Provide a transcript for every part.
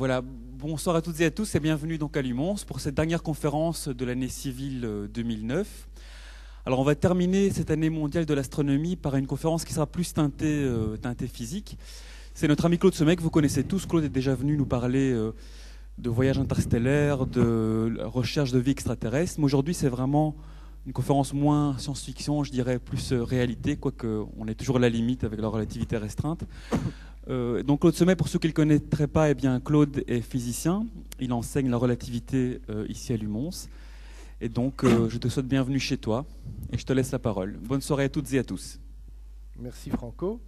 Voilà, bonsoir à toutes et à tous et bienvenue donc à Lumons pour cette dernière conférence de l'année civile 2009. Alors on va terminer cette année mondiale de l'astronomie par une conférence qui sera plus teintée physique. C'est notre ami Claude Semet que vous connaissez tous. Claude est déjà venu nous parler de voyages interstellaires, de recherche de vie extraterrestre. Mais aujourd'hui c'est vraiment une conférence moins science-fiction, je dirais plus réalité, quoique on est toujours à la limite avec la relativité restreinte. Donc Claude Semet, pour ceux qui ne le connaîtraient pas, eh bien, Claude est physicien, il enseigne la relativité ici à Lumons. Et donc je te souhaite bienvenue chez toi et je te laisse la parole. Bonne soirée à toutes et à tous. Merci Franco.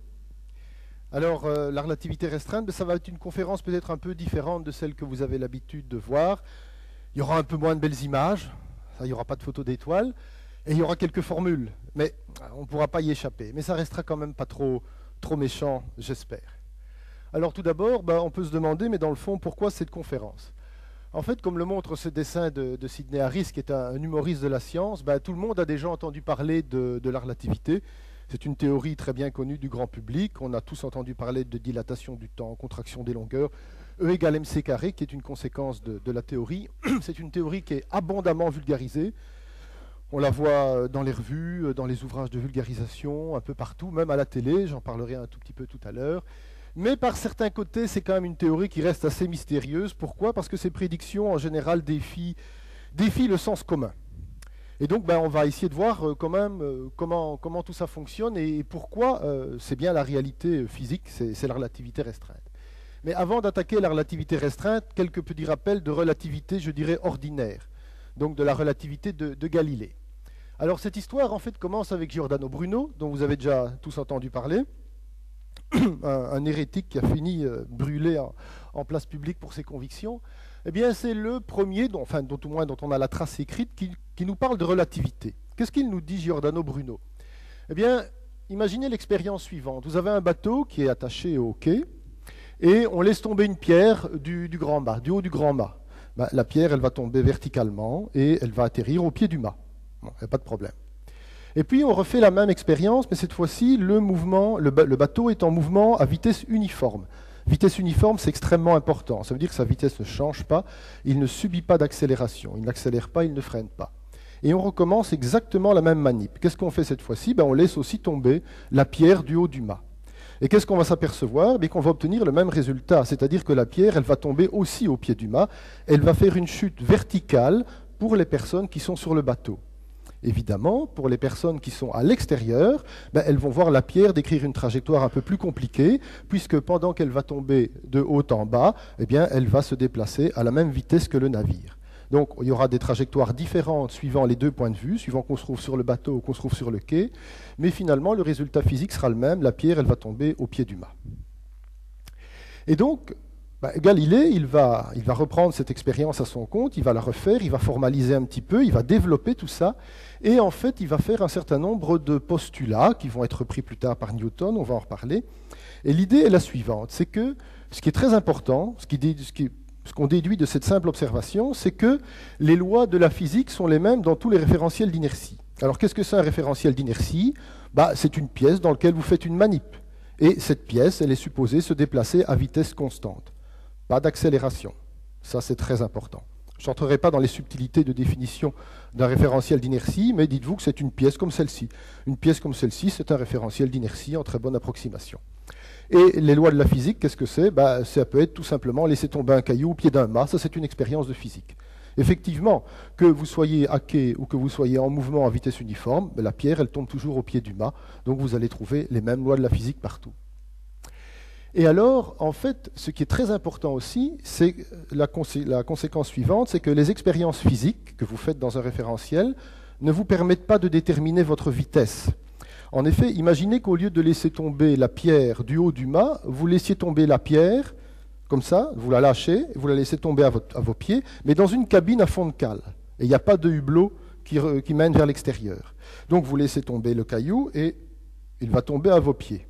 Alors la relativité restreinte, ça va être une conférence peut-être un peu différente de celle que vous avez l'habitude de voir. Il y aura un peu moins de belles images, il n'y aura pas de photos d'étoiles, et il y aura quelques formules, mais on ne pourra pas y échapper. Mais ça restera quand même pas trop méchant, j'espère. Alors tout d'abord, on peut se demander, mais dans le fond, pourquoi cette conférence? En fait, comme le montre ce dessin de Sidney Harris, qui est un humoriste de la science, tout le monde a déjà entendu parler de la relativité. C'est une théorie très bien connue du grand public. On a tous entendu parler de dilatation du temps, contraction des longueurs, E égale mc carré, qui est une conséquence de la théorie. C'est une théorie qui est abondamment vulgarisée. On la voit dans les revues, dans les ouvrages de vulgarisation, un peu partout, même à la télé, j'en parlerai un tout petit peu tout à l'heure. Mais par certains côtés, c'est quand même une théorie qui reste assez mystérieuse. Pourquoi? Parce que ces prédictions, en général, défient le sens commun. Et donc, on va essayer de voir quand même comment tout ça fonctionne et pourquoi c'est bien la réalité physique, c'est la relativité restreinte. Mais avant d'attaquer la relativité restreinte, quelques petits rappels de relativité, je dirais, ordinaire. Donc de la relativité de Galilée. Alors cette histoire, en fait, commence avec Giordano Bruno, dont vous avez déjà tous entendu parler. un hérétique qui a fini brûlé en place publique pour ses convictions, eh bien c'est le premier, dont on a la trace écrite, qui nous parle de relativité. Qu'est-ce qu'il nous dit, Giordano Bruno? Eh bien, imaginez l'expérience suivante. Vous avez un bateau qui est attaché au quai, et on laisse tomber une pierre du grand mât, du haut du grand mât. La pierre, elle va tomber verticalement, et elle va atterrir au pied du mât. Bon, il n'y a pas de problème. Et puis on refait la même expérience, mais cette fois-ci, le bateau est en mouvement à vitesse uniforme. Vitesse uniforme, c'est extrêmement important. Ça veut dire que sa vitesse ne change pas, il ne subit pas d'accélération, il n'accélère pas, il ne freine pas. Et on recommence exactement la même manip. Qu'est-ce qu'on fait cette fois-ci? On laisse aussi tomber la pierre du haut du mât. Et qu'est-ce qu'on va s'apercevoir? Qu'on va obtenir le même résultat, c'est-à-dire que la pierre, elle va tomber aussi au pied du mât, elle va faire une chute verticale pour les personnes qui sont sur le bateau. Évidemment, pour les personnes qui sont à l'extérieur, elles vont voir la pierre décrire une trajectoire un peu plus compliquée, puisque pendant qu'elle va tomber de haut en bas, elle va se déplacer à la même vitesse que le navire. Donc il y aura des trajectoires différentes suivant les deux points de vue, suivant qu'on se trouve sur le bateau ou qu'on se trouve sur le quai, mais finalement le résultat physique sera le même, la pierre elle va tomber au pied du mât. Et donc, Galilée, il va reprendre cette expérience à son compte, il va la refaire, il va formaliser un petit peu, il va développer tout ça, et en fait, il va faire un certain nombre de postulats qui vont être repris plus tard par Newton, on va en reparler. Et l'idée est la suivante, c'est que ce qui est très important, ce qu'on déduit de cette simple observation, c'est que les lois de la physique sont les mêmes dans tous les référentiels d'inertie. Alors qu'est-ce que c'est un référentiel d'inertie? C'est une pièce dans laquelle vous faites une manip, et cette pièce, elle est supposée se déplacer à vitesse constante. Pas d'accélération. Ça, c'est très important. Je n'entrerai pas dans les subtilités de définition d'un référentiel d'inertie, mais dites-vous que c'est une pièce comme celle-ci. Une pièce comme celle-ci, c'est un référentiel d'inertie en très bonne approximation. Et les lois de la physique, qu'est-ce que c'est? Ça peut être tout simplement laisser tomber un caillou au pied d'un mât. Ça, c'est une expérience de physique. Effectivement, que vous soyez à quai ou que vous soyez en mouvement à vitesse uniforme, la pierre, elle tombe toujours au pied du mât. Donc, vous allez trouver les mêmes lois de la physique partout. Et alors, en fait, ce qui est très important aussi, c'est la conséquence suivante, c'est que les expériences physiques que vous faites dans un référentiel ne vous permettent pas de déterminer votre vitesse. En effet, imaginez qu'au lieu de laisser tomber la pierre du haut du mât, vous laissiez tomber la pierre, comme ça, vous la lâchez, vous la laissez tomber à vos pieds, mais dans une cabine à fond de cale. Et il n'y a pas de hublot qui mène vers l'extérieur. Donc vous laissez tomber le caillou et il va tomber à vos pieds.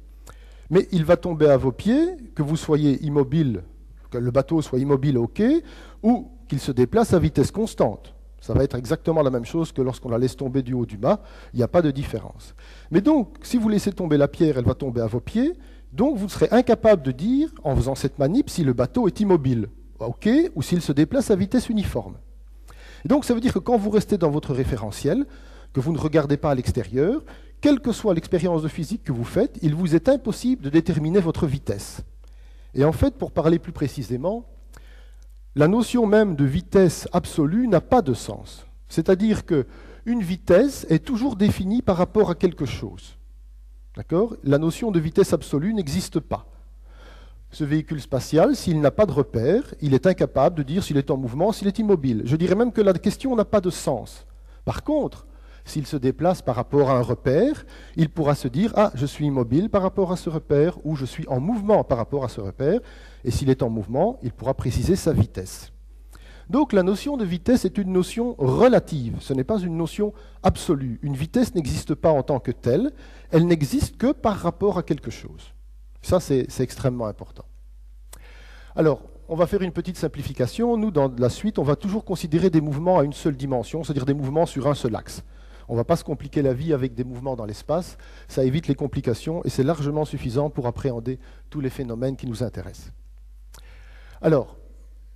Mais il va tomber à vos pieds, que vous soyez immobile, que le bateau soit immobile au quai, ou qu'il se déplace à vitesse constante. Ça va être exactement la même chose que lorsqu'on la laisse tomber du haut du mât, il n'y a pas de différence. Mais donc, si vous laissez tomber la pierre, elle va tomber à vos pieds, donc vous serez incapable de dire, en faisant cette manip, si le bateau est immobile. OK, ou s'il se déplace à vitesse uniforme. Et donc ça veut dire que quand vous restez dans votre référentiel, que vous ne regardez pas à l'extérieur, quelle que soit l'expérience de physique que vous faites, il vous est impossible de déterminer votre vitesse. Et en fait, pour parler plus précisément, la notion même de vitesse absolue n'a pas de sens. C'est-à-dire qu'une vitesse est toujours définie par rapport à quelque chose. D'accord ? La notion de vitesse absolue n'existe pas. Ce véhicule spatial, s'il n'a pas de repère, il est incapable de dire s'il est en mouvement, s'il est immobile. Je dirais même que la question n'a pas de sens. Par contre, s'il se déplace par rapport à un repère, il pourra se dire « Ah, je suis immobile par rapport à ce repère » ou « Je suis en mouvement par rapport à ce repère ». Et s'il est en mouvement, il pourra préciser sa vitesse. Donc la notion de vitesse est une notion relative, ce n'est pas une notion absolue. Une vitesse n'existe pas en tant que telle, elle n'existe que par rapport à quelque chose. Ça, c'est extrêmement important. Alors, on va faire une petite simplification. Nous, dans la suite, on va toujours considérer des mouvements à une seule dimension, c'est-à-dire des mouvements sur un seul axe. On ne va pas se compliquer la vie avec des mouvements dans l'espace, ça évite les complications et c'est largement suffisant pour appréhender tous les phénomènes qui nous intéressent. Alors,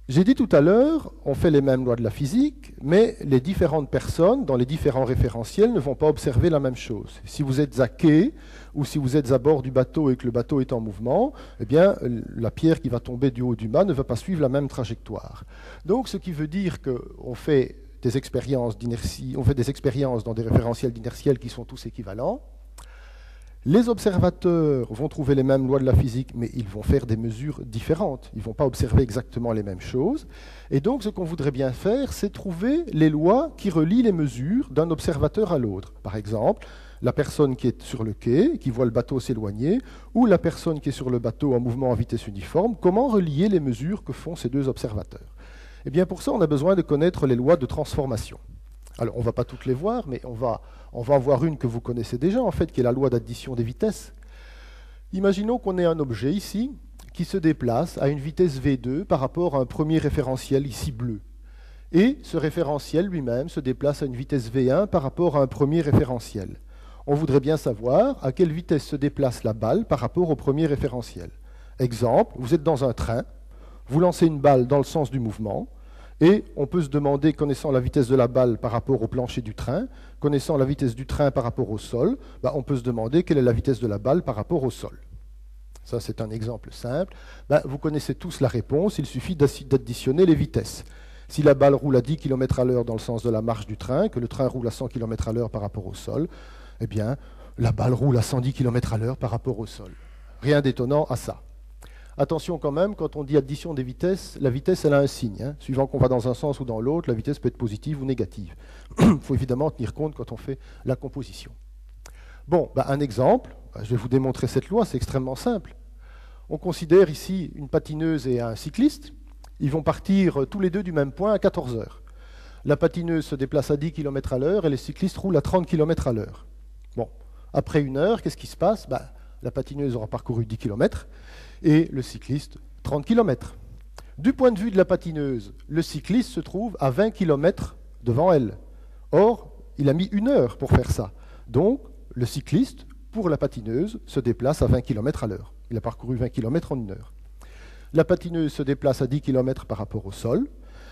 j'ai dit tout à l'heure, on fait les mêmes lois de la physique, mais les différentes personnes, dans les différents référentiels, ne vont pas observer la même chose. Si vous êtes à quai, ou si vous êtes à bord du bateau et que le bateau est en mouvement, eh bien, la pierre qui va tomber du haut du mât ne va pas suivre la même trajectoire. Donc, ce qui veut dire qu'on fait des expériences d'inertie, on fait des expériences dans des référentiels d'inertiel qui sont tous équivalents. Les observateurs vont trouver les mêmes lois de la physique, mais ils vont faire des mesures différentes. Ils ne vont pas observer exactement les mêmes choses. Et donc, ce qu'on voudrait bien faire, c'est trouver les lois qui relient les mesures d'un observateur à l'autre. Par exemple, la personne qui est sur le quai, qui voit le bateau s'éloigner, ou la personne qui est sur le bateau en mouvement à vitesse uniforme, comment relier les mesures que font ces deux observateurs? Eh bien, pour ça, on a besoin de connaître les lois de transformation. Alors, on ne va pas toutes les voir, mais on va en voir une que vous connaissez déjà, en fait, qui est la loi d'addition des vitesses. Imaginons qu'on ait un objet ici qui se déplace à une vitesse v2 par rapport à un premier référentiel ici bleu. Et ce référentiel lui-même se déplace à une vitesse v1 par rapport à un premier référentiel. On voudrait bien savoir à quelle vitesse se déplace la balle par rapport au premier référentiel. Exemple, vous êtes dans un train, vous lancez une balle dans le sens du mouvement, et on peut se demander, connaissant la vitesse de la balle par rapport au plancher du train, connaissant la vitesse du train par rapport au sol, on peut se demander quelle est la vitesse de la balle par rapport au sol. Ça, c'est un exemple simple. Vous connaissez tous la réponse, il suffit d'additionner les vitesses. Si la balle roule à 10 km à l'heure dans le sens de la marche du train, que le train roule à 100 km à l'heure par rapport au sol, eh bien, la balle roule à 110 km à l'heure par rapport au sol. Rien d'étonnant à ça. Attention quand même, quand on dit addition des vitesses, la vitesse, elle a un signe. Suivant qu'on va dans un sens ou dans l'autre, la vitesse peut être positive ou négative. Il faut évidemment tenir compte quand on fait la composition. Bon, un exemple, je vais vous démontrer cette loi, c'est extrêmement simple. On considère ici une patineuse et un cycliste. Ils vont partir tous les deux du même point à 14 heures. La patineuse se déplace à 10 km à l'heure et le cycliste roule à 30 km à l'heure. Bon, après une heure, qu'est-ce qui se passe? La patineuse aura parcouru 10 km et le cycliste 30 km. Du point de vue de la patineuse, le cycliste se trouve à 20 km devant elle. Or, il a mis une heure pour faire ça. Donc, le cycliste, pour la patineuse, se déplace à 20 km à l'heure. Il a parcouru 20 km en une heure. La patineuse se déplace à 10 km par rapport au sol.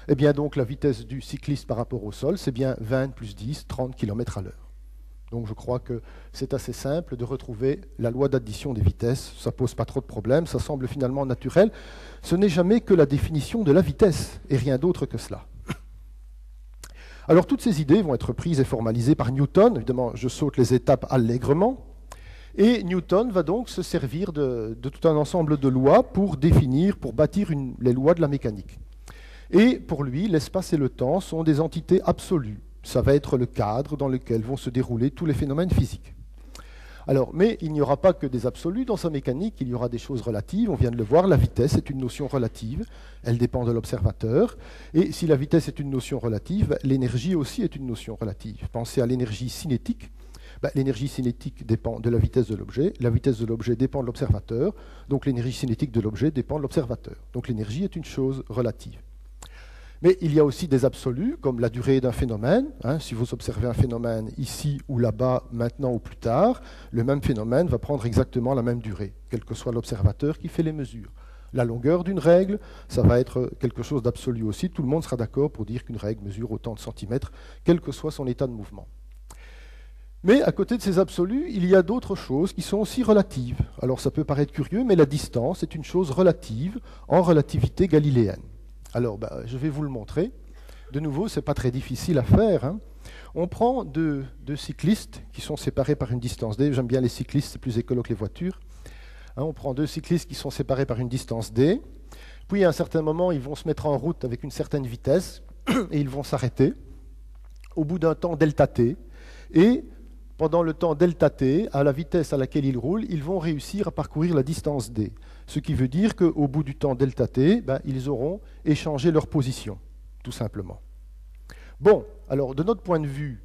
Eh bien donc, la vitesse du cycliste par rapport au sol, c'est bien 20 plus 10, 30 km à l'heure. Donc je crois que c'est assez simple de retrouver la loi d'addition des vitesses. Ça ne pose pas trop de problèmes, ça semble finalement naturel. Ce n'est jamais que la définition de la vitesse, et rien d'autre que cela. Alors toutes ces idées vont être prises et formalisées par Newton. Évidemment, je saute les étapes allègrement. Et Newton va donc se servir de tout un ensemble de lois pour définir, pour bâtir les lois de la mécanique. Et pour lui, l'espace et le temps sont des entités absolues. Ça va être le cadre dans lequel vont se dérouler tous les phénomènes physiques. Alors, mais il n'y aura pas que des absolus dans sa mécanique, il y aura des choses relatives. On vient de le voir, la vitesse est une notion relative, elle dépend de l'observateur. Et si la vitesse est une notion relative, l'énergie aussi est une notion relative. Pensez à l'énergie cinétique. L'énergie cinétique dépend de la vitesse de l'objet dépend de l'observateur, donc l'énergie cinétique de l'objet dépend de l'observateur. Donc l'énergie est une chose relative. Mais il y a aussi des absolus, comme la durée d'un phénomène. Si vous observez un phénomène ici ou là-bas, maintenant ou plus tard, le même phénomène va prendre exactement la même durée, quel que soit l'observateur qui fait les mesures. La longueur d'une règle, ça va être quelque chose d'absolu aussi. Tout le monde sera d'accord pour dire qu'une règle mesure autant de centimètres, quel que soit son état de mouvement. Mais à côté de ces absolus, il y a d'autres choses qui sont aussi relatives. Alors ça peut paraître curieux, mais la distance est une chose relative en relativité galiléenne. Alors je vais vous le montrer. De nouveau, ce n'est pas très difficile à faire, hein. On prend deux cyclistes qui sont séparés par une distance d. J'aime bien les cyclistes, c'est plus écolo que les voitures. Hein, on prend deux cyclistes qui sont séparés par une distance d. Puis à un certain moment, ils vont se mettre en route avec une certaine vitesse et ils vont s'arrêter au bout d'un temps delta t. Et pendant le temps delta t, à la vitesse à laquelle ils roulent, ils vont réussir à parcourir la distance d. Ce qui veut dire qu'au bout du temps delta t, ils auront échangé leur position, tout simplement. Bon, alors de notre point de vue,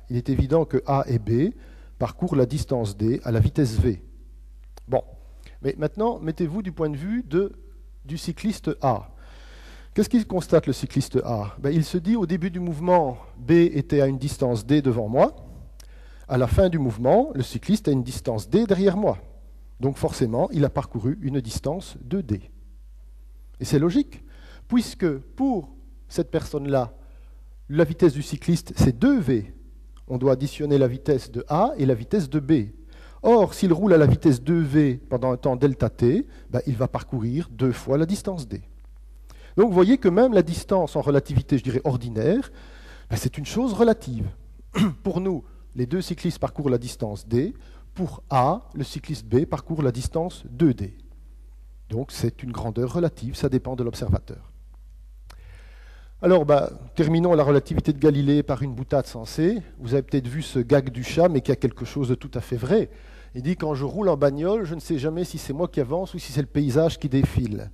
il est évident que A et B parcourent la distance d à la vitesse v. Bon, mais maintenant, mettez-vous du point de vue du cycliste A. Qu'est-ce qu'il constate, le cycliste A? Il se dit, au début du mouvement, B était à une distance d devant moi. À la fin du mouvement, le cycliste a une distance d derrière moi. Donc forcément, il a parcouru une distance de d. Et c'est logique, puisque pour cette personne-là, la vitesse du cycliste, c'est 2v. On doit additionner la vitesse de A et la vitesse de B. Or, s'il roule à la vitesse 2v pendant un temps delta t, il va parcourir 2 fois la distance d. Donc vous voyez que même la distance en relativité, je dirais, ordinaire, c'est une chose relative. Pour nous, les deux cyclistes parcourent la distance d. Pour A, le cycliste B parcourt la distance 2d. Donc c'est une grandeur relative, ça dépend de l'observateur. Alors, terminons la relativité de Galilée par une boutade sensée. Vous avez peut-être vu ce gag du chat, mais qui a quelque chose de tout à fait vrai. Il dit, quand je roule en bagnole, je ne sais jamais si c'est moi qui avance ou si c'est le paysage qui défile.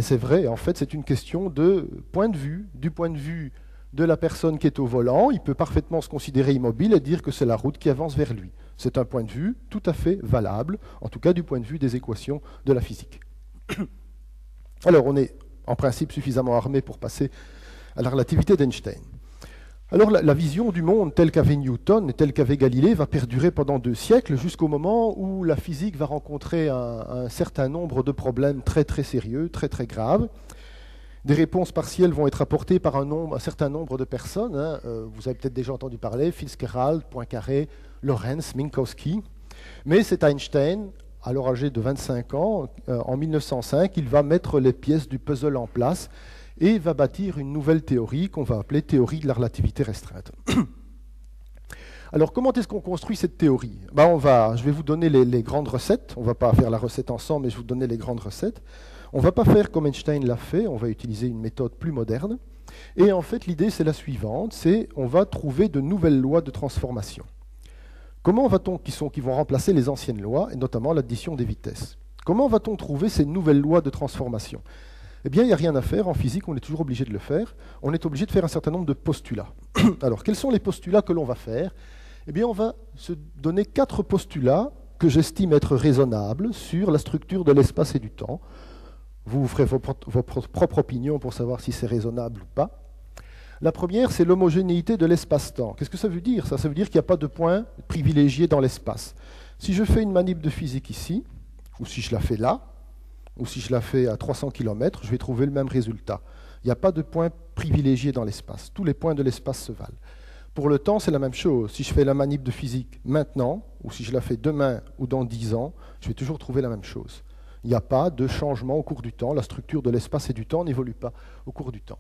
C'est vrai, en fait, c'est une question de point de vue. Du point de vue de la personne qui est au volant, il peut parfaitement se considérer immobile et dire que c'est la route qui avance vers lui. C'est un point de vue tout à fait valable, en tout cas du point de vue des équations de la physique. Alors, on est en principe suffisamment armé pour passer à la relativité d'Einstein. Alors la vision du monde telle qu'avait Newton et telle qu'avait Galilée va perdurer pendant 2 siècles jusqu'au moment où la physique va rencontrer un certain nombre de problèmes très très sérieux, très très graves. Des réponses partielles vont être apportées par un certain nombre de personnes. Vous avez peut-être déjà entendu parler, Fitzgerald, Poincaré, Lorentz, Minkowski. Mais c'est Einstein, alors âgé de 25 ans, en 1905, il va mettre les pièces du puzzle en place et va bâtir une nouvelle théorie qu'on va appeler théorie de la relativité restreinte. Alors, comment est-ce qu'on construit cette théorie? Je vais vous donner les grandes recettes. On ne va pas faire la recette ensemble, mais je vais vous donner les grandes recettes. On ne va pas faire comme Einstein l'a fait, on va utiliser une méthode plus moderne. Et en fait, l'idée, c'est la suivante, on va trouver de nouvelles lois de transformation. Comment va-t-on, qui vont remplacer les anciennes lois, et notamment l'addition des vitesses? Comment va-t-on trouver ces nouvelles lois de transformation? Eh bien, il n'y a rien à faire. En physique, on est toujours obligé de le faire. On est obligé de faire un certain nombre de postulats. Alors, quels sont les postulats que l'on va faire? Eh bien, on va se donner 4 postulats que j'estime être raisonnables sur la structure de l'espace et du temps. Vous ferez votre propre opinion pour savoir si c'est raisonnable ou pas. La première, c'est l'homogénéité de l'espace-temps. Qu'est-ce que ça veut dire? Ça veut dire qu'il n'y a pas de point privilégié dans l'espace. Si je fais une manip de physique ici, ou si je la fais là, ou si je la fais à 300 km, je vais trouver le même résultat. Il n'y a pas de point privilégié dans l'espace. Tous les points de l'espace se valent. Pour le temps, c'est la même chose. Si je fais la manip de physique maintenant, ou si je la fais demain ou dans 10 ans, je vais toujours trouver la même chose. Il n'y a pas de changement au cours du temps. La structure de l'espace et du temps n'évolue pas au cours du temps.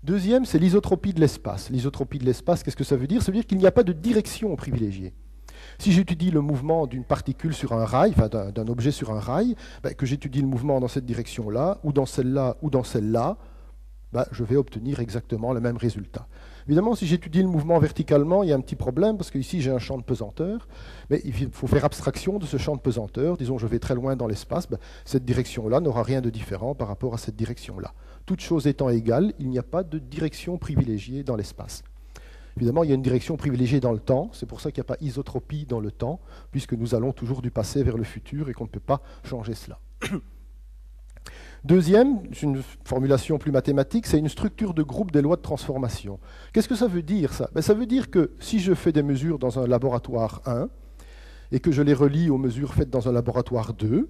Deuxième, c'est l'isotropie de l'espace. L'isotropie de l'espace, qu'est-ce que ça veut dire? Ça veut dire qu'il n'y a pas de direction privilégiée. Si j'étudie le mouvement d'une particule sur un rail, enfin d'un objet sur un rail, que j'étudie le mouvement dans cette direction-là, ou dans celle-là, ou dans celle-là, je vais obtenir exactement le même résultat. Évidemment, si j'étudie le mouvement verticalement, il y a un petit problème, parce qu'ici j'ai un champ de pesanteur, mais il faut faire abstraction de ce champ de pesanteur. Disons, je vais très loin dans l'espace, cette direction-là n'aura rien de différent par rapport à cette direction-là. Toutes choses étant égales, il n'y a pas de direction privilégiée dans l'espace. Évidemment, il y a une direction privilégiée dans le temps, c'est pour ça qu'il n'y a pas isotropie dans le temps, puisque nous allons toujours du passé vers le futur et qu'on ne peut pas changer cela. Deuxième, c'est une formulation plus mathématique, c'est une structure de groupe des lois de transformation. Qu'est-ce que ça veut dire, ça? Ça veut dire que si je fais des mesures dans un laboratoire 1 et que je les relie aux mesures faites dans un laboratoire 2,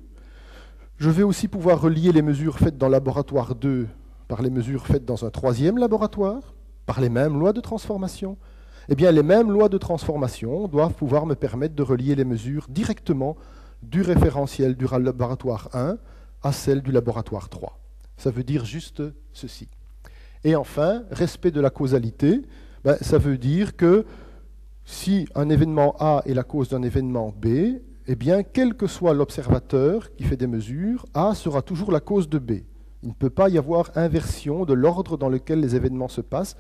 Je vais aussi pouvoir relier les mesures faites dans le laboratoire 2 par les mesures faites dans un troisième laboratoire, par les mêmes lois de transformation. Eh bien, les mêmes lois de transformation doivent pouvoir me permettre de relier les mesures directement du référentiel du laboratoire 1 à celle du laboratoire 3. Ça veut dire juste ceci. Et enfin, respect de la causalité, ça veut dire que si un événement A est la cause d'un événement B, eh bien, quel que soit l'observateur qui fait des mesures, A sera toujours la cause de B. Il ne peut pas y avoir inversion de l'ordre dans lequel les événements se passent,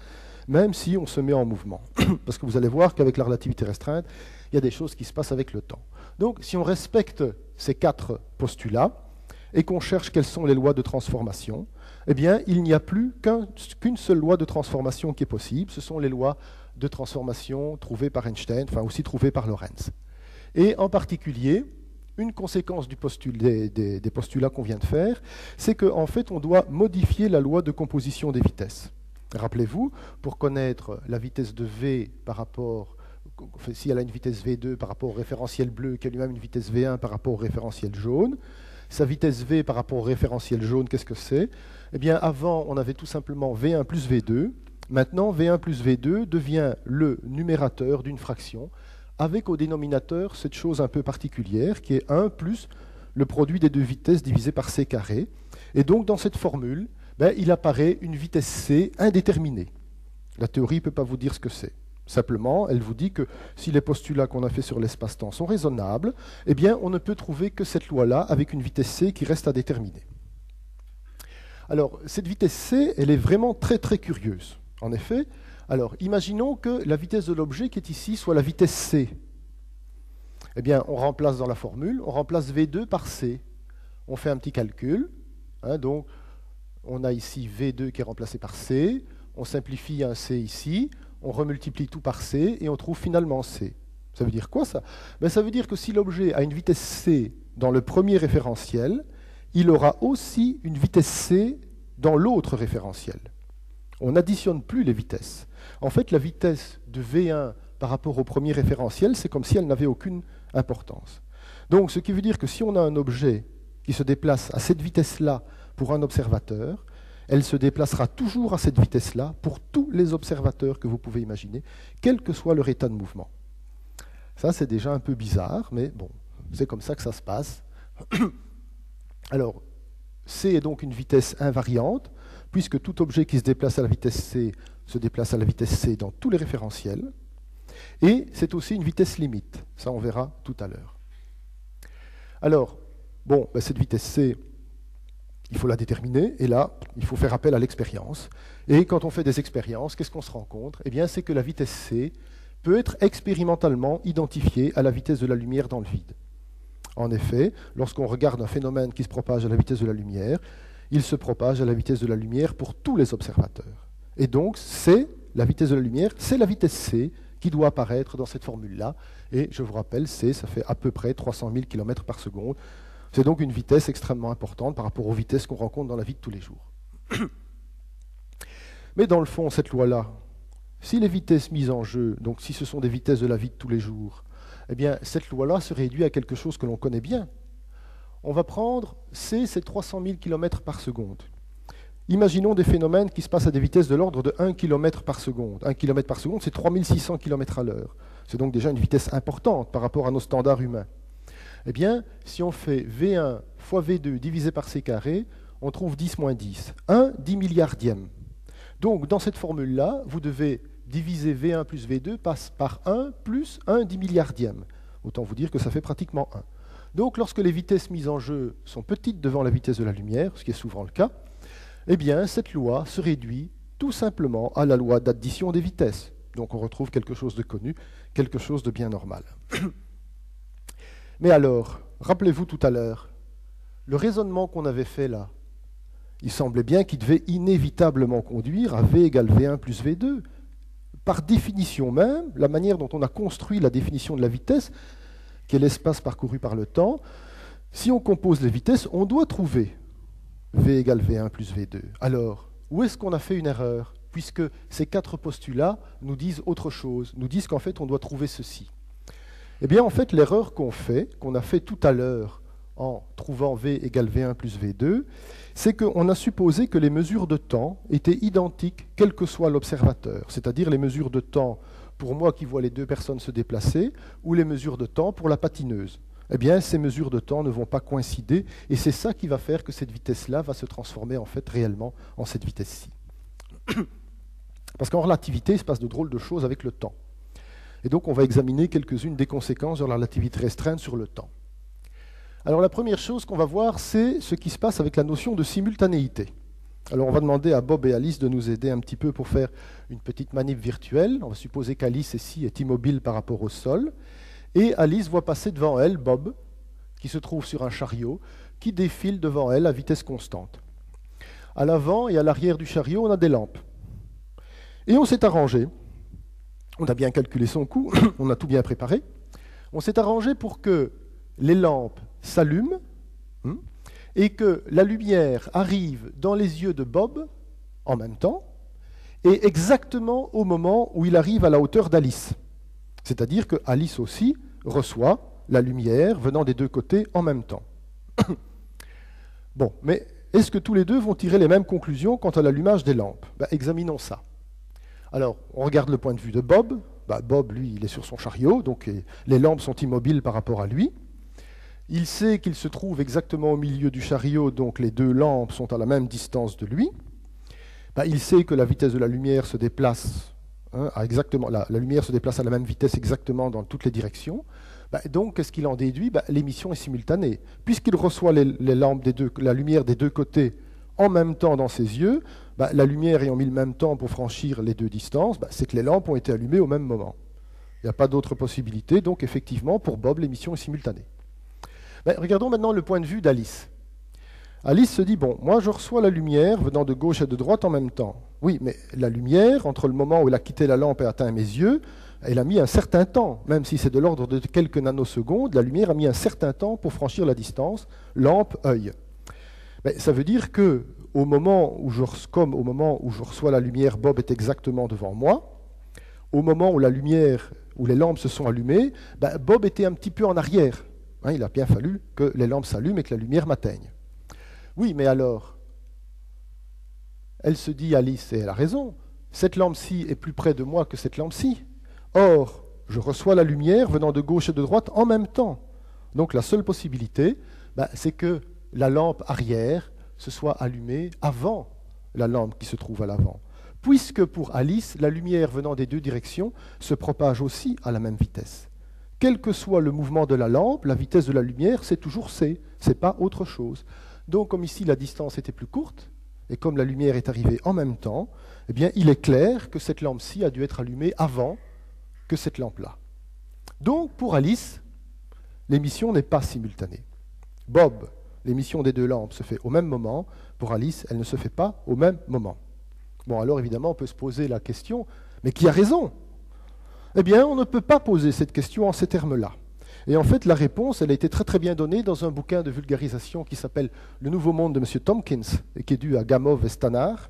même si on se met en mouvement. Parce que vous allez voir qu'avec la relativité restreinte, il y a des choses qui se passent avec le temps. Donc, si on respecte ces 4 postulats et qu'on cherche quelles sont les lois de transformation, eh bien, il n'y a plus qu'une seule loi de transformation qui est possible. Ce sont les lois de transformation trouvées par Einstein, enfin aussi trouvées par Lorentz. Et en particulier, une conséquence des postulats qu'on vient de faire, c'est qu'en fait, on doit modifier la loi de composition des vitesses. Rappelez-vous, pour connaître la vitesse de V par rapport, si elle a une vitesse V2 par rapport au référentiel bleu, qui a lui-même une vitesse V1 par rapport au référentiel jaune, sa vitesse V par rapport au référentiel jaune, qu'est-ce que c'est? Eh bien, avant, on avait tout simplement V1 plus V2. Maintenant, V1 plus V2 devient le numérateur d'une fraction, avec au dénominateur cette chose un peu particulière, qui est 1 plus le produit des deux vitesses divisé par c carré. Et donc, dans cette formule, il apparaît une vitesse c indéterminée. La théorie ne peut pas vous dire ce que c'est. Simplement, elle vous dit que si les postulats qu'on a fait sur l'espace-temps sont raisonnables, eh bien, on ne peut trouver que cette loi-là avec une vitesse c qui reste à déterminer. Alors, cette vitesse c, elle est vraiment très très curieuse. En effet, alors, imaginons que la vitesse de l'objet qui est ici soit la vitesse c. Eh bien, on remplace dans la formule, on remplace v2 par c. On fait un petit calcul. Donc, on a ici v2 qui est remplacé par c. On simplifie un c ici. On remultiplie tout par c et on trouve finalement c. Ça veut dire quoi ça? Ça veut dire que si l'objet a une vitesse c dans le premier référentiel, il aura aussi une vitesse c dans l'autre référentiel. On n'additionne plus les vitesses. En fait, la vitesse de V1 par rapport au premier référentiel, c'est comme si elle n'avait aucune importance. Donc, ce qui veut dire que si on a un objet qui se déplace à cette vitesse-là pour un observateur, elle se déplacera toujours à cette vitesse-là pour tous les observateurs que vous pouvez imaginer, quel que soit leur état de mouvement. Ça, c'est déjà un peu bizarre, mais bon, c'est comme ça que ça se passe. Alors, c est donc une vitesse invariante, puisque tout objet qui se déplace à la vitesse c se déplace à la vitesse c dans tous les référentiels. Et c'est aussi une vitesse limite. Ça, on verra tout à l'heure. Alors, bon, cette vitesse c, il faut la déterminer, et là, il faut faire appel à l'expérience. Et quand on fait des expériences, qu'est-ce qu'on se rend compte? Eh bien, c'est que la vitesse c peut être expérimentalement identifiée à la vitesse de la lumière dans le vide. En effet, lorsqu'on regarde un phénomène qui se propage à la vitesse de la lumière, il se propage à la vitesse de la lumière pour tous les observateurs. Et donc, c'est la vitesse de la lumière, c'est la vitesse c qui doit apparaître dans cette formule-là. Et je vous rappelle, c, ça fait à peu près 300 000 km par seconde. C'est donc une vitesse extrêmement importante par rapport aux vitesses qu'on rencontre dans la vie de tous les jours. Mais dans le fond, cette loi-là, si les vitesses mises en jeu, donc si ce sont des vitesses de la vie de tous les jours, eh bien, cette loi-là se réduit à quelque chose que l'on connaît bien. On va prendre c, c'est 300 000 km par seconde. Imaginons des phénomènes qui se passent à des vitesses de l'ordre de 1 km par seconde. 1 km par seconde, c'est 3600 km à l'heure. C'est donc déjà une vitesse importante par rapport à nos standards humains. Eh bien, si on fait V1 fois V2 divisé par c carré, on trouve 10 moins 10. 1 10 milliardième. Donc, dans cette formule-là, vous devez diviser V1 plus V2 passe par 1 plus 1 10 milliardième. Autant vous dire que ça fait pratiquement 1. Donc, lorsque les vitesses mises en jeu sont petites devant la vitesse de la lumière, ce qui est souvent le cas, eh bien, cette loi se réduit tout simplement à la loi d'addition des vitesses. Donc, on retrouve quelque chose de connu, quelque chose de bien normal. Mais alors, rappelez-vous tout à l'heure, le raisonnement qu'on avait fait là, il semblait bien qu'il devait inévitablement conduire à V égale V1 plus V2. Par définition même, la manière dont on a construit la définition de la vitesse, qui est l'espace parcouru par le temps, si on compose les vitesses, on doit trouver V égale V1 plus V2. Alors, où est-ce qu'on a fait une erreur? Puisque ces 4 postulats nous disent autre chose, nous disent qu'en fait, on doit trouver ceci. Eh bien, en fait, l'erreur qu'on a fait tout à l'heure en trouvant V égale V1 plus V2, c'est qu'on a supposé que les mesures de temps étaient identiques quel que soit l'observateur, c'est-à-dire les mesures de temps pour moi qui vois les deux personnes se déplacer ou les mesures de temps pour la patineuse. Eh bien, ces mesures de temps ne vont pas coïncider et c'est ça qui va faire que cette vitesse-là va se transformer en fait réellement en cette vitesse-ci. Parce qu'en relativité, il se passe de drôles de choses avec le temps. Et donc, on va examiner quelques-unes des conséquences de la relativité restreinte sur le temps. Alors, la première chose qu'on va voir, c'est ce qui se passe avec la notion de simultanéité. Alors, on va demander à Bob et Alice de nous aider un petit peu pour faire une petite manip virtuelle. On va supposer qu'Alice, ici, est immobile par rapport au sol. Et Alice voit passer devant elle Bob, qui se trouve sur un chariot, qui défile devant elle à vitesse constante. À l'avant et à l'arrière du chariot, on a des lampes. Et on s'est arrangé. On a bien calculé son coût, on a tout bien préparé. On s'est arrangé pour que les lampes s'allument et que la lumière arrive dans les yeux de Bob en même temps et exactement au moment où il arrive à la hauteur d'Alice. C'est-à-dire que Alice aussi reçoit la lumière venant des deux côtés en même temps. Bon, mais est-ce que tous les deux vont tirer les mêmes conclusions quant à l'allumage des lampes? Examinons ça. Alors, on regarde le point de vue de Bob. Bob, lui, il est sur son chariot, donc les lampes sont immobiles par rapport à lui. Il sait qu'il se trouve exactement au milieu du chariot, donc les deux lampes sont à la même distance de lui. Il sait que la vitesse de la lumière se déplace, la lumière se déplace à la même vitesse exactement dans toutes les directions. Donc, qu'est-ce qu'il en déduit? L'émission est simultanée. Puisqu'il reçoit la lumière des deux côtés en même temps dans ses yeux, la lumière ayant mis le même temps pour franchir les deux distances, c'est que les lampes ont été allumées au même moment. Il n'y a pas d'autre possibilité, donc effectivement, pour Bob, l'émission est simultanée. Regardons maintenant le point de vue d'Alice. Alice se dit, bon, moi je reçois la lumière venant de gauche et de droite en même temps. Oui, mais la lumière, entre le moment où elle a quitté la lampe et atteint mes yeux, elle a mis un certain temps, même si c'est de l'ordre de quelques nanosecondes, la lumière a mis un certain temps pour franchir la distance, lampe-œil. Ça veut dire que au moment où je reçois la lumière, Bob est exactement devant moi. Au moment où les lampes se sont allumées, Bob était un petit peu en arrière. Il a bien fallu que les lampes s'allument et que la lumière m'atteigne. Oui, mais alors, elle se dit, Alice, et elle a raison, cette lampe-ci est plus près de moi que cette lampe-ci. Or, je reçois la lumière venant de gauche et de droite en même temps. Donc la seule possibilité, c'est que la lampe arrière se soit allumée avant la lampe qui se trouve à l'avant. Puisque pour Alice, la lumière venant des deux directions se propage aussi à la même vitesse. Quel que soit le mouvement de la lampe, la vitesse de la lumière, c'est toujours c, c'est pas autre chose. Donc comme ici la distance était plus courte, et comme la lumière est arrivée en même temps, eh bien il est clair que cette lampe-ci a dû être allumée avant que cette lampe-là. Donc pour Alice, l'émission n'est pas simultanée. Bob, l'émission des deux lampes se fait au même moment. Pour Alice, elle ne se fait pas au même moment. Bon, alors évidemment, on peut se poser la question, mais qui a raison? Eh bien, on ne peut pas poser cette question en ces termes-là. Et en fait, la réponse, elle a été très très bien donnée dans un bouquin de vulgarisation qui s'appelle « Le Nouveau Monde » de M. Tompkins, et qui est dû à Gamow et Stannard.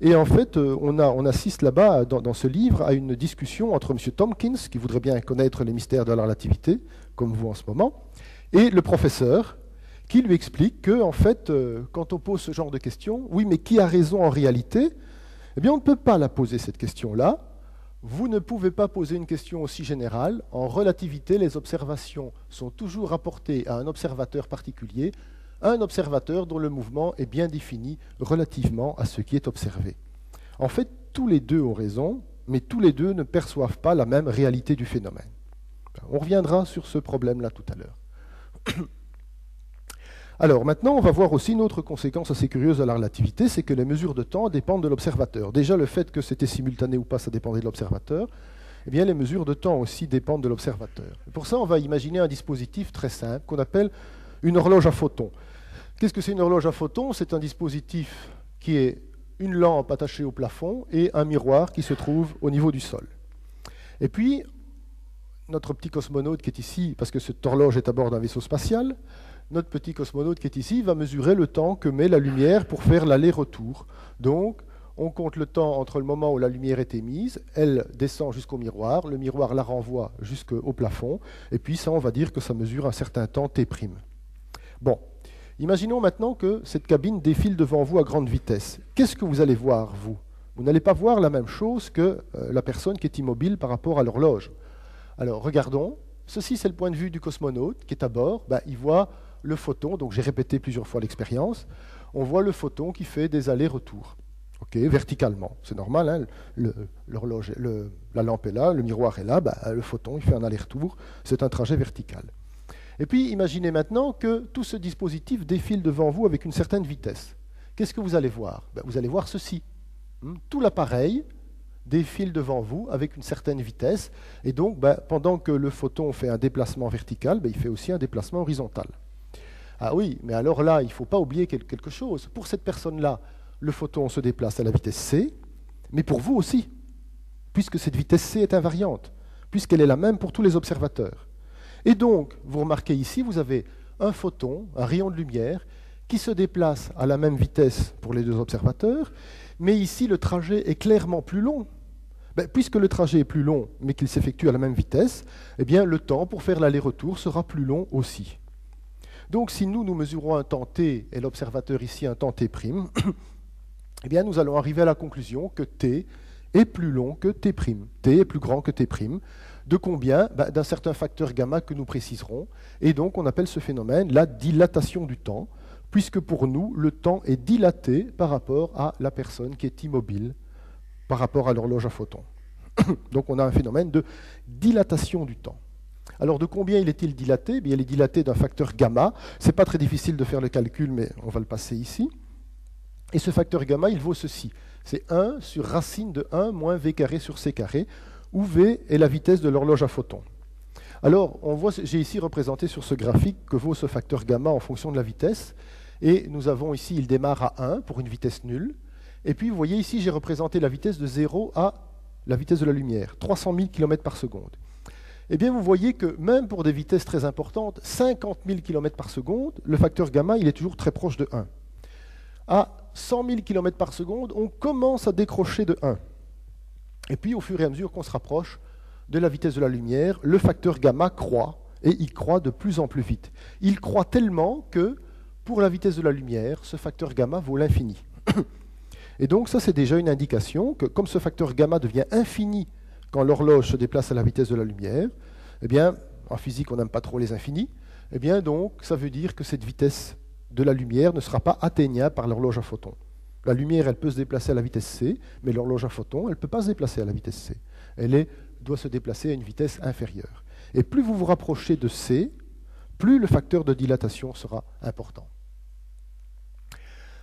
Et en fait, on assiste là-bas, dans ce livre, à une discussion entre M. Tompkins, qui voudrait bien connaître les mystères de la relativité, comme vous en ce moment, et le professeur, qui lui explique que, en fait, quand on pose ce genre de questions, oui, mais qui a raison en réalité? Eh bien, on ne peut pas la poser, cette question-là. Vous ne pouvez pas poser une question aussi générale. En relativité, les observations sont toujours rapportées à un observateur particulier, un observateur dont le mouvement est bien défini relativement à ce qui est observé. En fait, tous les deux ont raison, mais tous les deux ne perçoivent pas la même réalité du phénomène. On reviendra sur ce problème-là tout à l'heure. Alors maintenant, on va voir aussi une autre conséquence assez curieuse de la relativité, c'est que les mesures de temps dépendent de l'observateur. Déjà, le fait que c'était simultané ou pas, ça dépendait de l'observateur. Eh bien, les mesures de temps aussi dépendent de l'observateur. Pour ça, on va imaginer un dispositif très simple qu'on appelle une horloge à photons. Qu'est-ce que c'est une horloge à photons? C'est un dispositif qui est une lampe attachée au plafond et un miroir qui se trouve au niveau du sol. Et puis, notre petit cosmonaute qui est ici, parce que cette horloge est à bord d'un vaisseau spatial, notre petit cosmonaute qui est ici va mesurer le temps que met la lumière pour faire l'aller-retour. Donc, on compte le temps entre le moment où la lumière est émise, elle descend jusqu'au miroir, le miroir la renvoie jusqu'au plafond, et puis ça, on va dire que ça mesure un certain temps t'. Bon, imaginons maintenant que cette cabine défile devant vous à grande vitesse. Qu'est-ce que vous allez voir, vous? Vous n'allez pas voir la même chose que la personne qui est immobile par rapport à l'horloge. Alors, regardons. Ceci, c'est le point de vue du cosmonaute qui est à bord. Il voit le photon, donc j'ai répété plusieurs fois l'expérience. On voit le photon qui fait des allers-retours, verticalement. C'est normal, hein, l'horloge, la lampe est là, le miroir est là, le photon il fait un aller-retour, c'est un trajet vertical. Et puis imaginez maintenant que tout ce dispositif défile devant vous avec une certaine vitesse. Qu'est-ce que vous allez voir? Vous allez voir ceci. Tout l'appareil défile devant vous avec une certaine vitesse, et donc pendant que le photon fait un déplacement vertical, il fait aussi un déplacement horizontal. Ah oui, mais alors là, il ne faut pas oublier quelque chose. Pour cette personne-là, le photon se déplace à la vitesse c, mais pour vous aussi, puisque cette vitesse c est invariante, puisqu'elle est la même pour tous les observateurs. Et donc, vous remarquez ici, vous avez un photon, un rayon de lumière, qui se déplace à la même vitesse pour les deux observateurs, mais ici, le trajet est clairement plus long. Puisque le trajet est plus long, mais qu'il s'effectue à la même vitesse, eh bien, le temps pour faire l'aller-retour sera plus long aussi. Donc, si nous mesurons un temps t et l'observateur ici un temps t', eh bien, nous allons arriver à la conclusion que t est plus long que t'. T est plus grand que t'. De combien? D'un certain facteur gamma que nous préciserons. Et donc, on appelle ce phénomène la dilatation du temps, puisque pour nous, le temps est dilaté par rapport à la personne qui est immobile, par rapport à l'horloge à photons. Donc, on a un phénomène de dilatation du temps. Alors, de combien il est-il dilaté? Il est dilaté d'un facteur gamma. Ce n'est pas très difficile de faire le calcul, mais on va le passer ici. Et ce facteur gamma, il vaut ceci. C'est 1 sur racine de 1 moins v carré sur c carré, où v est la vitesse de l'horloge à photons. Alors, on voit, j'ai ici représenté sur ce graphique que vaut ce facteur gamma en fonction de la vitesse. Et nous avons ici, il démarre à 1 pour une vitesse nulle. Et puis, vous voyez ici, j'ai représenté la vitesse de 0 à la vitesse de la lumière, 300 000 km par seconde. Eh bien, vous voyez que même pour des vitesses très importantes, 50 000 km par seconde, le facteur gamma, il est toujours très proche de 1. À 100 000 km par seconde, on commence à décrocher de 1. Et puis, au fur et à mesure qu'on se rapproche de la vitesse de la lumière, le facteur gamma croît, et il croît de plus en plus vite. Il croît tellement que, pour la vitesse de la lumière, ce facteur gamma vaut l'infini. Et donc, ça, c'est déjà une indication que, comme ce facteur gamma devient infini quand l'horloge se déplace à la vitesse de la lumière, eh bien, en physique, on n'aime pas trop les infinis, eh bien, donc, ça veut dire que cette vitesse de la lumière ne sera pas atteignable par l'horloge à photons. La lumière, elle peut se déplacer à la vitesse c, mais l'horloge à photons, elle ne peut pas se déplacer à la vitesse c. Elle doit se déplacer à une vitesse inférieure. Et plus vous vous rapprochez de c, plus le facteur de dilatation sera important.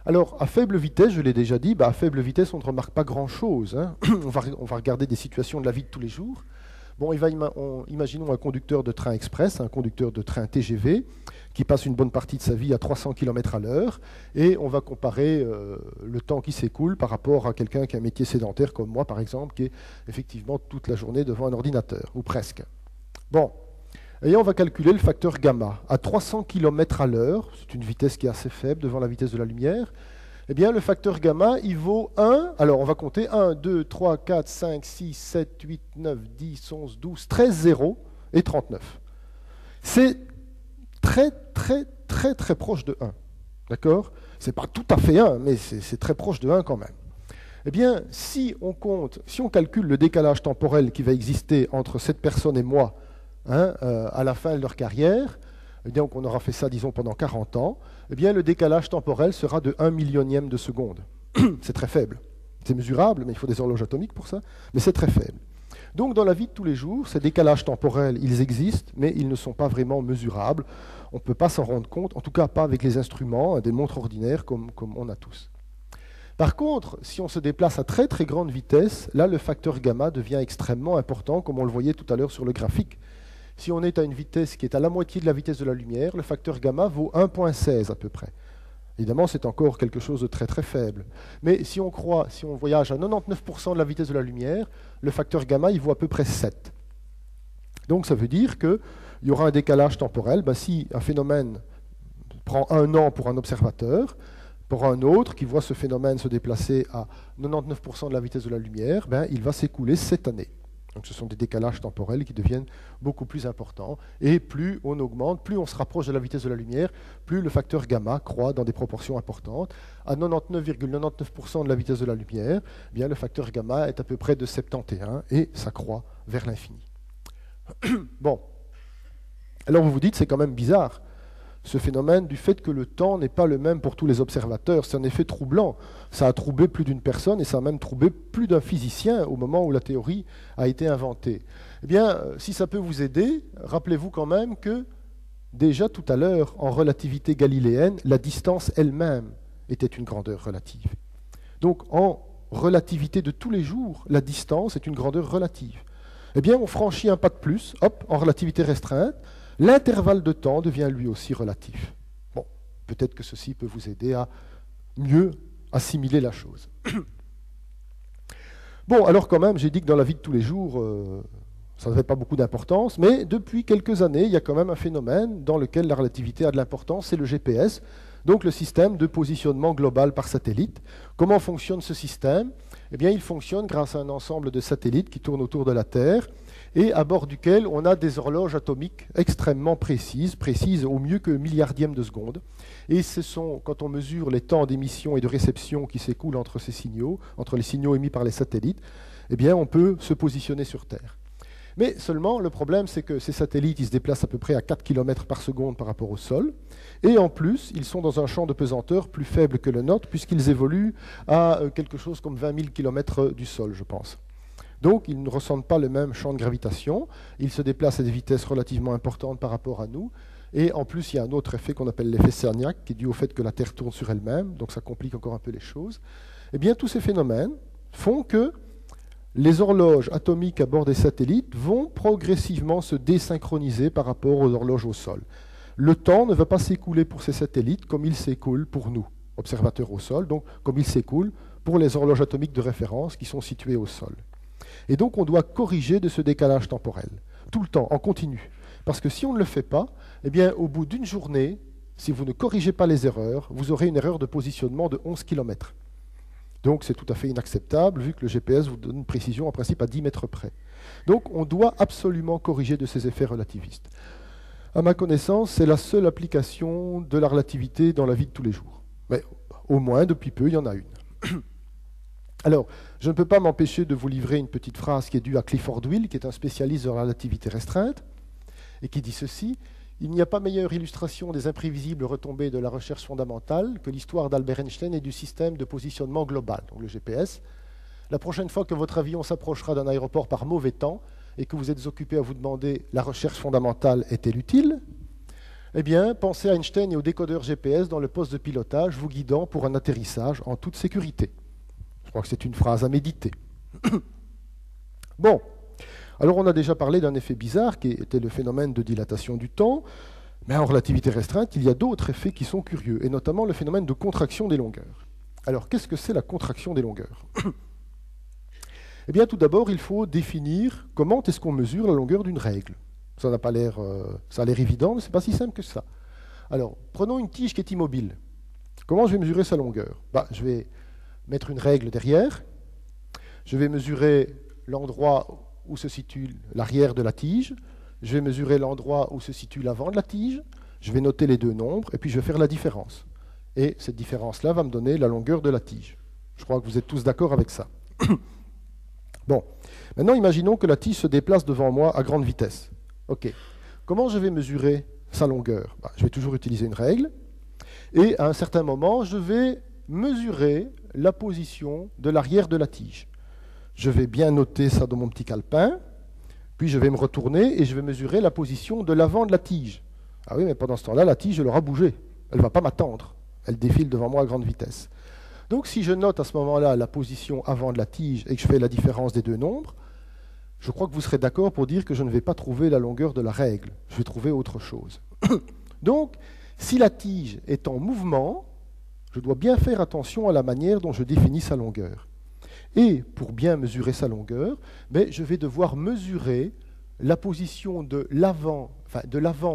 Alors, à faible vitesse, je l'ai déjà dit, à faible vitesse, on ne remarque pas grand-chose. Hein. On va regarder des situations de la vie de tous les jours. Bon, imaginons un conducteur de train express, un conducteur de train TGV, qui passe une bonne partie de sa vie à 300 km à l'heure, et on va comparer le temps qui s'écoule par rapport à quelqu'un qui a un métier sédentaire comme moi, par exemple, qui est effectivement toute la journée devant un ordinateur, ou presque. Bon. Et on va calculer le facteur gamma. À 300 km à l'heure, c'est une vitesse qui est assez faible devant la vitesse de la lumière, eh bien le facteur gamma, il vaut 1, alors on va compter 1, 2, 3, 4, 5, 6, 7, 8, 9, 10, 11, 12, 13 0 et 39. C'est très proche de 1. D'accord? C'est pas tout à fait 1, mais c'est très proche de 1 quand même. Eh bien, si on calcule le décalage temporel qui va exister entre cette personne et moi, à la fin de leur carrière, et donc on aura fait ça, disons, pendant 40 ans, eh bien, le décalage temporel sera de 1 millionième de seconde. C'est très faible. C'est mesurable, mais il faut des horloges atomiques pour ça, mais c'est très faible. Donc, dans la vie de tous les jours, ces décalages temporels, ils existent, mais ils ne sont pas vraiment mesurables. On ne peut pas s'en rendre compte, en tout cas pas avec les instruments, des montres ordinaires comme on a tous. Par contre, si on se déplace à très grande vitesse, là, le facteur gamma devient extrêmement important, comme on le voyait tout à l'heure sur le graphique. Si on est à une vitesse qui est à la moitié de la vitesse de la lumière, le facteur gamma vaut 1,16 à peu près. Évidemment, c'est encore quelque chose de très faible. Mais si on voyage à 99% de la vitesse de la lumière, le facteur gamma, il vaut à peu près 7. Donc ça veut dire qu'il y aura un décalage temporel. Si un phénomène prend 1 an pour un observateur, pour un autre qui voit ce phénomène se déplacer à 99% de la vitesse de la lumière, il va s'écouler 7 années. Donc ce sont des décalages temporels qui deviennent beaucoup plus importants. Et plus on augmente, plus on se rapproche de la vitesse de la lumière, plus le facteur gamma croît dans des proportions importantes. À 99,99% de la vitesse de la lumière, eh bien, le facteur gamma est à peu près de 71 et ça croît vers l'infini. Bon. Alors vous vous dites, c'est quand même bizarre, ce phénomène du fait que le temps n'est pas le même pour tous les observateurs. C'est un effet troublant. Ça a troublé plus d'une personne et ça a même troublé plus d'un physicien au moment où la théorie a été inventée. Eh bien, si ça peut vous aider, rappelez-vous quand même que déjà tout à l'heure, en relativité galiléenne, la distance elle-même était une grandeur relative. Donc en relativité de tous les jours, la distance est une grandeur relative. Eh bien, on franchit un pas de plus, hop, en relativité restreinte, l'intervalle de temps devient lui aussi relatif. Bon, peut-être que ceci peut vous aider à mieux assimiler la chose. Bon, alors quand même, j'ai dit que dans la vie de tous les jours, ça n'avait pas beaucoup d'importance, mais depuis quelques années, il y a quand même un phénomène dans lequel la relativité a de l'importance, c'est le GPS, donc le système de positionnement global par satellite. Comment fonctionne ce système? Eh bien, il fonctionne grâce à un ensemble de satellites qui tournent autour de la Terre, et à bord duquel on a des horloges atomiques extrêmement précises au mieux que milliardième de seconde. Et ce sont, quand on mesure les temps d'émission et de réception qui s'écoulent entre ces signaux, entre les signaux émis par les satellites, eh bien, on peut se positionner sur Terre. Mais seulement, le problème, c'est que ces satellites, ils se déplacent à peu près à 4 km par seconde par rapport au sol, et en plus, ils sont dans un champ de pesanteur plus faible que le nôtre, puisqu'ils évoluent à quelque chose comme 20 000 km du sol, je pense. Donc, ils ne ressentent pas le même champ de gravitation, ils se déplacent à des vitesses relativement importantes par rapport à nous, et en plus, il y a un autre effet qu'on appelle l'effet Cerniak, qui est dû au fait que la Terre tourne sur elle-même, donc ça complique encore un peu les choses. Eh bien, tous ces phénomènes font que les horloges atomiques à bord des satellites vont progressivement se désynchroniser par rapport aux horloges au sol. Le temps ne va pas s'écouler pour ces satellites comme il s'écoule pour nous, observateurs au sol, donc comme il s'écoule pour les horloges atomiques de référence qui sont situées au sol. Et donc on doit corriger de ce décalage temporel, tout le temps, en continu. Parce que si on ne le fait pas, eh bien, au bout d'une journée, si vous ne corrigez pas les erreurs, vous aurez une erreur de positionnement de 11 km. Donc c'est tout à fait inacceptable, vu que le GPS vous donne une précision en principe à 10 mètres près. Donc on doit absolument corriger de ces effets relativistes. À ma connaissance, c'est la seule application de la relativité dans la vie de tous les jours. Mais au moins, depuis peu, il y en a une. Alors, je ne peux pas m'empêcher de vous livrer une petite phrase qui est due à Clifford Will, qui est un spécialiste de la relativité restreinte, et qui dit ceci: « Il n'y a pas meilleure illustration des imprévisibles retombées de la recherche fondamentale que l'histoire d'Albert Einstein et du système de positionnement global, donc le GPS. La prochaine fois que votre avion s'approchera d'un aéroport par mauvais temps et que vous êtes occupé à vous demander la recherche fondamentale est-elle utile ? Eh bien, pensez à Einstein et au décodeur GPS dans le poste de pilotage vous guidant pour un atterrissage en toute sécurité. » Je crois que c'est une phrase à méditer. Bon, alors on a déjà parlé d'un effet bizarre qui était le phénomène de dilatation du temps, mais en relativité restreinte, il y a d'autres effets qui sont curieux, et notamment le phénomène de contraction des longueurs. Alors, qu'est-ce que c'est la contraction des longueurs? Eh bien, tout d'abord, il faut définir comment est-ce qu'on mesure la longueur d'une règle. Ça n'a pas l'air, ça a l'air évident, mais ce n'est pas si simple que ça. Alors, prenons une tige qui est immobile. Comment je vais mesurer sa longueur? Je vais mettre une règle derrière, je vais mesurer l'endroit où se situe l'arrière de la tige, je vais mesurer l'endroit où se situe l'avant de la tige, je vais noter les deux nombres, et puis je vais faire la différence. Et cette différence-là va me donner la longueur de la tige. Je crois que vous êtes tous d'accord avec ça. Bon, maintenant imaginons que la tige se déplace devant moi à grande vitesse. Ok, comment je vais mesurer sa longueur? Je vais toujours utiliser une règle, et à un certain moment, je vais mesurer la position de l'arrière de la tige. Je vais bien noter ça dans mon petit calepin, puis je vais me retourner et je vais mesurer la position de l'avant de la tige. Ah oui, mais pendant ce temps-là, la tige, elle aura bougé. Elle ne va pas m'attendre. Elle défile devant moi à grande vitesse. Donc si je note à ce moment-là la position avant de la tige et que je fais la différence des deux nombres, je crois que vous serez d'accord pour dire que je ne vais pas trouver la longueur de la règle. Je vais trouver autre chose. Donc, si la tige est en mouvement, je dois bien faire attention à la manière dont je définis sa longueur. Et pour bien mesurer sa longueur, je vais devoir mesurer la position de l'avant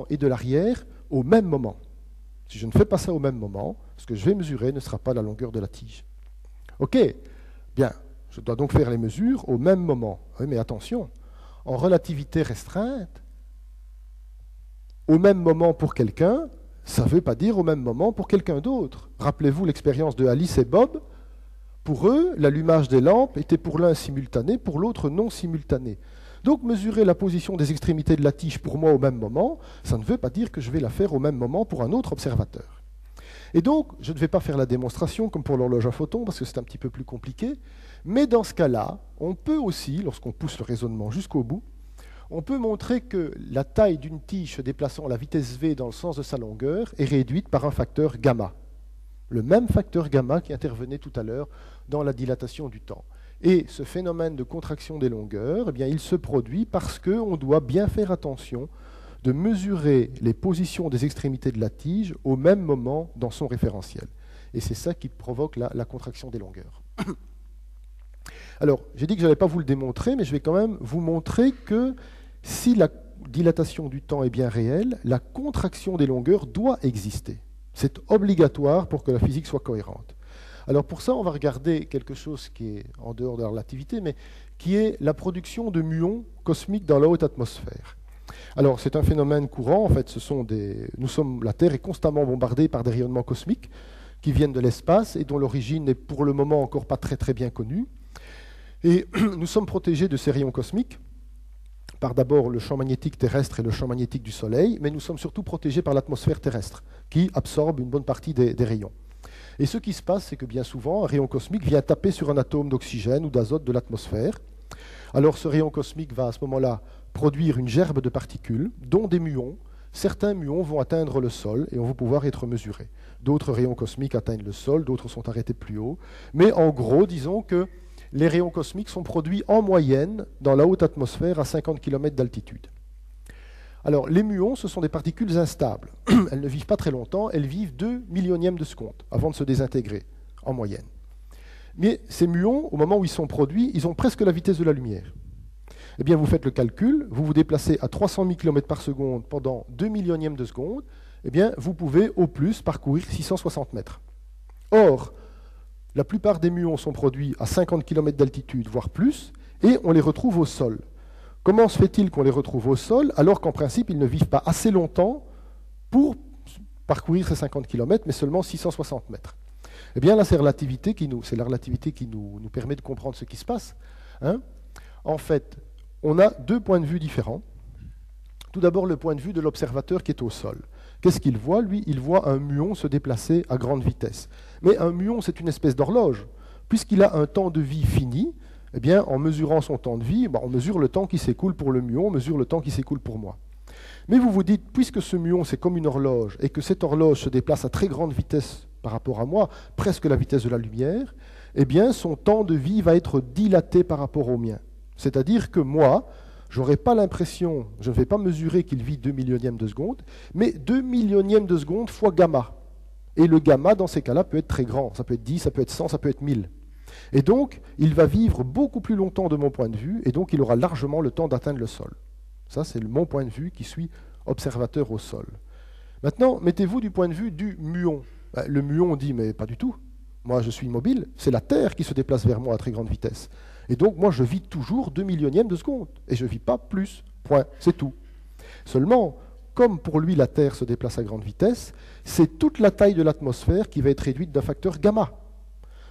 et de l'arrière au même moment. Si je ne fais pas ça au même moment, ce que je vais mesurer ne sera pas la longueur de la tige. Ok, bien, je dois donc faire les mesures au même moment. Oui, mais attention, En relativité restreinte, au même moment pour quelqu'un, ça ne veut pas dire au même moment pour quelqu'un d'autre. Rappelez-vous l'expérience de Alice et Bob. Pour eux, l'allumage des lampes était pour l'un simultané, pour l'autre non simultané. Donc mesurer la position des extrémités de la tige pour moi au même moment, ça ne veut pas dire que je vais la faire au même moment pour un autre observateur. Et donc, je ne vais pas faire la démonstration comme pour l'horloge à photons, parce que c'est un petit peu plus compliqué, mais dans ce cas-là, on peut aussi, lorsqu'on pousse le raisonnement jusqu'au bout, on peut montrer que la taille d'une tige se déplaçant à la vitesse v dans le sens de sa longueur est réduite par un facteur gamma. Le même facteur gamma qui intervenait tout à l'heure dans la dilatation du temps. Et ce phénomène de contraction des longueurs, eh bien, il se produit parce qu'on doit bien faire attention de mesurer les positions des extrémités de la tige au même moment dans son référentiel. Et c'est ça qui provoque la contraction des longueurs. Alors, j'ai dit que je n'allais pas vous le démontrer, mais je vais quand même vous montrer que si la dilatation du temps est bien réelle, la contraction des longueurs doit exister. C'est obligatoire pour que la physique soit cohérente. Alors pour ça, on va regarder quelque chose qui est en dehors de la relativité, mais qui est la production de muons cosmiques dans la haute atmosphère. Alors c'est un phénomène courant, en fait, la Terre est constamment bombardée par des rayonnements cosmiques qui viennent de l'espace et dont l'origine n'est pour le moment encore pas très très bien connue. Et nous sommes protégés de ces rayons cosmiques par d'abord le champ magnétique terrestre et le champ magnétique du Soleil, mais nous sommes surtout protégés par l'atmosphère terrestre, qui absorbe une bonne partie des rayons. Et ce qui se passe, c'est que bien souvent, un rayon cosmique vient taper sur un atome d'oxygène ou d'azote de l'atmosphère. Alors ce rayon cosmique va à ce moment-là produire une gerbe de particules, dont des muons. Certains muons vont atteindre le sol et vont pouvoir être mesurés. D'autres rayons cosmiques atteignent le sol, d'autres sont arrêtés plus haut. Mais en gros, disons que les rayons cosmiques sont produits en moyenne dans la haute atmosphère à 50 km d'altitude. Alors, les muons, ce sont des particules instables. Elles ne vivent pas très longtemps, elles vivent 2 millionièmes de seconde avant de se désintégrer, en moyenne. Mais ces muons, au moment où ils sont produits, ils ont presque la vitesse de la lumière. Eh bien, vous faites le calcul, vous vous déplacez à 300 000 km par seconde pendant 2 millionièmes de seconde, eh bien, vous pouvez au plus parcourir 660 mètres. Or, la plupart des muons sont produits à 50 km d'altitude, voire plus, et on les retrouve au sol. Comment se fait-il qu'on les retrouve au sol, alors qu'en principe, ils ne vivent pas assez longtemps pour parcourir ces 50 km, mais seulement 660 mètres? Eh bien, là, c'est la relativité qui nous permet de comprendre ce qui se passe. Hein. En fait, on a deux points de vue différents. Tout d'abord, le point de vue de l'observateur qui est au sol. Qu'est-ce qu'il voit? Lui, il voit un muon se déplacer à grande vitesse. Mais un muon, c'est une espèce d'horloge. Puisqu'il a un temps de vie fini, eh bien, en mesurant son temps de vie, on mesure le temps qui s'écoule pour le muon, on mesure le temps qui s'écoule pour moi. Mais vous vous dites, puisque ce muon, c'est comme une horloge, et que cette horloge se déplace à très grande vitesse par rapport à moi, presque la vitesse de la lumière, eh bien, son temps de vie va être dilaté par rapport au mien. C'est-à-dire que moi, je n'aurai pas l'impression, je ne vais pas mesurer qu'il vit 2 millionièmes de seconde, mais 2 millionièmes de seconde fois gamma. Et le gamma, dans ces cas-là, peut être très grand. Ça peut être 10, ça peut être 100, ça peut être 1000. Et donc, il va vivre beaucoup plus longtemps de mon point de vue, et donc il aura largement le temps d'atteindre le sol. Ça, c'est mon point de vue qui suis observateur au sol. Maintenant, mettez-vous du point de vue du muon. Le muon dit, mais pas du tout. Moi, je suis immobile. C'est la Terre qui se déplace vers moi à très grande vitesse. Et donc, moi, je vis toujours 2 millionièmes de seconde. Et je ne vis pas plus. Point. C'est tout. Seulement, comme pour lui, la Terre se déplace à grande vitesse, c'est toute la taille de l'atmosphère qui va être réduite d'un facteur gamma.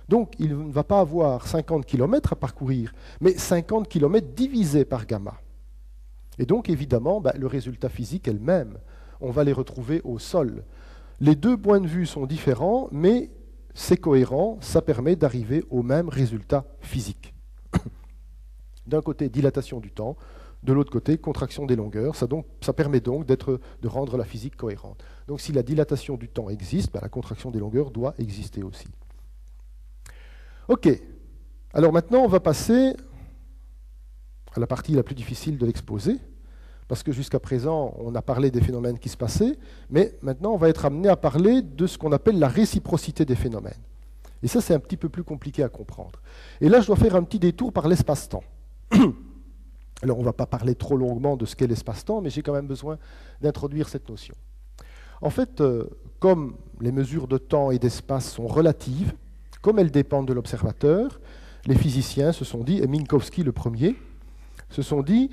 Donc, il ne va pas avoir 50 km à parcourir, mais 50 km divisé par gamma. Et donc, évidemment, le résultat physique est le même. On va les retrouver au sol. Les deux points de vue sont différents, mais c'est cohérent, ça permet d'arriver au même résultat physique. D'un côté, dilatation du temps, de l'autre côté, contraction des longueurs. Ça permet donc de rendre la physique cohérente. Donc si la dilatation du temps existe, la contraction des longueurs doit exister aussi. Ok, alors maintenant on va passer à la partie la plus difficile de l'exposé, parce que jusqu'à présent on a parlé des phénomènes qui se passaient, mais maintenant on va être amené à parler de ce qu'on appelle la réciprocité des phénomènes. Et ça c'est un petit peu plus compliqué à comprendre. Et là je dois faire un petit détour par l'espace-temps. Alors on ne va pas parler trop longuement de ce qu'est l'espace-temps, mais j'ai quand même besoin d'introduire cette notion. En fait, comme les mesures de temps et d'espace sont relatives, comme elles dépendent de l'observateur, les physiciens se sont dit, et Minkowski le premier, se sont dit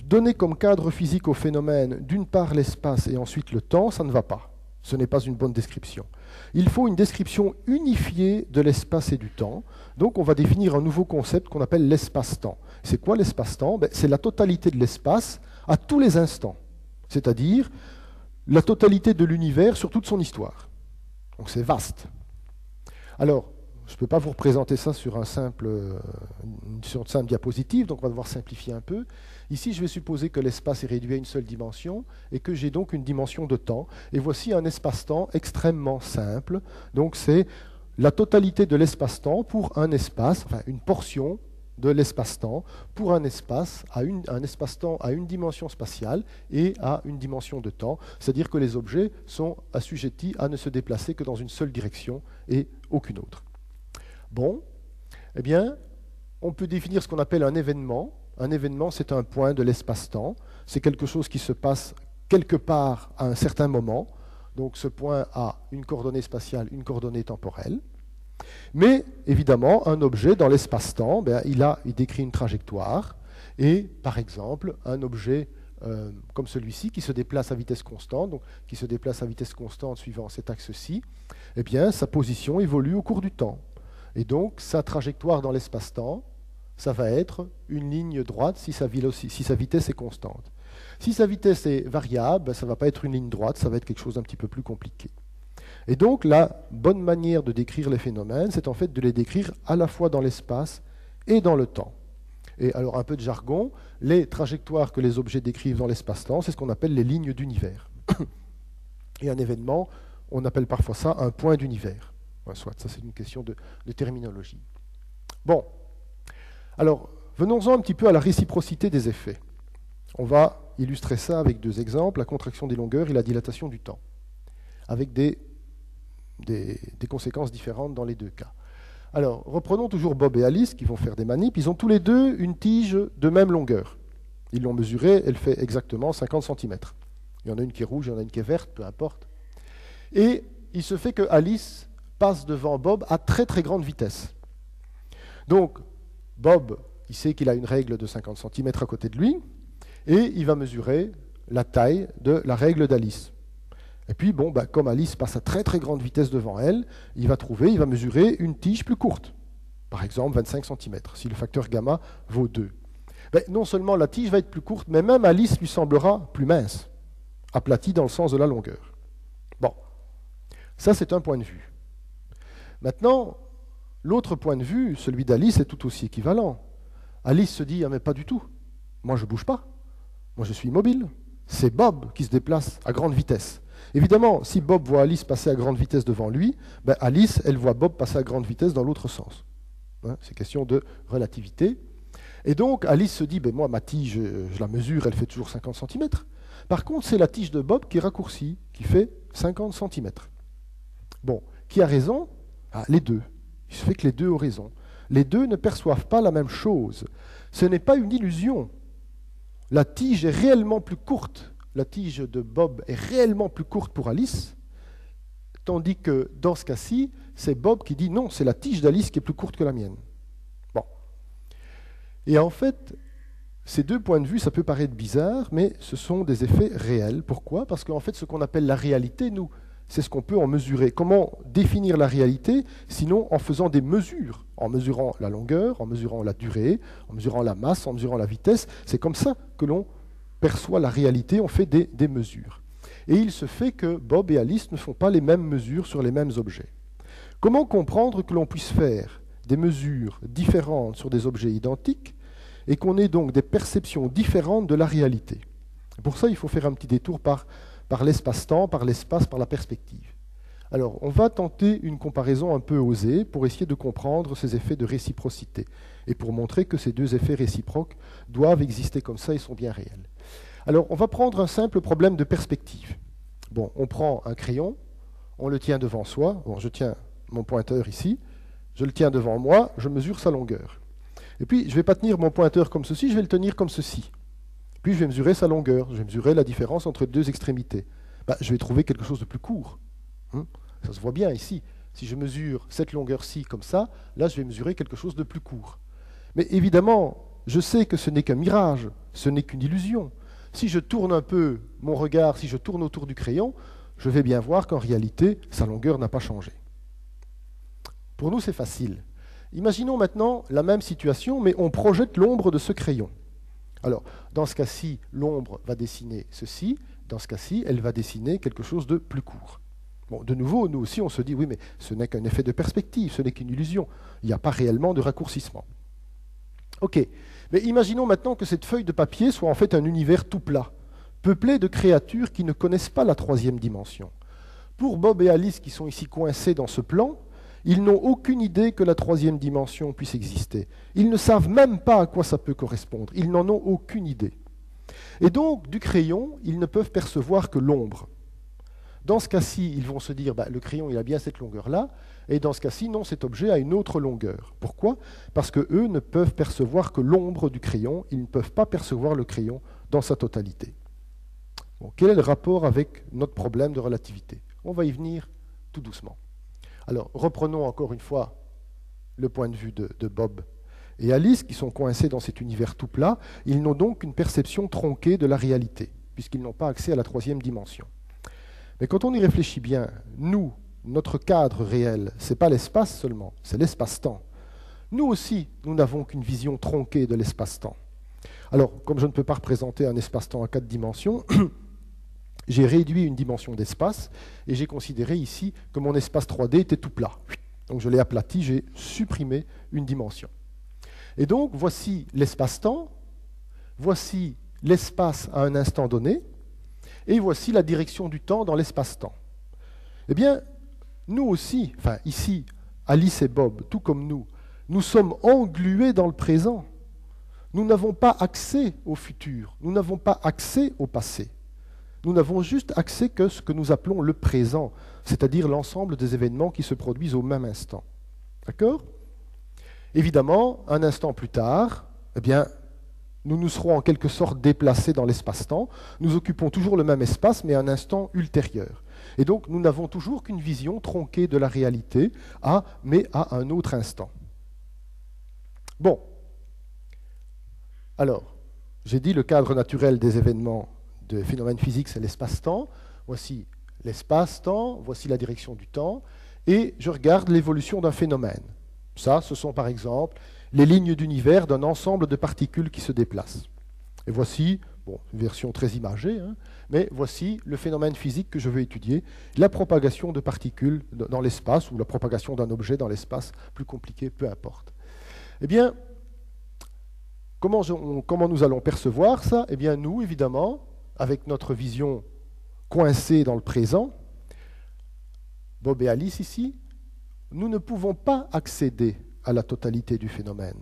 donner comme cadre physique au phénomène d'une part l'espace et ensuite le temps, ça ne va pas. Ce n'est pas une bonne description. Il faut une description unifiée de l'espace et du temps. Donc on va définir un nouveau concept qu'on appelle l'espace-temps. C'est quoi l'espace-temps? C'est la totalité de l'espace à tous les instants, c'est-à-dire la totalité de l'univers sur toute son histoire. Donc c'est vaste. Alors, je ne peux pas vous représenter ça sur une simple diapositive, donc on va devoir simplifier un peu. Ici, je vais supposer que l'espace est réduit à une seule dimension et que j'ai donc une dimension de temps. Et voici un espace-temps extrêmement simple. Donc c'est la totalité de l'espace-temps pour un espace, enfin une portion de l'espace-temps pour un espace, un espace-temps à une dimension spatiale et à une dimension de temps. C'est-à-dire que les objets sont assujettis à ne se déplacer que dans une seule direction et aucune autre. Bon, eh bien, on peut définir ce qu'on appelle un événement. Un événement, c'est un point de l'espace-temps. C'est quelque chose qui se passe quelque part à un certain moment. Donc ce point a une coordonnée spatiale, une coordonnée temporelle. Mais évidemment, un objet dans l'espace-temps, il décrit une trajectoire. Et par exemple, un objet comme celui-ci qui se déplace à vitesse constante, donc qui se déplace à vitesse constante suivant cet axe-ci, eh bien, sa position évolue au cours du temps. Et donc, sa trajectoire dans l'espace-temps, ça va être une ligne droite si sa vitesse est constante. Si sa vitesse est variable, ça ne va pas être une ligne droite, ça va être quelque chose d'un petit peu plus compliqué. Et donc, la bonne manière de décrire les phénomènes, c'est en fait de les décrire à la fois dans l'espace et dans le temps. Et alors, un peu de jargon, les trajectoires que les objets décrivent dans l'espace-temps, c'est ce qu'on appelle les lignes d'univers. Et un événement, on appelle parfois ça un point d'univers. Soit, ça c'est une question de terminologie. Bon, alors venons-en un petit peu à la réciprocité des effets. On va illustrer ça avec deux exemples, la contraction des longueurs et la dilatation du temps, avec des conséquences différentes dans les deux cas. Alors, reprenons toujours Bob et Alice qui vont faire des manips. Ils ont tous les deux une tige de même longueur. Ils l'ont mesurée, elle fait exactement 50 cm. Il y en a une qui est rouge, il y en a une qui est verte, peu importe. Et il se fait que Alice passe devant Bob à très très grande vitesse. Donc, Bob, il sait qu'il a une règle de 50 cm à côté de lui, et il va mesurer la taille de la règle d'Alice. Et puis, bon, comme Alice passe à très très grande vitesse devant elle, il va mesurer une tige plus courte, par exemple 25 cm, si le facteur gamma vaut 2. Non seulement la tige va être plus courte, mais même Alice lui semblera plus mince, aplatie dans le sens de la longueur. Bon, ça c'est un point de vue. Maintenant, l'autre point de vue, celui d'Alice, est tout aussi équivalent. Alice se dit, ah, mais pas du tout, moi je ne bouge pas, moi je suis immobile. C'est Bob qui se déplace à grande vitesse. Évidemment, si Bob voit Alice passer à grande vitesse devant lui, Alice, elle voit Bob passer à grande vitesse dans l'autre sens. C'est question de relativité. Et donc, Alice se dit, moi, ma tige, je la mesure, elle fait toujours 50 cm. Par contre, c'est la tige de Bob qui est raccourcie, qui fait 50 cm. Bon, qui a raison? Les deux. Il se fait que les deux ont raison. Les deux ne perçoivent pas la même chose. Ce n'est pas une illusion. La tige est réellement plus courte. La tige de Bob est réellement plus courte pour Alice, tandis que dans ce cas-ci, c'est Bob qui dit non, c'est la tige d'Alice qui est plus courte que la mienne. Bon. Et en fait, ces deux points de vue, ça peut paraître bizarre, mais ce sont des effets réels. Pourquoi? Parce qu'en fait, ce qu'on appelle la réalité, nous, c'est ce qu'on peut en mesurer. Comment définir la réalité, sinon en faisant des mesures, en mesurant la longueur, en mesurant la durée, en mesurant la masse, en mesurant la vitesse. C'est comme ça que l'on perçoit la réalité, on fait des mesures. Et il se fait que Bob et Alice ne font pas les mêmes mesures sur les mêmes objets. Comment comprendre que l'on puisse faire des mesures différentes sur des objets identiques et qu'on ait donc des perceptions différentes de la réalité? Pour ça, il faut faire un petit détour par l'espace-temps, par l'espace, par la perspective. Alors, on va tenter une comparaison un peu osée pour essayer de comprendre ces effets de réciprocité et pour montrer que ces deux effets réciproques doivent exister comme ça et sont bien réels. Alors, on va prendre un simple problème de perspective. Bon, on prend un crayon, on le tient devant soi. Bon, je tiens mon pointeur ici, je le tiens devant moi, je mesure sa longueur. Et puis, je ne vais pas tenir mon pointeur comme ceci, je vais le tenir comme ceci. Puis, je vais mesurer sa longueur, je vais mesurer la différence entre les deux extrémités. Je vais trouver quelque chose de plus court. Ça se voit bien ici. Si je mesure cette longueur-ci comme ça, là, je vais mesurer quelque chose de plus court. Mais évidemment, je sais que ce n'est qu'un mirage, ce n'est qu'une illusion. Si je tourne un peu mon regard, si je tourne autour du crayon, je vais bien voir qu'en réalité, sa longueur n'a pas changé. Pour nous, c'est facile. Imaginons maintenant la même situation, mais on projette l'ombre de ce crayon. Alors, dans ce cas-ci, l'ombre va dessiner ceci. Dans ce cas-ci, elle va dessiner quelque chose de plus court. Bon, de nouveau, nous aussi, on se dit, oui, mais ce n'est qu'un effet de perspective, ce n'est qu'une illusion. Il n'y a pas réellement de raccourcissement. Ok, mais imaginons maintenant que cette feuille de papier soit en fait un univers tout plat, peuplé de créatures qui ne connaissent pas la troisième dimension. Pour Bob et Alice qui sont ici coincés dans ce plan, ils n'ont aucune idée que la troisième dimension puisse exister. Ils ne savent même pas à quoi ça peut correspondre. Ils n'en ont aucune idée. Et donc, du crayon, ils ne peuvent percevoir que l'ombre. Dans ce cas-ci, ils vont se dire, le crayon, il a bien cette longueur-là, et dans ce cas-ci, non, cet objet a une autre longueur. Pourquoi? Parce qu'eux ne peuvent percevoir que l'ombre du crayon, ils ne peuvent pas percevoir le crayon dans sa totalité. Bon, quel est le rapport avec notre problème de relativité? On va y venir tout doucement. Alors, reprenons encore une fois le point de vue de Bob et Alice, qui sont coincés dans cet univers tout plat. Ils n'ont donc qu'une perception tronquée de la réalité, puisqu'ils n'ont pas accès à la troisième dimension. Mais quand on y réfléchit bien, nous, notre cadre réel, ce n'est pas l'espace seulement, c'est l'espace-temps. Nous aussi, nous n'avons qu'une vision tronquée de l'espace-temps. Alors, comme je ne peux pas représenter un espace-temps à 4 dimensions, j'ai réduit une dimension d'espace et j'ai considéré ici que mon espace 3D était tout plat. Donc je l'ai aplati, j'ai supprimé une dimension. Et donc, voici l'espace-temps, voici l'espace à un instant donné, et voici la direction du temps dans l'espace-temps. Eh bien, nous aussi, enfin ici, Alice et Bob, tout comme nous sommes englués dans le présent. Nous n'avons pas accès au futur, nous n'avons pas accès au passé. Nous n'avons juste accès que ce que nous appelons le présent, c'est-à-dire l'ensemble des événements qui se produisent au même instant. D'accord? Évidemment, un instant plus tard, eh bien, nous nous serons en quelque sorte déplacés dans l'espace-temps. Nous occupons toujours le même espace, mais à un instant ultérieur. Et donc, nous n'avons toujours qu'une vision tronquée de la réalité, mais à un autre instant. Bon. Alors, j'ai dit le cadre naturel des événements de phénomènes physiques, c'est l'espace-temps. Voici l'espace-temps, voici la direction du temps, et je regarde l'évolution d'un phénomène. Ça, ce sont par exemple les lignes d'univers d'un ensemble de particules qui se déplacent. Et voici, une version très imagée, mais voici le phénomène physique que je veux étudier, la propagation de particules dans l'espace, ou la propagation d'un objet dans l'espace, plus compliqué, peu importe. Eh bien, comment nous allons percevoir ça? Eh bien, nous, évidemment, avec notre vision coincée dans le présent, Bob et Alice ici, nous ne pouvons pas accéder à la totalité du phénomène.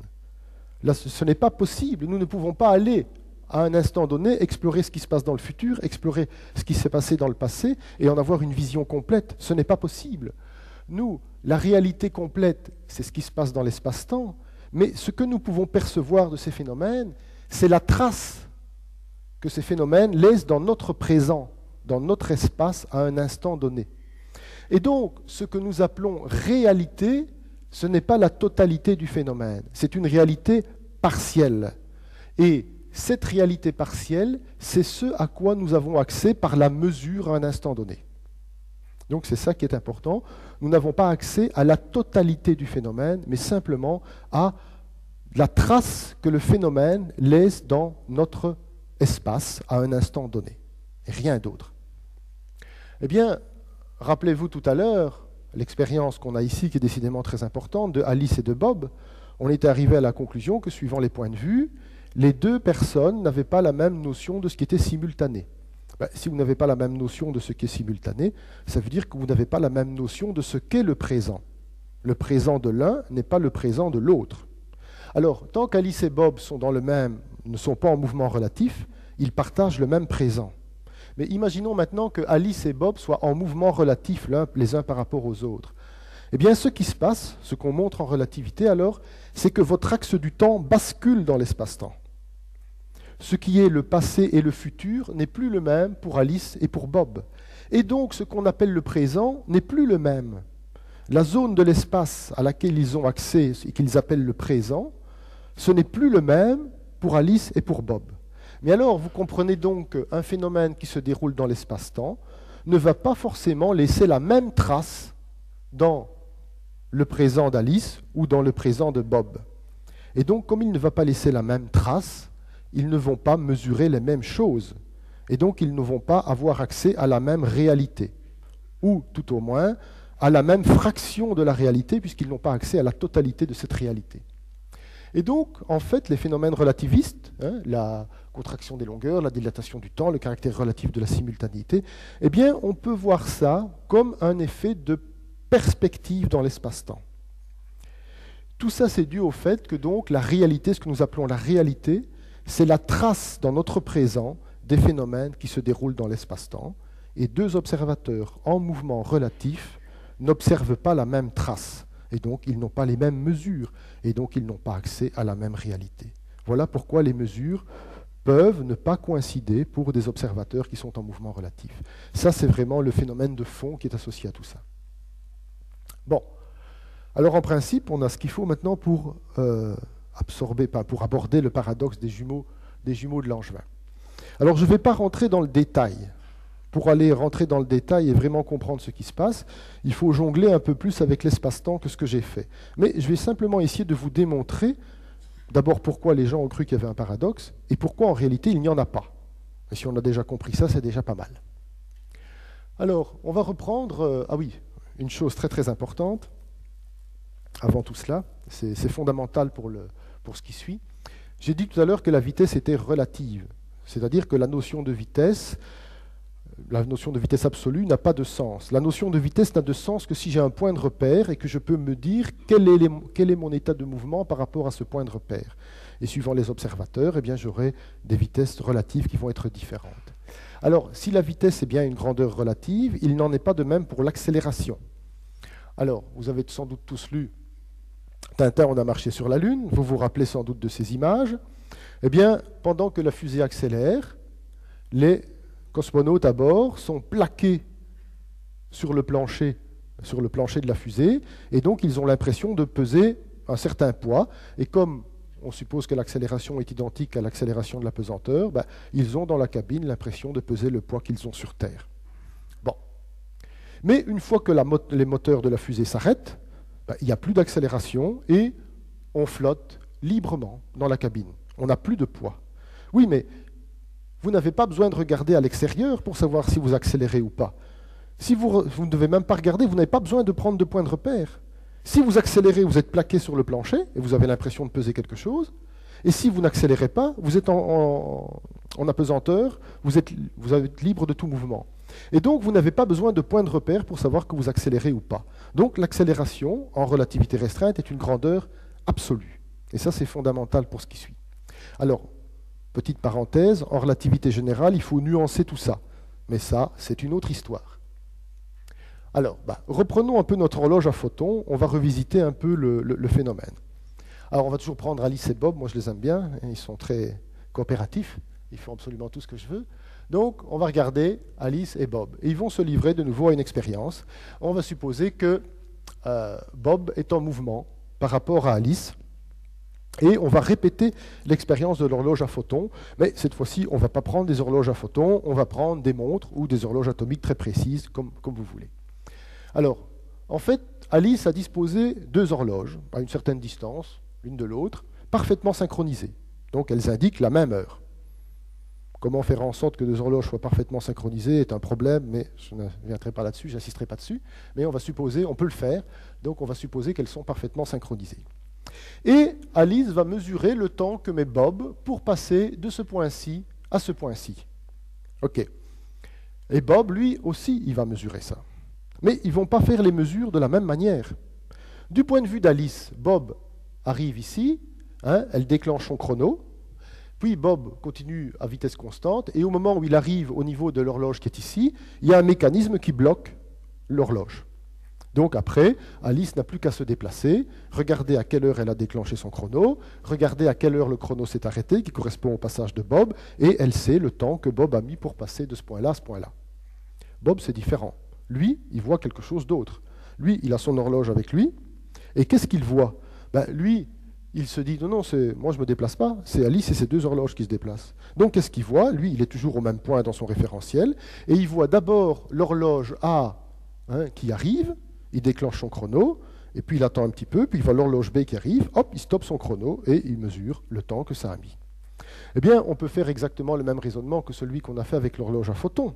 Là, ce n'est pas possible. Nous ne pouvons pas aller à un instant donné, explorer ce qui se passe dans le futur, explorer ce qui s'est passé dans le passé et en avoir une vision complète. Ce n'est pas possible. Nous, la réalité complète, c'est ce qui se passe dans l'espace-temps, mais ce que nous pouvons percevoir de ces phénomènes, c'est la trace que ces phénomènes laissent dans notre présent, dans notre espace à un instant donné. Et donc, ce que nous appelons réalité, ce n'est pas la totalité du phénomène, c'est une réalité partielle. Et cette réalité partielle, c'est ce à quoi nous avons accès par la mesure à un instant donné. Donc c'est ça qui est important. Nous n'avons pas accès à la totalité du phénomène, mais simplement à la trace que le phénomène laisse dans notre espace à un instant donné. Et rien d'autre. Eh bien, rappelez-vous tout à l'heure, l'expérience qu'on a ici, qui est décidément très importante, de Alice et de Bob, on était arrivé à la conclusion que, suivant les points de vue, les deux personnes n'avaient pas la même notion de ce qui était simultané. Si vous n'avez pas la même notion de ce qui est simultané, ça veut dire que vous n'avez pas la même notion de ce qu'est le présent. Le présent de l'un n'est pas le présent de l'autre. Alors, tant qu'Alice et Bob sont dans le même, ne sont pas en mouvement relatif, ils partagent le même présent. Mais imaginons maintenant que Alice et Bob soient en mouvement relatif les uns par rapport aux autres. Eh bien, ce qui se passe, ce qu'on montre en relativité alors, c'est que votre axe du temps bascule dans l'espace-temps. Ce qui est le passé et le futur n'est plus le même pour Alice et pour Bob. Et donc, ce qu'on appelle le présent n'est plus le même. La zone de l'espace à laquelle ils ont accès et qu'ils appellent le présent, ce n'est plus le même pour Alice et pour Bob. Mais alors, vous comprenez donc qu'un phénomène qui se déroule dans l'espace-temps ne va pas forcément laisser la même trace dans le présent d'Alice ou dans le présent de Bob. Et donc, comme il ne va pas laisser la même trace, ils ne vont pas mesurer les mêmes choses. Et donc, ils ne vont pas avoir accès à la même réalité. Ou, tout au moins, à la même fraction de la réalité, puisqu'ils n'ont pas accès à la totalité de cette réalité. Et donc, en fait, les phénomènes relativistes, la contraction des longueurs, la dilatation du temps, le caractère relatif de la simultanéité, eh bien, on peut voir ça comme un effet de perspective dans l'espace-temps. Tout ça, c'est dû au fait que donc la réalité, ce que nous appelons la réalité, c'est la trace dans notre présent des phénomènes qui se déroulent dans l'espace-temps. Et deux observateurs en mouvement relatif n'observent pas la même trace. Et donc, ils n'ont pas les mêmes mesures. Et donc, ils n'ont pas accès à la même réalité. Voilà pourquoi les mesures peuvent ne pas coïncider pour des observateurs qui sont en mouvement relatif. Ça, c'est vraiment le phénomène de fond qui est associé à tout ça. Bon. Alors, en principe, on a ce qu'il faut maintenant pour pour aborder le paradoxe des jumeaux de Langevin. Alors, je ne vais pas rentrer dans le détail. Pour aller rentrer dans le détail et vraiment comprendre ce qui se passe, il faut jongler un peu plus avec l'espace-temps que ce que j'ai fait. Mais je vais simplement essayer de vous démontrer d'abord pourquoi les gens ont cru qu'il y avait un paradoxe et pourquoi en réalité il n'y en a pas. Et si on a déjà compris ça, c'est déjà pas mal. Alors, on va reprendre... une chose très très importante. Avant tout cela, c'est fondamental pour ce qui suit. J'ai dit tout à l'heure que la vitesse était relative. C'est-à-dire que la notion de vitesse absolue n'a pas de sens. La notion de vitesse n'a de sens que si j'ai un point de repère et que je peux me dire quel est mon état de mouvement par rapport à ce point de repère. Et suivant les observateurs, eh bien, j'aurai des vitesses relatives qui vont être différentes. Alors, si la vitesse est bien une grandeur relative, il n'en est pas de même pour l'accélération. Alors, vous avez sans doute tous lu Tintin, on a marché sur la Lune, vous vous rappelez sans doute de ces images. Eh bien, pendant que la fusée accélère, les cosmonautes à bord sont plaqués sur le plancher de la fusée, et donc ils ont l'impression de peser un certain poids, et comme on suppose que l'accélération est identique à l'accélération de la pesanteur, ils ont dans la cabine l'impression de peser le poids qu'ils ont sur Terre. Bon. Mais une fois que les moteurs de la fusée s'arrêtent, il n'y a plus d'accélération, et on flotte librement dans la cabine. On n'a plus de poids. Oui, mais vous n'avez pas besoin de regarder à l'extérieur pour savoir si vous accélérez ou pas. Si vous ne devez même pas regarder, vous n'avez pas besoin de prendre de point de repère. Si vous accélérez, vous êtes plaqué sur le plancher et vous avez l'impression de peser quelque chose. Et si vous n'accélérez pas, vous êtes en apesanteur, vous êtes libre de tout mouvement. Et donc, vous n'avez pas besoin de point de repère pour savoir que vous accélérez ou pas. Donc, l'accélération en relativité restreinte est une grandeur absolue. Et ça, c'est fondamental pour ce qui suit. Alors, petite parenthèse, en relativité générale, il faut nuancer tout ça. Mais ça, c'est une autre histoire. Alors, reprenons un peu notre horloge à photons, on va revisiter un peu le phénomène. Alors, on va toujours prendre Alice et Bob, moi je les aime bien, ils sont très coopératifs, ils font absolument tout ce que je veux. Donc, on va regarder Alice et Bob. Et ils vont se livrer de nouveau à une expérience. On va supposer que Bob est en mouvement par rapport à Alice, et on va répéter l'expérience de l'horloge à photons, mais cette fois-ci, on ne va pas prendre des horloges à photons, on va prendre des montres ou des horloges atomiques très précises, comme vous voulez. Alors, en fait, Alice a disposé deux horloges, à une certaine distance, l'une de l'autre, parfaitement synchronisées. Donc, elles indiquent la même heure. Comment faire en sorte que deux horloges soient parfaitement synchronisées est un problème, mais je ne viendrai pas là-dessus, je n'insisterai pas dessus. Mais on peut le faire, donc on va supposer qu'elles sont parfaitement synchronisées. Et Alice va mesurer le temps que met Bob pour passer de ce point-ci à ce point-ci. OK. Et Bob, lui aussi, il va mesurer ça. Mais ils ne vont pas faire les mesures de la même manière. Du point de vue d'Alice, Bob arrive ici, elle déclenche son chrono, puis Bob continue à vitesse constante, et au moment où il arrive au niveau de l'horloge qui est ici, il y a un mécanisme qui bloque l'horloge. Donc après, Alice n'a plus qu'à se déplacer, regarder à quelle heure elle a déclenché son chrono, regarder à quelle heure le chrono s'est arrêté, qui correspond au passage de Bob, et elle sait le temps que Bob a mis pour passer de ce point-là à ce point-là. Bob, c'est différent. Lui, il voit quelque chose d'autre. Lui, il a son horloge avec lui, et qu'est-ce qu'il voit ? Lui, il se dit, non, non, moi je ne me déplace pas, c'est Alice et ses deux horloges qui se déplacent. Donc qu'est-ce qu'il voit? Lui, il est toujours au même point dans son référentiel, et il voit d'abord l'horloge A qui arrive, il déclenche son chrono, et puis il attend un petit peu, puis il voit l'horloge B qui arrive, hop, il stoppe son chrono, et il mesure le temps que ça a mis. Eh bien, on peut faire exactement le même raisonnement que celui qu'on a fait avec l'horloge à photons.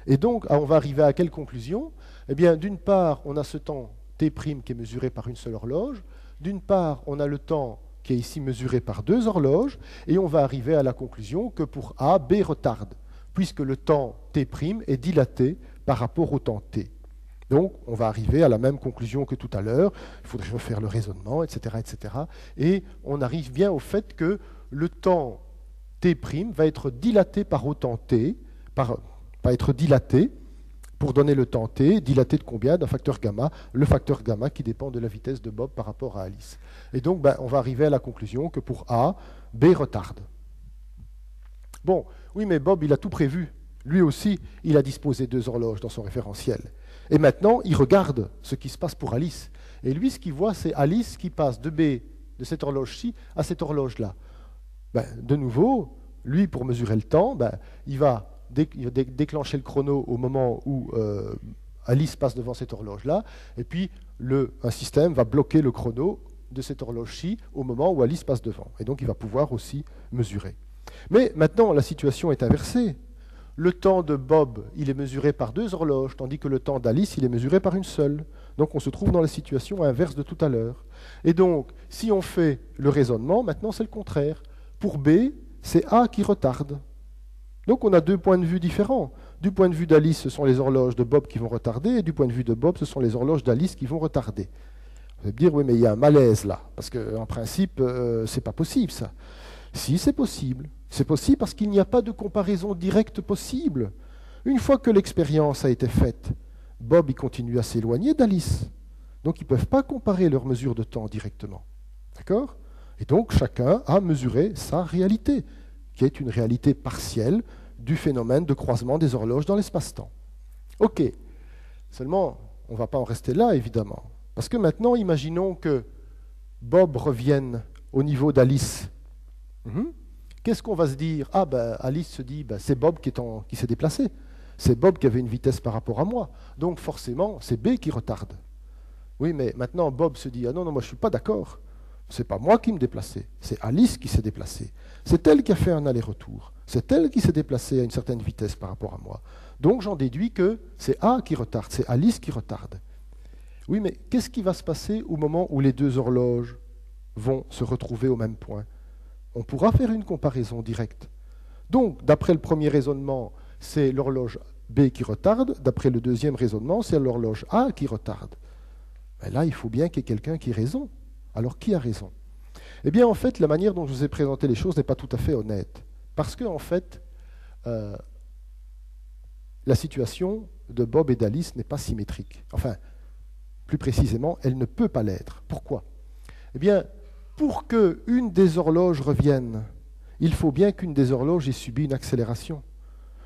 Et donc, on va arriver à quelle conclusion? Eh bien, d'une part, on a ce temps T' qui est mesuré par une seule horloge. D'une part, on a le temps qui est ici mesuré par deux horloges. Et on va arriver à la conclusion que pour A, B retarde, puisque le temps T' est dilaté par rapport au temps T. Donc, on va arriver à la même conclusion que tout à l'heure. Il faudrait refaire le raisonnement, etc., etc. Et on arrive bien au fait que le temps T' va être dilaté par autant T, va être dilaté pour donner le temps T, dilaté de combien? D'un facteur gamma, le facteur gamma qui dépend de la vitesse de Bob par rapport à Alice. Et donc, on va arriver à la conclusion que pour A, B retarde. Bon, oui, mais Bob, il a tout prévu. Lui aussi, il a disposé deux horloges dans son référentiel. Et maintenant, il regarde ce qui se passe pour Alice. Et lui, ce qu'il voit, c'est Alice qui passe de B, de cette horloge-ci, à cette horloge-là. De nouveau, lui, pour mesurer le temps, il va déclencher le chrono au moment où Alice passe devant cette horloge-là, et puis un système va bloquer le chrono de cette horloge-ci au moment où Alice passe devant. Et donc, il va pouvoir aussi mesurer. Mais maintenant, la situation est inversée. Le temps de Bob, il est mesuré par deux horloges, tandis que le temps d'Alice, il est mesuré par une seule. Donc, on se trouve dans la situation inverse de tout à l'heure. Et donc, si on fait le raisonnement, maintenant, c'est le contraire. Pour B, c'est A qui retarde. Donc on a deux points de vue différents. Du point de vue d'Alice, ce sont les horloges de Bob qui vont retarder, et du point de vue de Bob, ce sont les horloges d'Alice qui vont retarder. Vous allez me dire, oui, mais il y a un malaise là, parce qu'en principe, c'est pas possible ça. Si, c'est possible. C'est possible parce qu'il n'y a pas de comparaison directe possible. Une fois que l'expérience a été faite, Bob il continue à s'éloigner d'Alice. Donc ils ne peuvent pas comparer leurs mesures de temps directement. D'accord ? Et donc, chacun a mesuré sa réalité, qui est une réalité partielle du phénomène de croisement des horloges dans l'espace-temps. OK. Seulement, on ne va pas en rester là, évidemment. Parce que maintenant, imaginons que Bob revienne au niveau d'Alice. Qu'est-ce qu'on va se dire? Alice se dit, c'est Bob qui s'est déplacé. C'est Bob qui avait une vitesse par rapport à moi. Donc, forcément, c'est B qui retarde. Oui, mais maintenant, Bob se dit, ah non, moi, je ne suis pas d'accord. Ce n'est pas moi qui me déplaçais, c'est Alice qui s'est déplacée. C'est elle qui a fait un aller-retour. C'est elle qui s'est déplacée à une certaine vitesse par rapport à moi. Donc j'en déduis que c'est A qui retarde, c'est Alice qui retarde. Oui, mais qu'est-ce qui va se passer au moment où les deux horloges vont se retrouver au même point? On pourra faire une comparaison directe. Donc, d'après le premier raisonnement, c'est l'horloge B qui retarde. D'après le deuxième raisonnement, c'est l'horloge A qui retarde. Mais là, il faut bien qu'il y ait quelqu'un qui ait raison. Alors, qui a raison? Eh bien, en fait, la manière dont je vous ai présenté les choses n'est pas tout à fait honnête. Parce que, en fait, la situation de Bob et d'Alice n'est pas symétrique. Enfin, plus précisément, elle ne peut pas l'être. Pourquoi? Eh bien, pour qu'une des horloges revienne, il faut bien qu'une des horloges ait subi une accélération.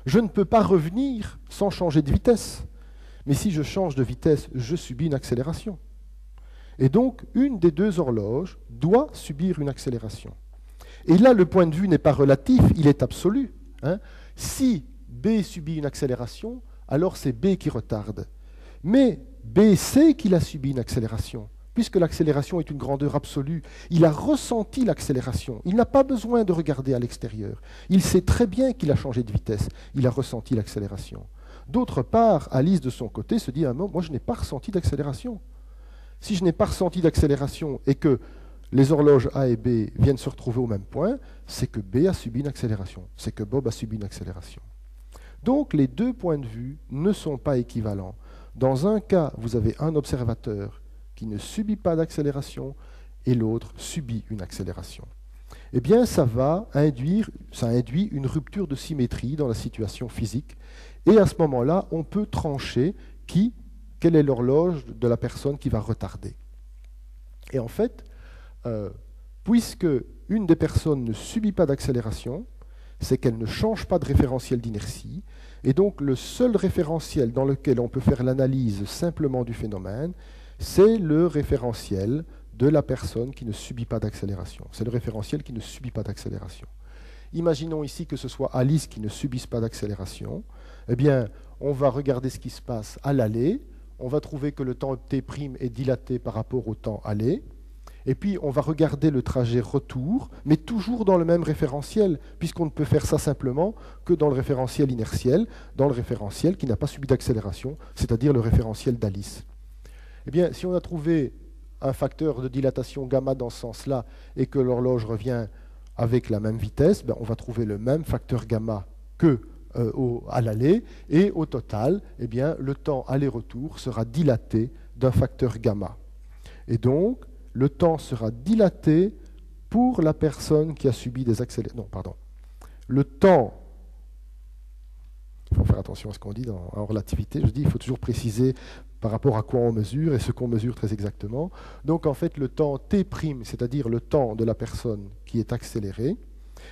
Je ne peux pas revenir sans changer de vitesse. Mais si je change de vitesse, je subis une accélération. Et donc, une des deux horloges doit subir une accélération. Et là, le point de vue n'est pas relatif, il est absolu. Si B subit une accélération, alors c'est B qui retarde. Mais B sait qu'il a subi une accélération, puisque l'accélération est une grandeur absolue. Il a ressenti l'accélération. Il n'a pas besoin de regarder à l'extérieur. Il sait très bien qu'il a changé de vitesse. Il a ressenti l'accélération. D'autre part, Alice, de son côté, se dit « Ah non, moi je n'ai pas ressenti d'accélération. » Si je n'ai pas ressenti d'accélération et que les horloges A et B viennent se retrouver au même point, c'est que B a subi une accélération, c'est que Bob a subi une accélération. Donc les deux points de vue ne sont pas équivalents. Dans un cas, vous avez un observateur qui ne subit pas d'accélération et l'autre subit une accélération. Eh bien, ça induit une rupture de symétrie dans la situation physique. Et à ce moment-là, on peut trancher quelle est l'horloge de la personne qui va retarder. Et en fait, puisque une des personnes ne subit pas d'accélération, c'est qu'elle ne change pas de référentiel d'inertie, et donc le seul référentiel dans lequel on peut faire l'analyse simplement du phénomène, c'est le référentiel de la personne qui ne subit pas d'accélération. C'est le référentiel qui ne subit pas d'accélération. Imaginons ici que ce soit Alice qui ne subisse pas d'accélération. Eh bien, on va regarder ce qui se passe à l'aller. On va trouver que le temps t' est dilaté par rapport au temps aller. Et puis, on va regarder le trajet retour, mais toujours dans le même référentiel, puisqu'on ne peut faire ça simplement que dans le référentiel inertiel, dans le référentiel qui n'a pas subi d'accélération, c'est-à-dire le référentiel d'Alice. Eh bien, si on a trouvé un facteur de dilatation gamma dans ce sens-là, et que l'horloge revient avec la même vitesse, on va trouver le même facteur gamma que à l'aller, et au total, eh bien, le temps aller-retour sera dilaté d'un facteur gamma. Et donc, le temps sera dilaté pour la personne qui a subi des accélérations. Non, pardon. Le temps, il faut faire attention à ce qu'on dit en relativité, je dis il faut toujours préciser par rapport à quoi on mesure et ce qu'on mesure très exactement. Donc en fait, le temps t', c'est-à-dire le temps de la personne qui est accélérée,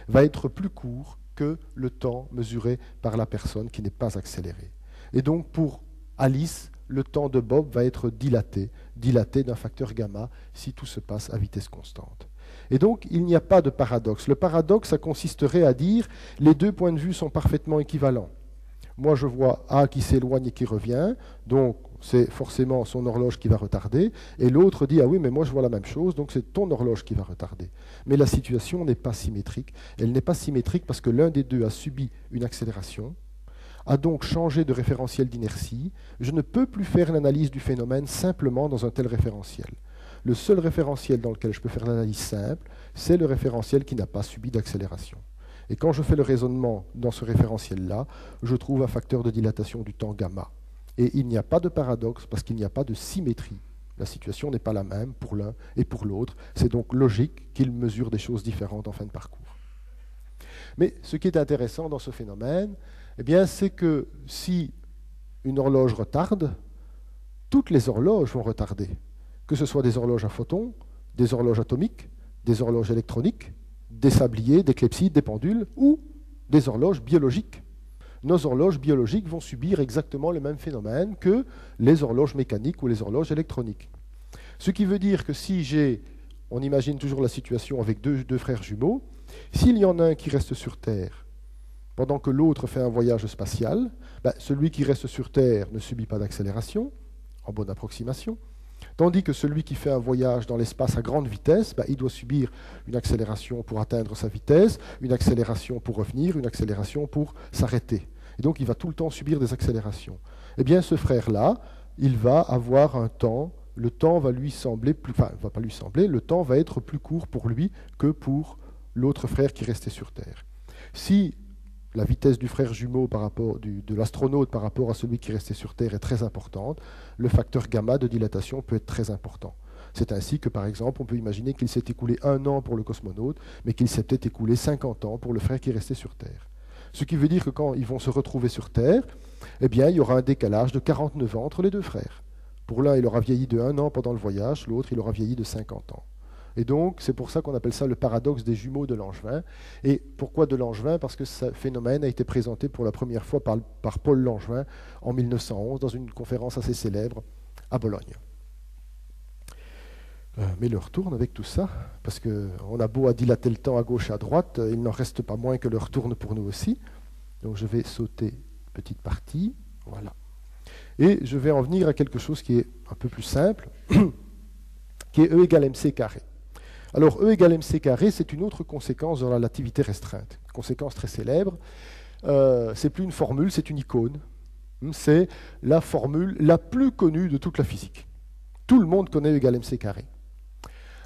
va être plus court que le temps mesuré par la personne qui n'est pas accélérée. Et donc pour Alice, le temps de Bob va être dilaté d'un facteur gamma si tout se passe à vitesse constante. Et donc, il n'y a pas de paradoxe. Le paradoxe, ça consisterait à dire les deux points de vue sont parfaitement équivalents. Moi, je vois A qui s'éloigne et qui revient, donc c'est forcément son horloge qui va retarder, et l'autre dit « Ah oui, mais moi je vois la même chose, donc c'est ton horloge qui va retarder. » Mais la situation n'est pas symétrique. Elle n'est pas symétrique parce que l'un des deux a subi une accélération, a donc changé de référentiel d'inertie. Je ne peux plus faire l'analyse du phénomène simplement dans un tel référentiel. Le seul référentiel dans lequel je peux faire l'analyse simple, c'est le référentiel qui n'a pas subi d'accélération. Et quand je fais le raisonnement dans ce référentiel-là, je trouve un facteur de dilatation du temps gamma. Et il n'y a pas de paradoxe parce qu'il n'y a pas de symétrie. La situation n'est pas la même pour l'un et pour l'autre. C'est donc logique qu'ils mesurent des choses différentes en fin de parcours. Mais ce qui est intéressant dans ce phénomène, eh bien, c'est que si une horloge retarde, toutes les horloges vont retarder, que ce soit des horloges à photons, des horloges atomiques, des horloges électroniques, des sabliers, des clepsydres, des pendules, ou des horloges biologiques. Nos horloges biologiques vont subir exactement le même phénomène que les horloges mécaniques ou les horloges électroniques. Ce qui veut dire que si on imagine toujours la situation avec deux frères jumeaux, s'il y en a un qui reste sur Terre, pendant que l'autre fait un voyage spatial, celui qui reste sur Terre ne subit pas d'accélération, en bonne approximation, tandis que celui qui fait un voyage dans l'espace à grande vitesse, il doit subir une accélération pour atteindre sa vitesse, une accélération pour revenir, une accélération pour s'arrêter. Et donc il va tout le temps subir des accélérations. Eh bien ce frère-là, il va avoir un temps, le temps va lui sembler plus, enfin, va pas lui sembler, le temps va être plus court pour lui que pour l'autre frère qui restait sur Terre. Si la vitesse du frère jumeau de l'astronaute par rapport à celui qui restait sur Terre est très importante, le facteur gamma de dilatation peut être très important. C'est ainsi que, par exemple, on peut imaginer qu'il s'est écoulé 1 an pour le cosmonaute, mais qu'il s'est peut-être écoulé 50 ans pour le frère qui restait sur Terre. Ce qui veut dire que quand ils vont se retrouver sur Terre, eh bien, il y aura un décalage de 49 ans entre les deux frères. Pour l'un, il aura vieilli de 1 an pendant le voyage, l'autre, il aura vieilli de 50 ans. Et donc, c'est pour ça qu'on appelle ça le paradoxe des jumeaux de Langevin. Et pourquoi de Langevin? Parce que ce phénomène a été présenté pour la première fois par Paul Langevin en 1911 dans une conférence assez célèbre à Bologne. Mais l'heure tourne avec tout ça, parce qu'on a beau à dilater le temps à gauche et à droite, il n'en reste pas moins que l'heure tourne pour nous aussi. Donc je vais sauter une petite partie, voilà. Et je vais en venir à quelque chose qui est un peu plus simple, qui est E égale mc carré. Alors E égale mc carré, c'est une autre conséquence de la relativité restreinte, une conséquence très célèbre. C'est plus une formule, c'est une icône. C'est la formule la plus connue de toute la physique. Tout le monde connaît E égale mc carré.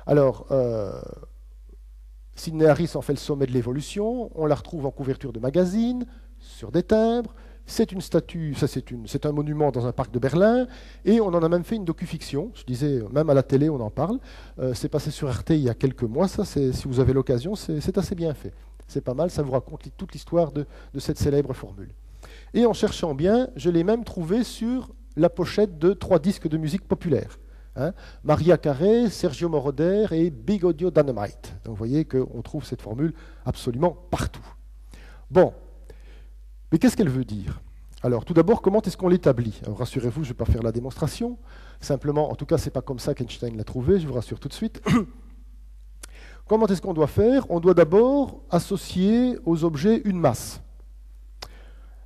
Alors, Sidney Harris en fait le sommet de l'évolution, on la retrouve en couverture de magazine, sur des timbres, c'est une statue, c'est un monument dans un parc de Berlin, et on en a même fait une docu-fiction, je disais, même à la télé on en parle, c'est passé sur RT il y a quelques mois, ça, si vous avez l'occasion, c'est assez bien fait. C'est pas mal, ça vous raconte toute l'histoire de cette célèbre formule. Et en cherchant bien, je l'ai même trouvé sur la pochette de 3 disques de musique populaire. Maria Carey, Sergio Moroder et Big Audio Dynamite. Donc vous voyez qu'on trouve cette formule absolument partout. Bon, mais qu'est-ce qu'elle veut dire? Alors, tout d'abord, comment est-ce qu'on l'établit? Alors, rassurez-vous, je ne vais pas faire la démonstration. Simplement, en tout cas, ce n'est pas comme ça qu'Einstein l'a trouvé, je vous rassure tout de suite. Comment est-ce qu'on doit faire? On doit d'abord associer aux objets une masse.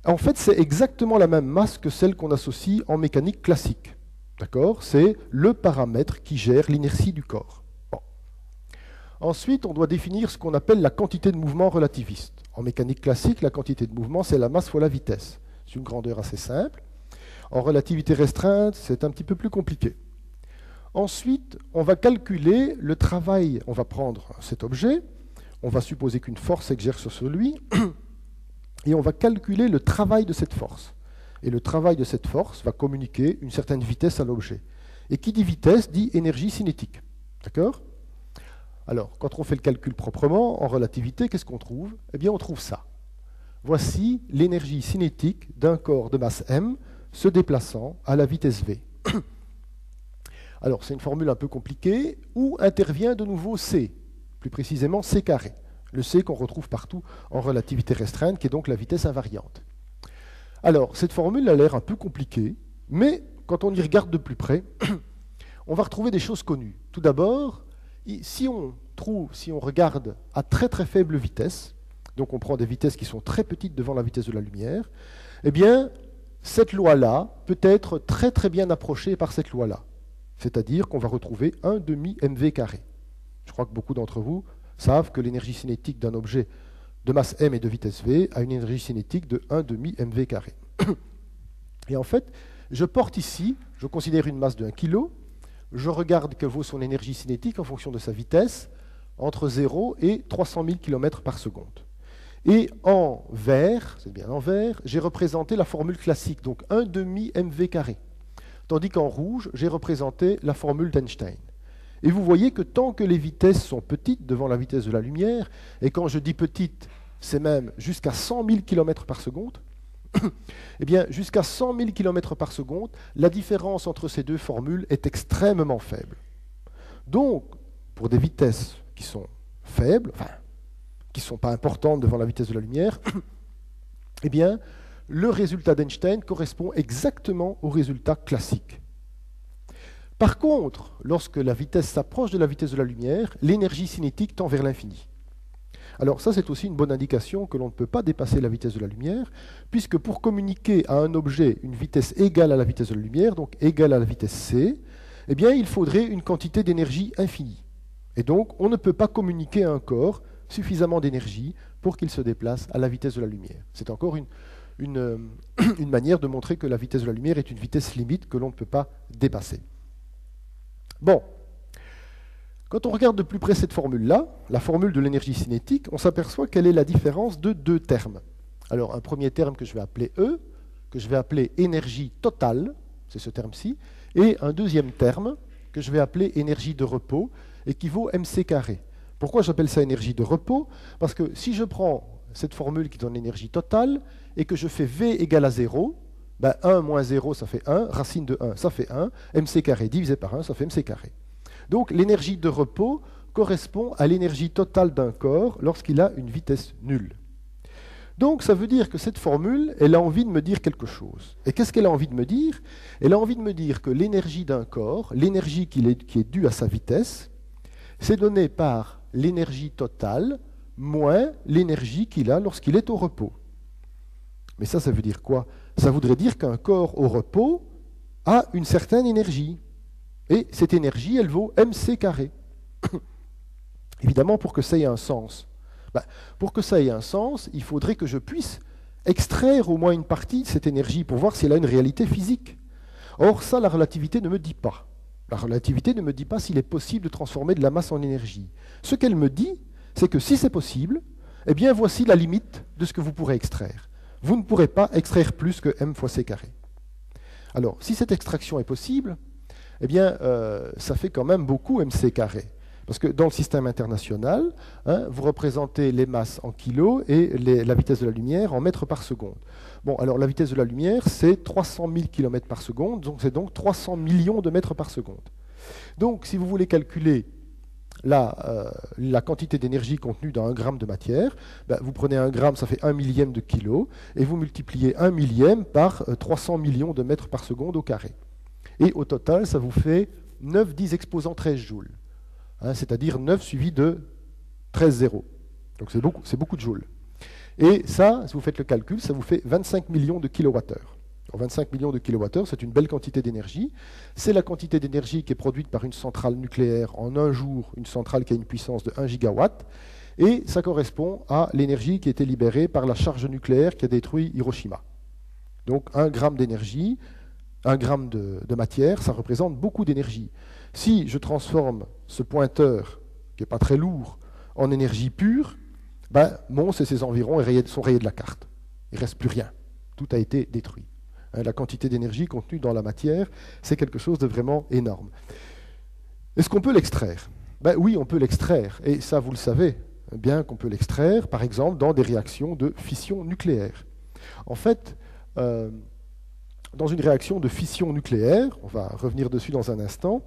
En fait, c'est exactement la même masse que celle qu'on associe en mécanique classique. D'accord? C'est le paramètre qui gère l'inertie du corps. Bon. Ensuite, on doit définir ce qu'on appelle la quantité de mouvement relativiste. En mécanique classique, la quantité de mouvement, c'est la masse fois la vitesse. C'est une grandeur assez simple. En relativité restreinte, c'est un petit peu plus compliqué. Ensuite, on va calculer le travail. On va prendre cet objet, on va supposer qu'une force s'exerce sur lui, et on va calculer le travail de cette force. Et le travail de cette force va communiquer une certaine vitesse à l'objet. Et qui dit vitesse dit énergie cinétique. D'accord? Alors, quand on fait le calcul proprement, en relativité, qu'est-ce qu'on trouve? Eh bien, on trouve ça. Voici l'énergie cinétique d'un corps de masse m se déplaçant à la vitesse v. Alors, c'est une formule un peu compliquée, où intervient de nouveau c, plus précisément c carré. Le c qu'on retrouve partout en relativité restreinte, qui est donc la vitesse invariante. Alors, cette formule a l'air un peu compliquée, mais quand on y regarde de plus près, on va retrouver des choses connues. Tout d'abord, si on regarde à très très faible vitesse, donc on prend des vitesses qui sont très petites devant la vitesse de la lumière, eh bien, cette loi-là peut être très très bien approchée par cette loi-là. C'est-à-dire qu'on va retrouver 1 demi mv carré. Je crois que beaucoup d'entre vous savent que l'énergie cinétique d'un objet de masse m et de vitesse v a une énergie cinétique de 1 demi mv carré. Et en fait, je porte ici, je considère une masse de 1 kg, je regarde que vaut son énergie cinétique en fonction de sa vitesse, entre 0 et 300 000 km par seconde. Et en vert, c'est bien en vert, j'ai représenté la formule classique, donc 1 demi mv carré. Tandis qu'en rouge, j'ai représenté la formule d'Einstein. Et vous voyez que tant que les vitesses sont petites devant la vitesse de la lumière, et quand je dis petite, c'est même jusqu'à 100 000 km par seconde, eh bien, jusqu'à 100 000 km par seconde, la différence entre ces deux formules est extrêmement faible. Donc, pour des vitesses qui sont faibles, enfin, qui ne sont pas importantes devant la vitesse de la lumière, eh bien, le résultat d'Einstein correspond exactement au résultat classique. Par contre, lorsque la vitesse s'approche de la vitesse de la lumière, l'énergie cinétique tend vers l'infini. Alors ça, c'est aussi une bonne indication que l'on ne peut pas dépasser la vitesse de la lumière, puisque pour communiquer à un objet une vitesse égale à la vitesse de la lumière, donc égale à la vitesse c, eh bien, il faudrait une quantité d'énergie infinie. Et donc, on ne peut pas communiquer à un corps suffisamment d'énergie pour qu'il se déplace à la vitesse de la lumière. C'est encore une manière de montrer que la vitesse de la lumière est une vitesse limite que l'on ne peut pas dépasser. Bon, quand on regarde de plus près cette formule-là, la formule de l'énergie cinétique, on s'aperçoit quelle est la différence de deux termes. Alors, un premier terme que je vais appeler E, que je vais appeler énergie totale, c'est ce terme-ci, et un deuxième terme que je vais appeler énergie de repos, et qui vaut mc carré. Pourquoi j'appelle ça énergie de repos? Parce que si je prends cette formule qui donne l'énergie totale, et que je fais V égale à 0, ben 1 moins 0, ça fait 1, racine de 1, ça fait 1, mc carré divisé par 1, ça fait mc carré. Donc l'énergie de repos correspond à l'énergie totale d'un corps lorsqu'il a une vitesse nulle. Donc ça veut dire que cette formule, elle a envie de me dire quelque chose. Et qu'est-ce qu'elle a envie de me dire? Elle a envie de me dire que l'énergie d'un corps, l'énergie qui est due à sa vitesse, c'est donné par l'énergie totale moins l'énergie qu'il a lorsqu'il est au repos. Mais ça veut dire quoi? Ça voudrait dire qu'un corps au repos a une certaine énergie. Et cette énergie, elle vaut mc carré. Évidemment, pour que ça ait un sens, pour que ça ait un sens, il faudrait que je puisse extraire au moins une partie de cette énergie pour voir si elle a une réalité physique. Or, ça, la relativité ne me dit pas. La relativité ne me dit pas s'il est possible de transformer de la masse en énergie. Ce qu'elle me dit, c'est que si c'est possible, eh bien, voici la limite de ce que vous pourrez extraire. Vous ne pourrez pas extraire plus que m fois c carré. Alors, si cette extraction est possible, eh bien, ça fait quand même beaucoup mc carré. Parce que dans le système international, vous représentez les masses en kilos et la vitesse de la lumière en mètres par seconde. Bon, alors la vitesse de la lumière, c'est 300 000 km par seconde, donc c'est donc 300 millions de mètres par seconde. Donc, si vous voulez calculer la quantité d'énergie contenue dans 1 gramme de matière, vous prenez 1 gramme, ça fait 1 millième de kilo, et vous multipliez 1 millième par 300 millions de mètres par seconde au carré. Et au total, ça vous fait 9, 10 exposant 13 joules. C'est-à-dire 9 suivi de 13 zéros. Donc c'est beaucoup de joules. Et ça, si vous faites le calcul, ça vous fait 25 millions de kilowattheures. 25 millions de kilowattheures, c'est une belle quantité d'énergie. C'est la quantité d'énergie qui est produite par une centrale nucléaire en un jour, une centrale qui a une puissance de 1 gigawatt. Et ça correspond à l'énergie qui a été libérée par la charge nucléaire qui a détruit Hiroshima. Donc 1 gramme d'énergie, 1 gramme de matière, ça représente beaucoup d'énergie. Si je transforme ce pointeur, qui n'est pas très lourd, en énergie pure, Mons et ses environs sont rayés de la carte. Il ne reste plus rien. Tout a été détruit. La quantité d'énergie contenue dans la matière, c'est quelque chose de vraiment énorme. Est-ce qu'on peut l'extraire? Oui, on peut l'extraire. Et ça, vous le savez bien qu'on peut l'extraire, par exemple, dans des réactions de fission nucléaire. En fait, dans une réaction de fission nucléaire, on va revenir dessus dans un instant,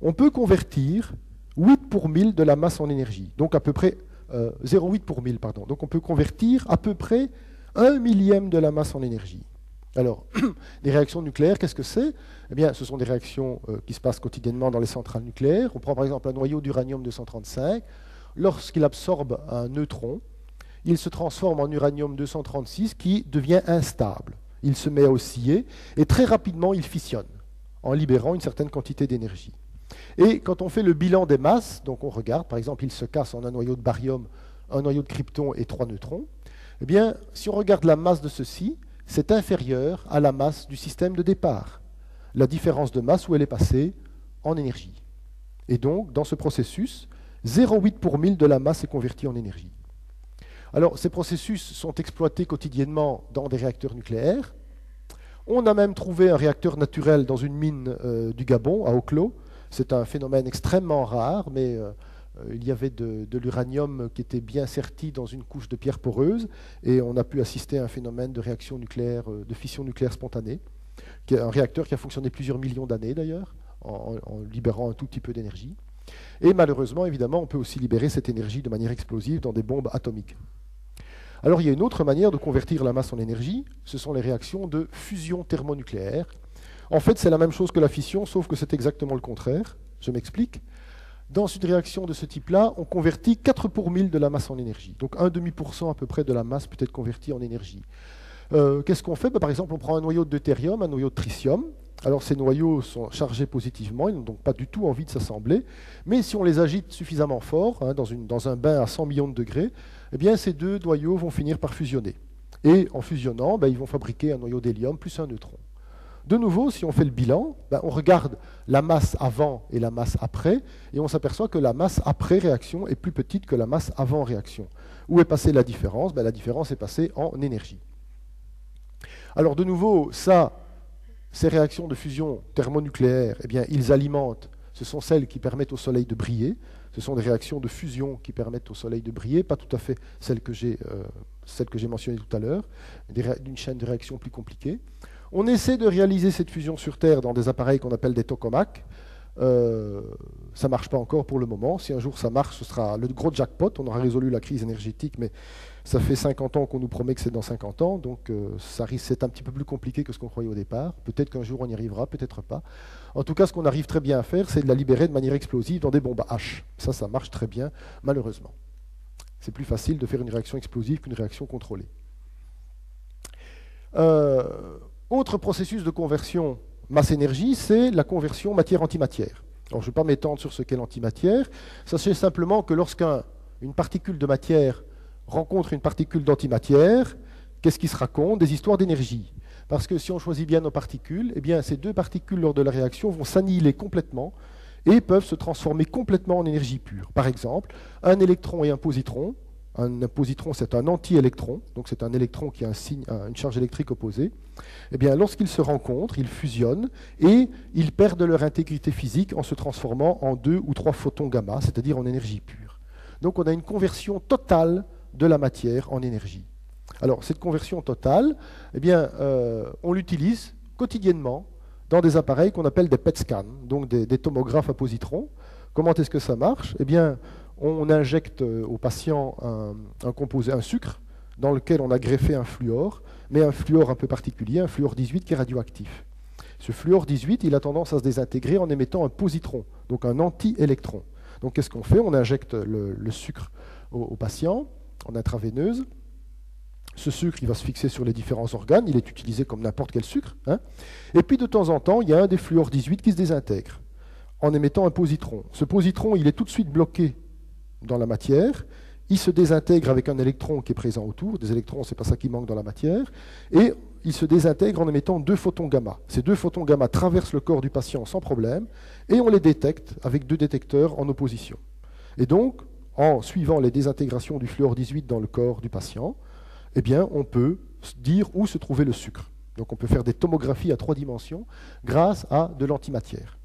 on peut convertir 8 pour 1000 de la masse en énergie, donc à peu près 0,8 pour 1000, pardon. Donc on peut convertir à peu près 1 millième de la masse en énergie. Alors, les réactions nucléaires, qu'est-ce que c'est? Eh bien, ce sont des réactions qui se passent quotidiennement dans les centrales nucléaires. On prend par exemple un noyau d'uranium-235. Lorsqu'il absorbe un neutron, il se transforme en uranium-236 qui devient instable. Il se met à osciller et très rapidement, il fissionne en libérant une certaine quantité d'énergie. Et quand on fait le bilan des masses, donc on regarde, par exemple, il se casse en un noyau de baryum, un noyau de krypton et 3 neutrons, eh bien, si on regarde la masse de ceci, c'est inférieur à la masse du système de départ. La différence de masse où elle est passée en énergie. Et donc, dans ce processus, 0,8 pour 1000 de la masse est convertie en énergie. Alors, ces processus sont exploités quotidiennement dans des réacteurs nucléaires. On a même trouvé un réacteur naturel dans une mine du Gabon, à Oklo. C'est un phénomène extrêmement rare, mais il y avait de l'uranium qui était bien serti dans une couche de pierre poreuse, et on a pu assister à un phénomène de réaction nucléaire, de fission nucléaire spontanée, qui est un réacteur qui a fonctionné plusieurs millions d'années d'ailleurs, en libérant un tout petit peu d'énergie. Et malheureusement, évidemment, on peut aussi libérer cette énergie de manière explosive dans des bombes atomiques. Alors il y a une autre manière de convertir la masse en énergie, ce sont les réactions de fusion thermonucléaire. En fait, c'est la même chose que la fission, sauf que c'est exactement le contraire. Je m'explique. Dans une réaction de ce type-là, on convertit 4 pour 1000 de la masse en énergie. Donc 1,5% à peu près de la masse peut être convertie en énergie. Qu'est-ce qu'on fait? Par exemple, on prend un noyau de deutérium, un noyau de tritium. Alors ces noyaux sont chargés positivement, ils n'ont donc pas du tout envie de s'assembler. Mais si on les agite suffisamment fort, dans un bain à 100 millions de degrés, eh bien, ces deux noyaux vont finir par fusionner. Et en fusionnant, ils vont fabriquer un noyau d'hélium plus un neutron. De nouveau, si on fait le bilan, on regarde la masse avant et la masse après, et on s'aperçoit que la masse après réaction est plus petite que la masse avant réaction. Où est passée la différence? La différence est passée en énergie. Alors de nouveau, ces réactions de fusion thermonucléaire, ils alimentent, ce sont celles qui permettent au Soleil de briller. Ce sont des réactions de fusion qui permettent au Soleil de briller, pas tout à fait celles que j'ai mentionnées tout à l'heure, d'une chaîne de réactions plus compliquée. On essaie de réaliser cette fusion sur Terre dans des appareils qu'on appelle des tokamaks. Ça ne marche pas encore pour le moment. Si un jour ça marche, ce sera le gros jackpot. On aura résolu la crise énergétique, mais ça fait 50 ans qu'on nous promet que c'est dans 50 ans. Donc c'est un petit peu plus compliqué que ce qu'on croyait au départ. Peut-être qu'un jour on y arrivera, peut-être pas. En tout cas, ce qu'on arrive très bien à faire, c'est de la libérer de manière explosive dans des bombes H. Ça marche très bien, malheureusement. C'est plus facile de faire une réaction explosive qu'une réaction contrôlée. Autre processus de conversion masse-énergie, c'est la conversion matière-antimatière. Alors, je ne vais pas m'étendre sur ce qu'est l'antimatière. Sachez simplement que lorsqu'une particule de matière rencontre une particule d'antimatière, qu'est-ce qui se raconte? Des histoires d'énergie. Parce que si on choisit bien nos particules, ces deux particules lors de la réaction vont s'annihiler complètement et peuvent se transformer complètement en énergie pure. Par exemple, un électron et un positron. Un positron, c'est un anti-électron, donc c'est un électron qui a une charge électrique opposée. Lorsqu'ils se rencontrent, ils fusionnent et ils perdent leur intégrité physique en se transformant en 2 ou 3 photons gamma, c'est-à-dire en énergie pure. Donc on a une conversion totale de la matière en énergie. Alors cette conversion totale, on l'utilise quotidiennement dans des appareils qu'on appelle des PET scans, donc des tomographes à positrons, Comment est-ce que ça marche? Eh bien, on injecte au patient un composé, un sucre, dans lequel on a greffé un fluor, mais un fluor un peu particulier, un fluor 18 qui est radioactif. Ce fluor 18, il a tendance à se désintégrer en émettant un positron, donc un anti-électron. Donc qu'est-ce qu'on fait? On injecte le sucre au patient en intraveineuse. Ce sucre, il va se fixer sur les différents organes, il est utilisé comme n'importe quel sucre. Hein. Et puis de temps en temps, il y a un des fluor 18 qui se désintègre en émettant un positron. Ce positron, il est tout de suite bloqué dans la matière, il se désintègre avec un électron qui est présent autour, des électrons, c'est pas ça qui manque dans la matière, et il se désintègre en émettant 2 photons gamma. Ces 2 photons gamma traversent le corps du patient sans problème, et on les détecte avec 2 détecteurs en opposition. Et donc, en suivant les désintégrations du fluor 18 dans le corps du patient, eh bien, on peut dire où se trouvait le sucre. Donc on peut faire des tomographies à 3 dimensions grâce à de l'antimatière.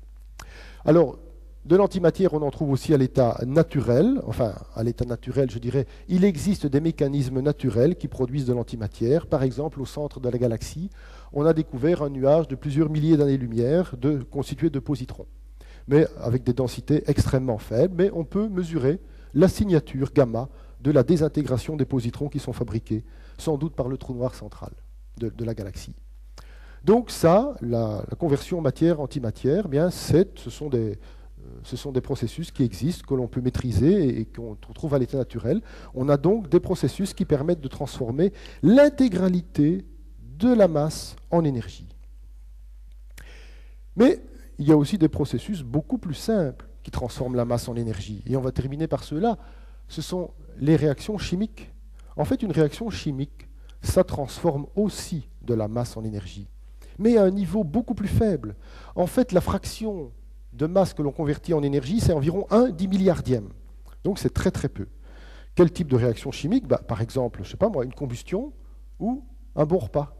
Alors, de l'antimatière, on en trouve aussi à l'état naturel. Enfin, à l'état naturel, je dirais, il existe des mécanismes naturels qui produisent de l'antimatière. Par exemple, au centre de la galaxie, on a découvert un nuage de plusieurs milliers d'années-lumière constitué de positrons, mais avec des densités extrêmement faibles. Mais on peut mesurer la signature gamma de la désintégration des positrons qui sont fabriqués, sans doute par le trou noir central de la galaxie. Donc ça, la conversion matière-antimatière, bien, ce sont des processus qui existent, que l'on peut maîtriser et qu'on trouve à l'état naturel. On a donc des processus qui permettent de transformer l'intégralité de la masse en énergie. Mais il y a aussi des processus beaucoup plus simples qui transforment la masse en énergie. Et on va terminer par ceux-là. Ce sont les réactions chimiques. En fait, une réaction chimique, ça transforme aussi de la masse en énergie, mais à un niveau beaucoup plus faible. En fait, la fraction de masse que l'on convertit en énergie, c'est environ 1/10 milliardième. Donc c'est très très peu. Quel type de réaction chimique? Par exemple, je sais pas moi, une combustion ou un bon repas.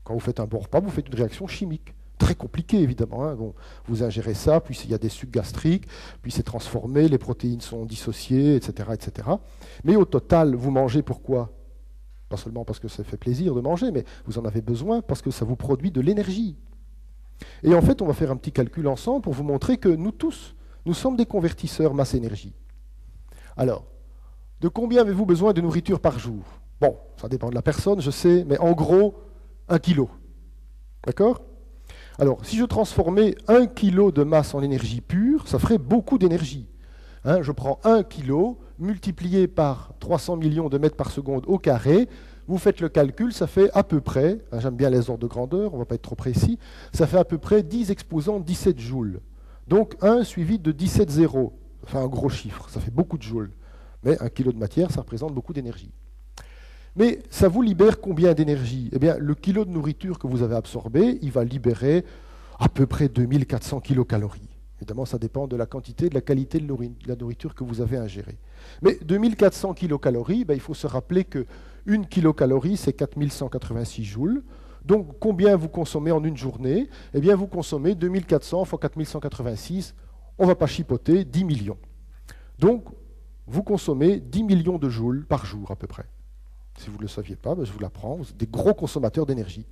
Quand vous faites un bon repas, vous faites une réaction chimique. Très compliqué évidemment. Hein. Bon, vous ingérez ça, puis il y a des sucs gastriques, puis c'est transformé, les protéines sont dissociées, etc., etc. Mais au total, vous mangez pourquoi? Pas seulement parce que ça fait plaisir de manger, mais vous en avez besoin parce que ça vous produit de l'énergie. Et en fait, on va faire un petit calcul ensemble pour vous montrer que nous tous, nous sommes des convertisseurs masse-énergie. Alors, de combien avez-vous besoin de nourriture par jour? Bon, ça dépend de la personne, je sais, mais en gros, 1 kilo. D'accord? Alors, si je transformais 1 kilo de masse en énergie pure, ça ferait beaucoup d'énergie. Hein, je prends 1 kilo multiplié par 300 millions de mètres par seconde au carré, vous faites le calcul, ça fait à peu près, hein, j'aime bien les ordres de grandeur, on ne va pas être trop précis, ça fait à peu près 10 exposants 17 joules. Donc 1 suivi de 17 zéros, ça fait un gros chiffre, ça fait beaucoup de joules. Mais 1 kilo de matière, ça représente beaucoup d'énergie. Mais ça vous libère combien d'énergie? Eh bien, le kilo de nourriture que vous avez absorbé, il va libérer à peu près 2400 kilocalories. Évidemment, ça dépend de la quantité, de la qualité de la nourriture que vous avez ingérée. Mais 2400 kilocalories, il faut se rappeler que 1 kilocalorie, c'est 4186 joules. Donc, combien vous consommez en une journée? Eh bien, vous consommez 2400 fois 4186, on ne va pas chipoter, 10 millions. Donc, vous consommez 10 millions de joules par jour à peu près. Si vous ne le saviez pas, je vous l'apprends, vous êtes des gros consommateurs d'énergie.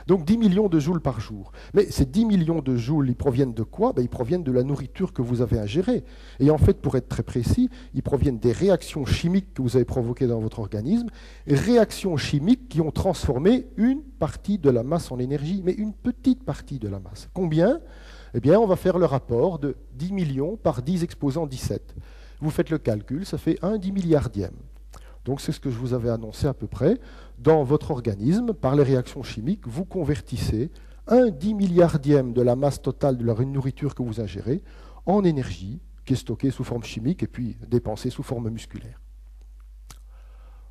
Donc 10 millions de joules par jour. Mais ces 10 millions de joules, ils proviennent de quoi? Ils proviennent de la nourriture que vous avez ingérée. Et en fait, pour être très précis, ils proviennent des réactions chimiques que vous avez provoquées dans votre organisme, réactions chimiques qui ont transformé une partie de la masse en énergie, mais une petite partie de la masse. Combien? Eh bien, on va faire le rapport de 10 millions par 10 exposant 17. Vous faites le calcul, ça fait 1/10 milliardième. Donc c'est ce que je vous avais annoncé à peu près. Dans votre organisme, par les réactions chimiques, vous convertissez 1/10 milliardième de la masse totale de la nourriture que vous ingérez en énergie qui est stockée sous forme chimique et puis dépensée sous forme musculaire.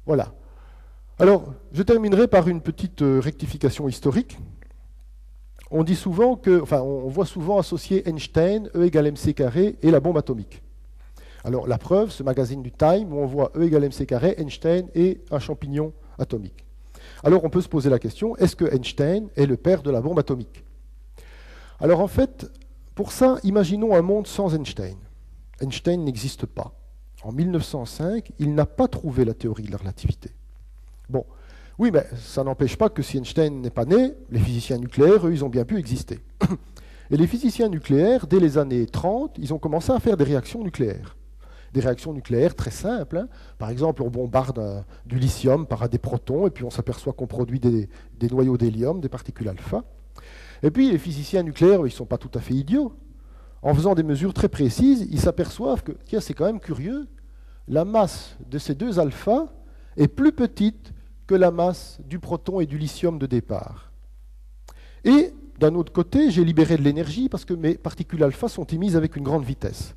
Voilà. Alors, je terminerai par une petite rectification historique. On dit souvent que, on voit souvent associer Einstein, E égale mc carré et la bombe atomique. Alors la preuve, ce magazine du Time, où on voit E égale mc carré, Einstein et un champignon atomique. Alors on peut se poser la question, est-ce que Einstein est le père de la bombe atomique? Alors en fait, pour ça, imaginons un monde sans Einstein. Einstein n'existe pas. En 1905, il n'a pas trouvé la théorie de la relativité. Bon, oui, mais ça n'empêche pas que si Einstein n'est pas né, les physiciens nucléaires, eux, ils ont bien pu exister. Et les physiciens nucléaires, dès les années 30, ils ont commencé à faire des réactions nucléaires. Des réactions nucléaires très simples, hein. Par exemple, on bombarde du lithium par des protons, et puis on s'aperçoit qu'on produit des noyaux d'hélium, des particules alpha. Et puis les physiciens nucléaires, ils ne sont pas tout à fait idiots. En faisant des mesures très précises, ils s'aperçoivent que, tiens, c'est quand même curieux, la masse de ces deux alphas est plus petite que la masse du proton et du lithium de départ. Et d'un autre côté, j'ai libéré de l'énergie parce que mes particules alpha sont émises avec une grande vitesse.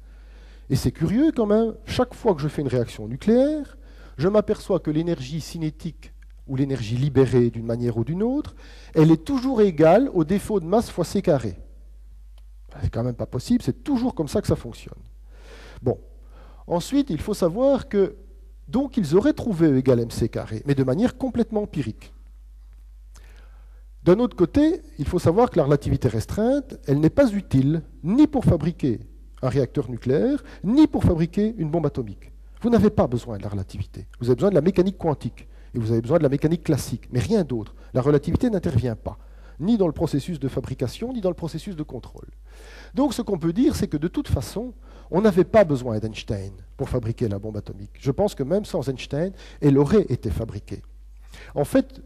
Et c'est curieux quand même, chaque fois que je fais une réaction nucléaire, je m'aperçois que l'énergie cinétique ou l'énergie libérée d'une manière ou d'une autre, elle est toujours égale au défaut de masse fois c carré. C'est quand même pas possible, c'est toujours comme ça que ça fonctionne. Bon. Ensuite, il faut savoir que, donc, ils auraient trouvé E égale mc carré, mais de manière complètement empirique. D'un autre côté, il faut savoir que la relativité restreinte, elle n'est pas utile ni pour fabriquer un réacteur nucléaire, ni pour fabriquer une bombe atomique. Vous n'avez pas besoin de la relativité. Vous avez besoin de la mécanique quantique, et vous avez besoin de la mécanique classique, mais rien d'autre. La relativité n'intervient pas, ni dans le processus de fabrication, ni dans le processus de contrôle. Donc ce qu'on peut dire, c'est que de toute façon, on n'avait pas besoin d'Einstein pour fabriquer la bombe atomique. Je pense que même sans Einstein, elle aurait été fabriquée. En fait,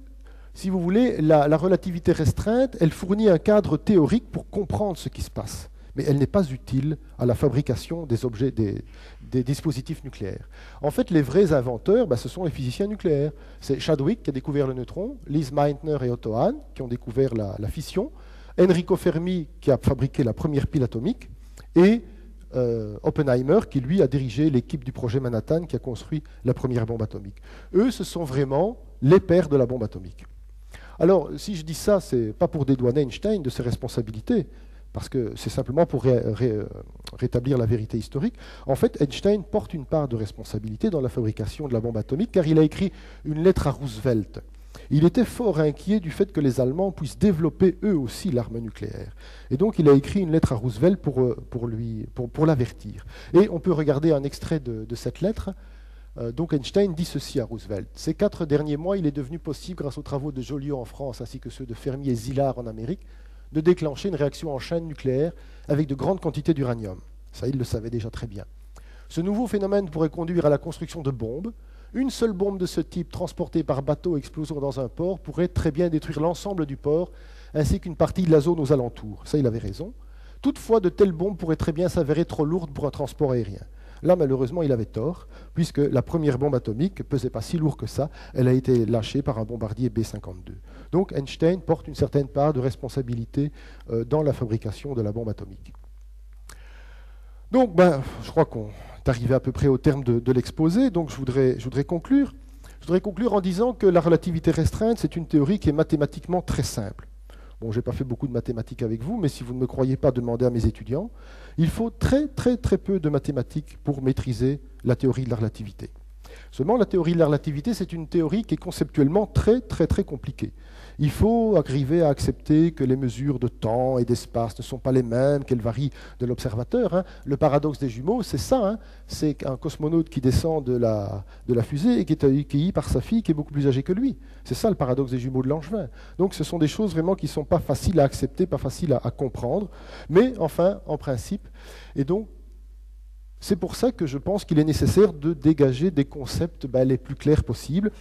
si vous voulez, la relativité restreinte, elle fournit un cadre théorique pour comprendre ce qui se passe, mais elle n'est pas utile à la fabrication des objets, des dispositifs nucléaires. En fait, les vrais inventeurs, ce sont les physiciens nucléaires. C'est Chadwick qui a découvert le neutron, Lise Meitner et Otto Hahn qui ont découvert la fission, Enrico Fermi qui a fabriqué la première pile atomique, et Oppenheimer qui, lui, a dirigé l'équipe du projet Manhattan qui a construit la première bombe atomique. Eux, ce sont vraiment les pères de la bombe atomique. Alors, si je dis ça, ce n'est pas pour dédouaner Einstein de ses responsabilités, parce que c'est simplement pour rétablir la vérité historique. En fait, Einstein porte une part de responsabilité dans la fabrication de la bombe atomique, car il a écrit une lettre à Roosevelt. Il était fort inquiet du fait que les Allemands puissent développer eux aussi l'arme nucléaire. Et donc il a écrit une lettre à Roosevelt pour l'avertir. Et on peut regarder un extrait de cette lettre. Donc Einstein dit ceci à Roosevelt. Ces 4 derniers mois, il est devenu possible, grâce aux travaux de Joliot en France ainsi que ceux de Fermi et Szilard en Amérique, de déclencher une réaction en chaîne nucléaire avec de grandes quantités d'uranium. Ça, il le savait déjà très bien. Ce nouveau phénomène pourrait conduire à la construction de bombes. Une seule bombe de ce type, transportée par bateau explosant dans un port, pourrait très bien détruire l'ensemble du port, ainsi qu'une partie de la zone aux alentours. Ça, il avait raison. Toutefois, de telles bombes pourraient très bien s'avérer trop lourdes pour un transport aérien. Là, malheureusement, il avait tort, puisque la première bombe atomique ne pesait pas si lourd que ça. Elle a été lâchée par un bombardier B-52. Donc Einstein porte une certaine part de responsabilité dans la fabrication de la bombe atomique. Donc, je crois qu'on est arrivé à peu près au terme de l'exposé, donc je voudrais conclure. Je voudrais conclure en disant que la relativité restreinte, c'est une théorie qui est mathématiquement très simple. Bon, je n'ai pas fait beaucoup de mathématiques avec vous, mais si vous ne me croyez pas, demandez à mes étudiants. Il faut très peu de mathématiques pour maîtriser la théorie de la relativité. Seulement, la théorie de la relativité, c'est une théorie qui est conceptuellement très compliquée. Il faut arriver à accepter que les mesures de temps et d'espace ne sont pas les mêmes, qu'elles varient de l'observateur. Le paradoxe des jumeaux, c'est ça. C'est un cosmonaute qui descend de la fusée et qui est accueilli par sa fille qui est beaucoup plus âgée que lui. C'est ça le paradoxe des jumeaux de Langevin. Donc ce sont des choses vraiment qui ne sont pas faciles à accepter, pas faciles à comprendre, mais enfin, en principe. Et donc, c'est pour ça que je pense qu'il est nécessaire de dégager des concepts les plus clairs possibles.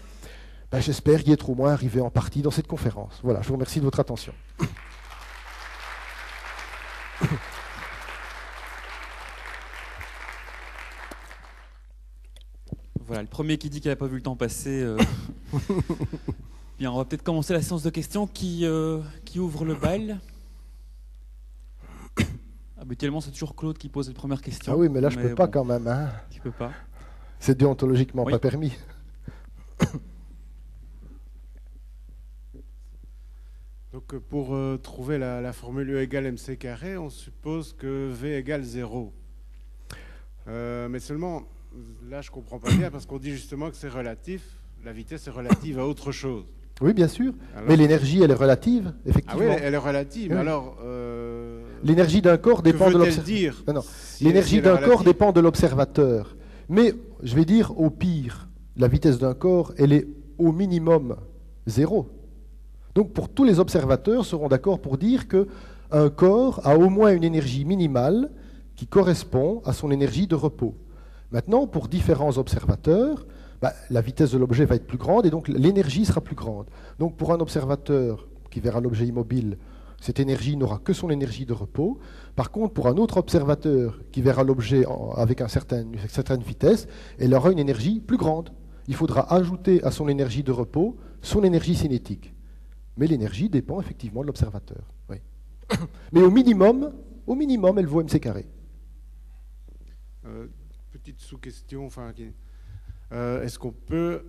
J'espère y être au moins arrivé en partie dans cette conférence. Voilà, je vous remercie de votre attention. Voilà, le premier qui dit qu'il n'a pas vu le temps passer. Bien, on va peut-être commencer la séance de questions. Qui ouvre le bal? Habituellement, c'est toujours Claude qui pose les premières questions. Ah oui, mais là, je ne peux pas quand même. Tu peux pas. C'est déontologiquement pas permis. Donc pour trouver la formule E égale mc carré, on suppose que V égale 0. Mais seulement, là je ne comprends pas bien parce qu'on dit justement que c'est relatif, la vitesse est relative à autre chose. Oui, bien sûr. Alors, mais l'énergie, elle est relative, effectivement. Ah oui, elle est relative. Oui. Alors, l'énergie d'un corps dépend de l'observateur. Non, non. L'énergie d'un corps dépend de l'observateur. Mais, je vais dire, au pire, la vitesse d'un corps, elle est au minimum 0. Donc, pour tous les observateurs seront d'accord pour dire que un corps a au moins une énergie minimale qui correspond à son énergie de repos. Maintenant, pour différents observateurs, la vitesse de l'objet va être plus grande et donc l'énergie sera plus grande. Donc pour un observateur qui verra l'objet immobile, cette énergie n'aura que son énergie de repos. Par contre, pour un autre observateur qui verra l'objet avec une certaine vitesse, elle aura une énergie plus grande. Il faudra ajouter à son énergie de repos son énergie cinétique. Mais l'énergie dépend effectivement de l'observateur. Oui. Mais au minimum, elle vaut mc carré. Petite sous-question, est-ce qu'on peut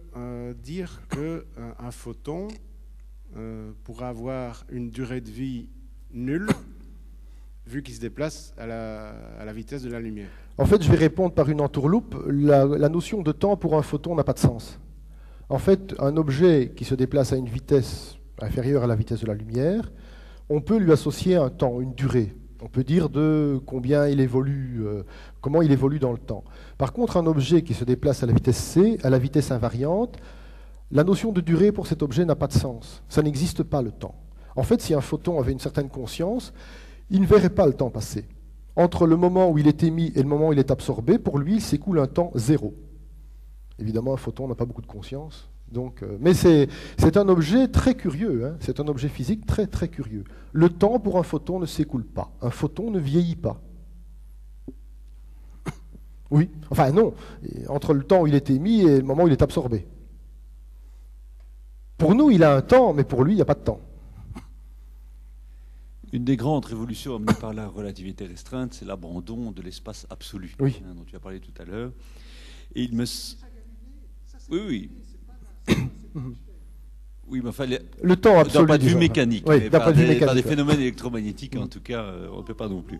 dire qu'un photon pourra avoir une durée de vie nulle vu qu'il se déplace à la vitesse de la lumière? En fait, je vais répondre par une entourloupe. La notion de temps pour un photon n'a pas de sens. En fait, un objet qui se déplace à une vitesse inférieure à la vitesse de la lumière, on peut lui associer un temps, une durée. On peut dire de combien il évolue, comment il évolue dans le temps. Par contre, un objet qui se déplace à la vitesse c, à la vitesse invariante, la notion de durée pour cet objet n'a pas de sens. Ça n'existe pas, le temps. En fait, si un photon avait une certaine conscience, il ne verrait pas le temps passer. Entre le moment où il est émis et le moment où il est absorbé, pour lui, il s'écoule un temps zéro. Évidemment, un photon n'a pas beaucoup de conscience. Donc, mais c'est un objet très curieux, hein. C'est un objet physique très très curieux. Le temps pour un photon ne s'écoule pas. Un photon ne vieillit pas. Oui, enfin non, entre le temps où il est émis et le moment où il est absorbé. Pour nous, il a un temps, mais pour lui, il n'y a pas de temps. Une des grandes révolutions amenées par la relativité restreinte, c'est l'abandon de l'espace absolu, oui, dont tu as parlé tout à l'heure. Et il me... Oui. Oui, mais enfin, le temps absolu. D'un point de vue mécanique, oui, mais par des phénomènes électromagnétiques, en tout cas, on ne peut pas non plus.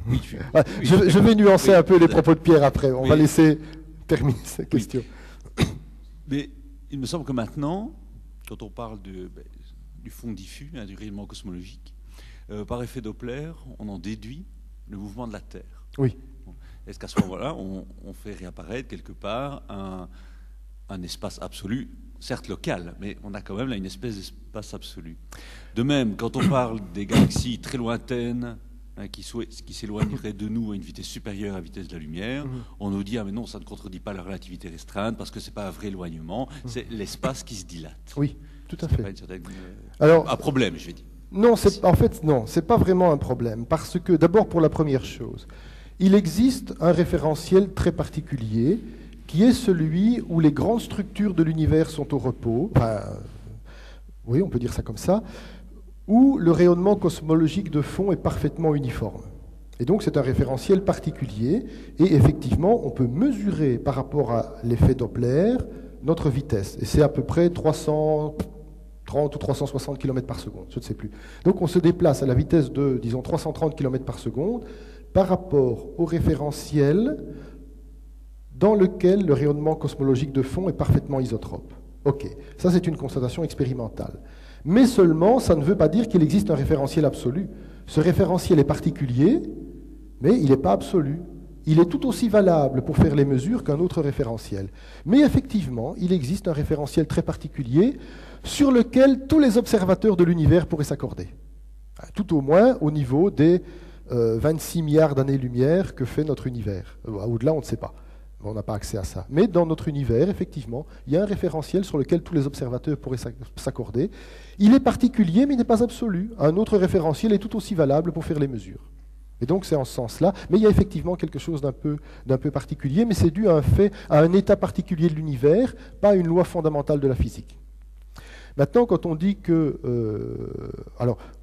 Oui, je vais nuancer un peu les propos de Pierre après. On va laisser terminer cette question. Mais il me semble que maintenant, quand on parle du fond diffus, du rayonnement cosmologique, par effet Doppler, on en déduit le mouvement de la Terre. Oui. Est-ce qu'à ce moment-là, on fait réapparaître quelque part un espace absolu, certes local, mais on a quand même là une espèce d'espace absolu. De même, quand on parle des galaxies très lointaines, qui s'éloigneraient de nous à une vitesse supérieure à la vitesse de la lumière, on nous dit « Ah mais non, ça ne contredit pas la relativité restreinte, parce que ce n'est pas un vrai éloignement, c'est l'espace qui se dilate. » Oui, tout à fait. Pas une certaine, Alors, un problème, je vais dire. Non, en fait, non, ce n'est pas vraiment un problème, parce que, d'abord, pour la première chose, il existe un référentiel très particulier qui est celui où les grandes structures de l'univers sont au repos, oui, on peut dire ça comme ça, où le rayonnement cosmologique de fond est parfaitement uniforme. Et donc c'est un référentiel particulier, et effectivement, on peut mesurer par rapport à l'effet Doppler notre vitesse, et c'est à peu près 330 ou 360 km par seconde, je ne sais plus. Donc on se déplace à la vitesse de, disons, 330 km par seconde, par rapport au référentiel dans lequel le rayonnement cosmologique de fond est parfaitement isotrope. Ok, ça c'est une constatation expérimentale. Mais seulement, ça ne veut pas dire qu'il existe un référentiel absolu. Ce référentiel est particulier, mais il n'est pas absolu. Il est tout aussi valable pour faire les mesures qu'un autre référentiel. Mais effectivement, il existe un référentiel très particulier sur lequel tous les observateurs de l'univers pourraient s'accorder. Tout au moins au niveau des 26 milliards d'années-lumière que fait notre univers. Au-delà, on ne sait pas. On n'a pas accès à ça. Mais dans notre univers, effectivement, il y a un référentiel sur lequel tous les observateurs pourraient s'accorder. Il est particulier, mais il n'est pas absolu. Un autre référentiel est tout aussi valable pour faire les mesures. Et donc c'est en ce sens-là. Mais il y a effectivement quelque chose d'un peu particulier, mais c'est dû à un état particulier de l'univers, pas à une loi fondamentale de la physique. Maintenant, quand on dit que...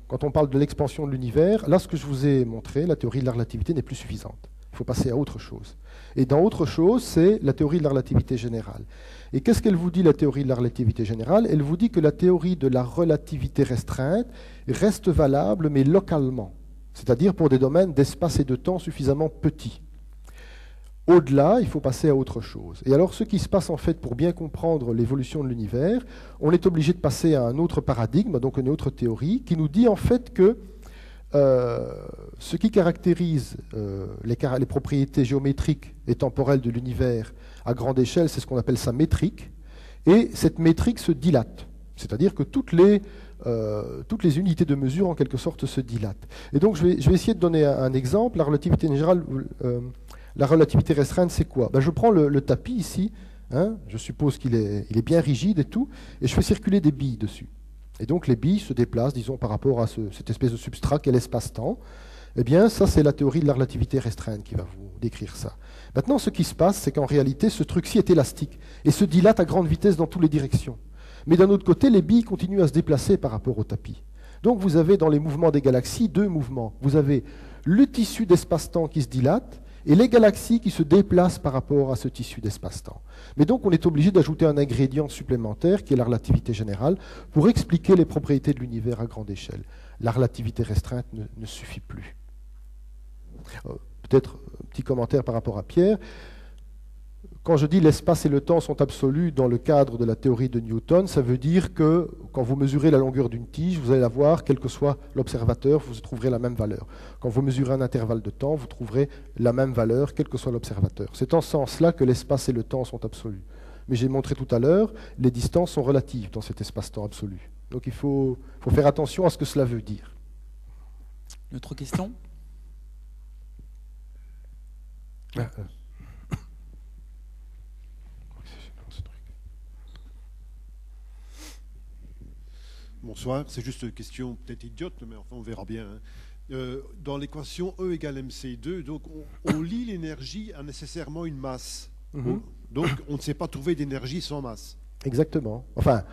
quand on parle de l'expansion de l'univers, là, ce que je vous ai montré, la théorie de la relativité n'est plus suffisante. Il faut passer à autre chose. Et dans autre chose, c'est la théorie de la relativité générale. Et qu'est-ce qu'elle vous dit, la théorie de la relativité générale? Elle vous dit que la théorie de la relativité restreinte reste valable, mais localement, c'est-à-dire pour des domaines d'espace et de temps suffisamment petits. Au-delà, il faut passer à autre chose. Et alors, ce qui se passe en fait pour bien comprendre l'évolution de l'univers, on est obligé de passer à un autre paradigme, donc une autre théorie, qui nous dit en fait que ce qui caractérise les propriétés géométriques et temporelles de l'univers à grande échelle, c'est ce qu'on appelle sa métrique, et cette métrique se dilate. C'est-à-dire que toutes les toutes les unités de mesure en quelque sorte se dilatent. Et donc je vais essayer de donner un exemple. La relativité générale, la relativité restreinte, c'est quoi? Je prends le tapis ici, hein, je suppose qu'il est bien rigide et tout, et je fais circuler des billes dessus. Et donc les billes se déplacent, disons, par rapport à cette espèce de substrat qu'est l'espace-temps. Eh bien, ça, c'est la théorie de la relativité restreinte qui va vous décrire ça. Maintenant, ce qui se passe, c'est qu'en réalité, ce truc-ci est élastique et se dilate à grande vitesse dans toutes les directions. Mais d'un autre côté, les billes continuent à se déplacer par rapport au tapis. Donc vous avez dans les mouvements des galaxies deux mouvements. Vous avez le tissu d'espace-temps qui se dilate et les galaxies qui se déplacent par rapport à ce tissu d'espace-temps. Mais donc on est obligé d'ajouter un ingrédient supplémentaire qui est la relativité générale pour expliquer les propriétés de l'univers à grande échelle. La relativité restreinte ne suffit plus. Peut-être un petit commentaire par rapport à Pierre. Quand je dis l'espace et le temps sont absolus dans le cadre de la théorie de Newton, ça veut dire que quand vous mesurez la longueur d'une tige, vous allez la voir, quel que soit l'observateur, vous trouverez la même valeur. Quand vous mesurez un intervalle de temps, vous trouverez la même valeur, quel que soit l'observateur. C'est en ce sens-là que l'espace et le temps sont absolus. Mais j'ai montré tout à l'heure, les distances sont relatives dans cet espace-temps absolu. Donc il faut faire attention à ce que cela veut dire. Une autre question ? Bonsoir, c'est juste une question peut-être idiote, mais enfin on verra bien. Dans l'équation E égale mc2, donc on lit l'énergie a nécessairement une masse. Donc on ne sait pas trouver d'énergie sans masse. Exactement. Enfin,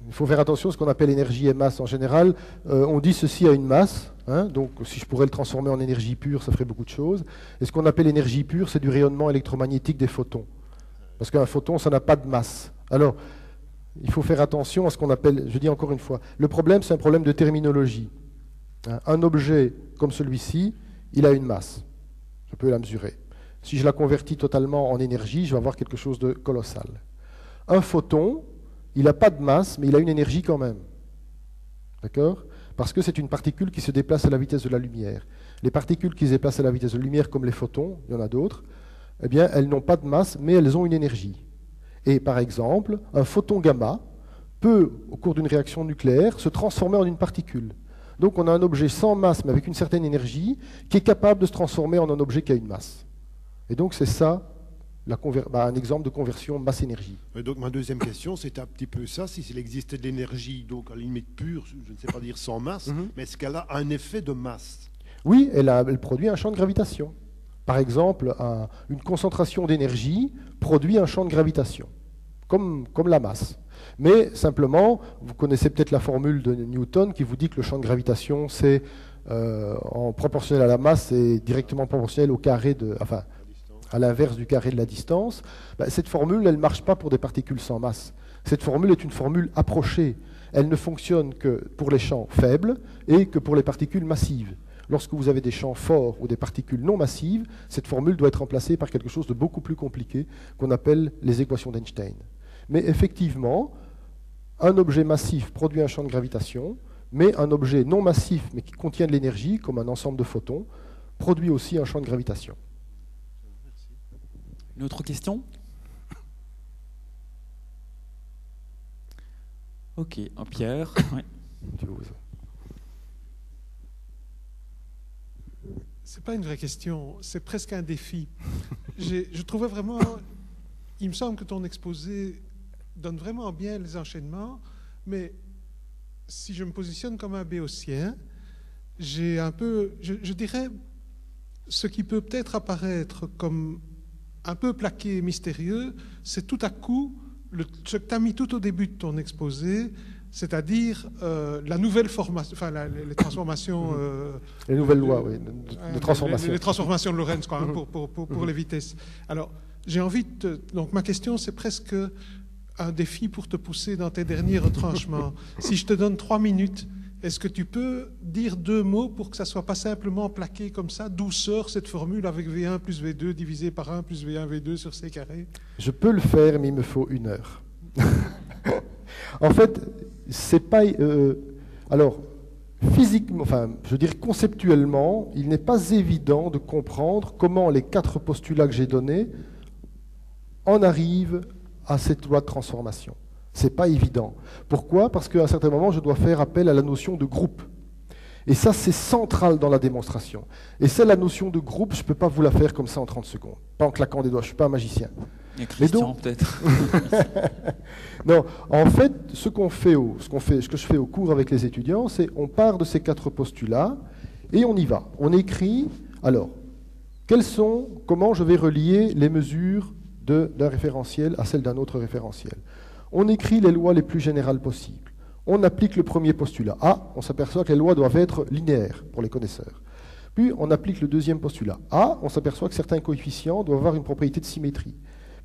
il faut faire attention à ce qu'on appelle énergie et masse en général. On dit ceci a une masse, hein, donc si je pourrais le transformer en énergie pure, ça ferait beaucoup de choses. Et ce qu'on appelle énergie pure, c'est du rayonnement électromagnétique des photons. Parce qu'un photon, ça n'a pas de masse. Alors, il faut faire attention à ce qu'on appelle, je dis encore une fois, le problème, c'est un problème de terminologie. Un objet comme celui-ci, il a une masse. Je peux la mesurer. Si je la convertis totalement en énergie, je vais avoir quelque chose de colossal. Un photon, il n'a pas de masse, mais il a une énergie quand même. D'accord ? Parce que c'est une particule qui se déplace à la vitesse de la lumière. Les particules qui se déplacent à la vitesse de la lumière, comme les photons, il y en a d'autres, eh bien, elles n'ont pas de masse, mais elles ont une énergie. Et par exemple, un photon gamma peut, au cours d'une réaction nucléaire, se transformer en une particule. Donc on a un objet sans masse, mais avec une certaine énergie, qui est capable de se transformer en un objet qui a une masse. Et donc c'est ça, un exemple de conversion masse-énergie. Donc ma deuxième question, c'est un petit peu ça, s'il existait de l'énergie, donc à la limite pure, je ne sais pas dire sans masse, mais est-ce qu'elle a un effet de masse? Oui, elle produit un champ de gravitation. Par exemple, une concentration d'énergie produit un champ de gravitation, comme la masse. Mais simplement, vous connaissez peut-être la formule de Newton qui vous dit que le champ de gravitation, c'est en proportionnel à la masse, c'est directement proportionnel au carré à l'inverse du carré de la distance. Cette formule, elle ne marche pas pour des particules sans masse. Cette formule est une formule approchée. Elle ne fonctionne que pour les champs faibles et que pour les particules massives. Lorsque vous avez des champs forts ou des particules non massives, cette formule doit être remplacée par quelque chose de beaucoup plus compliqué qu'on appelle les équations d'Einstein. Mais effectivement, un objet massif produit un champ de gravitation, mais un objet non massif mais qui contient de l'énergie, comme un ensemble de photons, produit aussi un champ de gravitation. Une autre question ? Ok, Pierre. Ouais. C'est pas une vraie question, c'est presque un défi. Je trouvais vraiment, il me semble que ton exposé donne vraiment bien les enchaînements, mais si je me positionne comme un béotien, j'ai un peu, je dirais, ce qui peut peut-être apparaître comme un peu plaqué et mystérieux, c'est tout à coup ce que tu as mis tout au début de ton exposé, c'est-à-dire la nouvelle formation, enfin les transformations... les nouvelles lois, oui, de transformation. Les transformations de Lorentz, quoi, pour les vitesses. Alors, j'ai envie de... Donc, ma question, c'est presque un défi pour te pousser dans tes derniers retranchements. Si je te donne 3 minutes, est-ce que tu peux dire 2 mots pour que ça ne soit pas simplement plaqué comme ça, d'où sort cette formule avec V1 plus V2 divisé par 1 plus V1 V2 sur C carré? Je peux le faire, mais il me faut 1 heure. En fait, c'est pas... alors, physiquement, enfin, je veux dire conceptuellement, il n'est pas évident de comprendre comment les 4 postulats que j'ai donnés en arrivent à cette loi de transformation. C'est pas évident. Pourquoi? Parce qu'à un certain moment, je dois faire appel à la notion de groupe. Et ça, c'est central dans la démonstration. Et c'est la notion de groupe, je ne peux pas vous la faire comme ça en 30 secondes. Pas en claquant des doigts, je ne suis pas un magicien. Il y a Christian, peut-être. Non, en fait, ce que je fais au cours avec les étudiants, c'est on part de ces 4 postulats et on y va. On écrit, alors, comment je vais relier les mesures d'un référentiel à celles d'un autre référentiel. On écrit les lois les plus générales possibles. On applique le premier postulat. On s'aperçoit que les lois doivent être linéaires pour les connaisseurs. Puis on applique le deuxième postulat. On s'aperçoit que certains coefficients doivent avoir une propriété de symétrie.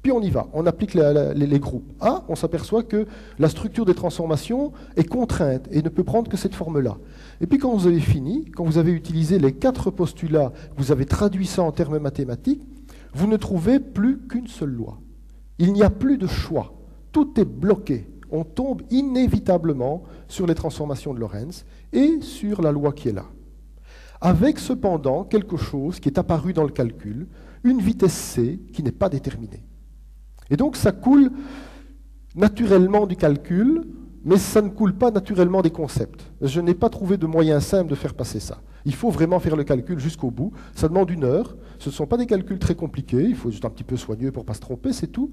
Puis on y va, on applique les groupes. On s'aperçoit que la structure des transformations est contrainte et ne peut prendre que cette forme-là. Et puis quand vous avez fini, quand vous avez utilisé les 4 postulats, vous avez traduit ça en termes mathématiques, vous ne trouvez plus qu'une seule loi. Il n'y a plus de choix. Tout est bloqué. On tombe inévitablement sur les transformations de Lorentz et sur la loi qui est là. Avec cependant quelque chose qui est apparu dans le calcul, une vitesse C qui n'est pas déterminée. Et donc ça coule naturellement du calcul, mais ça ne coule pas naturellement des concepts. Je n'ai pas trouvé de moyen simple de faire passer ça. Il faut vraiment faire le calcul jusqu'au bout. Ça demande 1 heure. Ce ne sont pas des calculs très compliqués. Il faut juste un petit peu soigneux pour ne pas se tromper, c'est tout.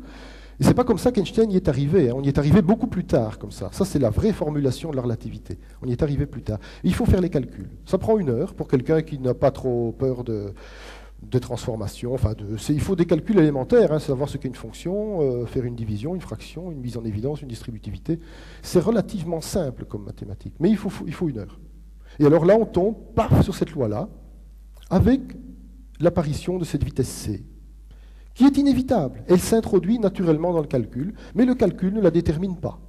Et ce n'est pas comme ça qu'Einstein y est arrivé. On y est arrivé beaucoup plus tard, comme ça. Ça, c'est la vraie formulation de la relativité. On y est arrivé plus tard. Et il faut faire les calculs. Ça prend 1 heure pour quelqu'un qui n'a pas trop peur de transformation. Il faut des calculs élémentaires, savoir ce qu'est une fonction, faire une division, une fraction, une mise en évidence, une distributivité. C'est relativement simple comme mathématique. Mais il faut 1 heure. Et alors là, on tombe, paf, sur cette loi-là, avec l'apparition de cette vitesse C, qui est inévitable. Elle s'introduit naturellement dans le calcul, mais le calcul ne la détermine pas.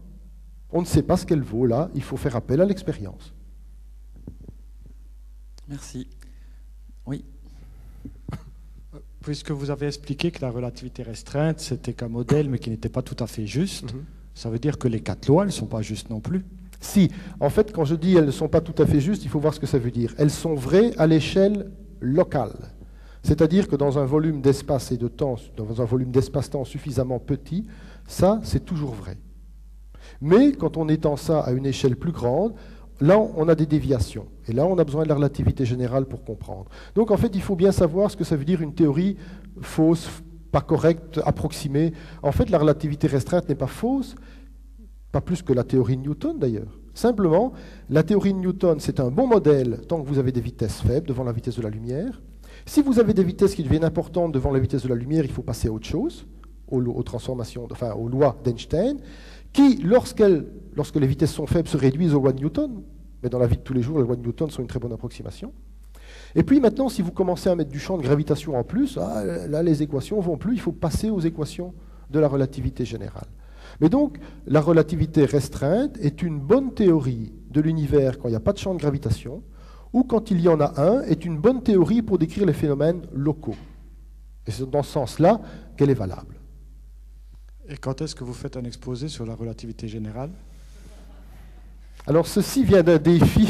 On ne sait pas ce qu'elle vaut, là, il faut faire appel à l'expérience. Merci. Oui. Puisque vous avez expliqué que la relativité restreinte, c'était qu'un modèle, mais qui n'était pas tout à fait juste, ça veut dire que les 4 lois, elles ne sont pas justes non plus. Si, en fait, quand je dis elles ne sont pas tout à fait justes, il faut voir ce que ça veut dire. Elles sont vraies à l'échelle locale. C'est-à-dire que dans un volume d'espace et de temps, dans un volume d'espace-temps suffisamment petit, ça, c'est toujours vrai. Mais quand on étend ça à une échelle plus grande, là, on a des déviations. Et là, on a besoin de la relativité générale pour comprendre. Donc, en fait, il faut bien savoir ce que ça veut dire une théorie fausse, pas correcte, approximée. En fait, la relativité restreinte n'est pas fausse, pas plus que la théorie de Newton, d'ailleurs. Simplement, la théorie de Newton, c'est un bon modèle tant que vous avez des vitesses faibles devant la vitesse de la lumière. Si vous avez des vitesses qui deviennent importantes devant la vitesse de la lumière, il faut passer à autre chose, aux transformations, aux lois d'Einstein, qui, lorsque les vitesses sont faibles, se réduisent aux lois de Newton. Mais dans la vie de tous les jours, les lois de Newton sont une très bonne approximation. Et puis maintenant, si vous commencez à mettre du champ de gravitation en plus, là, les équations ne vont plus, il faut passer aux équations de la relativité générale. Mais donc, la relativité restreinte est une bonne théorie de l'univers quand il n'y a pas de champ de gravitation, ou quand il y en a un, est une bonne théorie pour décrire les phénomènes locaux. Et c'est dans ce sens-là qu'elle est valable. Et quand est-ce que vous faites un exposé sur la relativité générale? Alors ceci vient d'un défi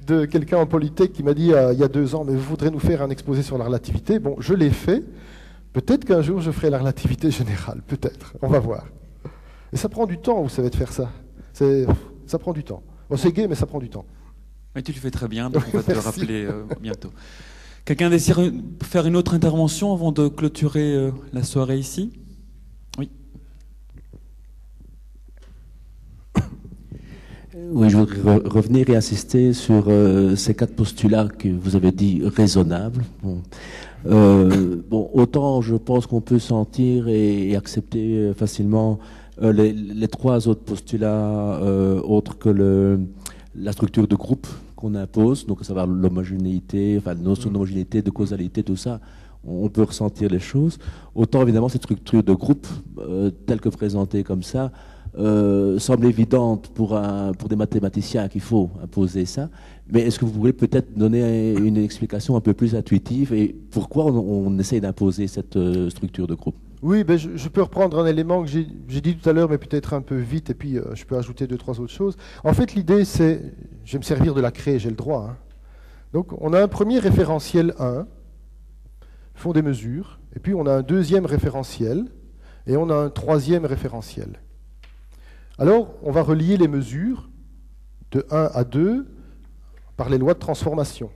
de quelqu'un en Polytech qui m'a dit il y a 2 ans, mais vous voudrez nous faire un exposé sur la relativité. Bon, je l'ai fait. Peut-être qu'un jour je ferai la relativité générale, peut-être. On va voir. Et ça prend du temps, vous savez, de faire ça. Ça prend du temps. Bon, c'est gai, mais ça prend du temps. Mais tu le fais très bien, donc on va te le rappeler bientôt. Quelqu'un désire faire une autre intervention avant de clôturer la soirée ici? Oui. Oui, je voudrais revenir et insister sur ces 4 postulats que vous avez dit raisonnables. Bon, autant je pense qu'on peut sentir et accepter facilement les 3 autres postulats autres que la structure de groupe qu'on impose, donc à savoir l'homogénéité, enfin la notion d'homogénéité, de causalité, tout ça, on peut ressentir les choses. Autant évidemment cette structure de groupe, telle que présentée comme ça, semble évidente pour des mathématiciens qu'il faut imposer ça. Mais est-ce que vous pourriez peut-être donner une explication un peu plus intuitive et pourquoi on essaye d'imposer cette structure de groupe? Oui, ben je peux reprendre un élément que j'ai dit tout à l'heure, mais peut-être un peu vite, et puis je peux ajouter 2-3 autres choses. En fait, l'idée, c'est, je vais me servir de la craie, j'ai le droit. Donc, on a un premier référentiel 1, font des mesures, et puis on a un deuxième référentiel, et on a un troisième référentiel. Alors, on va relier les mesures de 1 à 2 par les lois de transformation.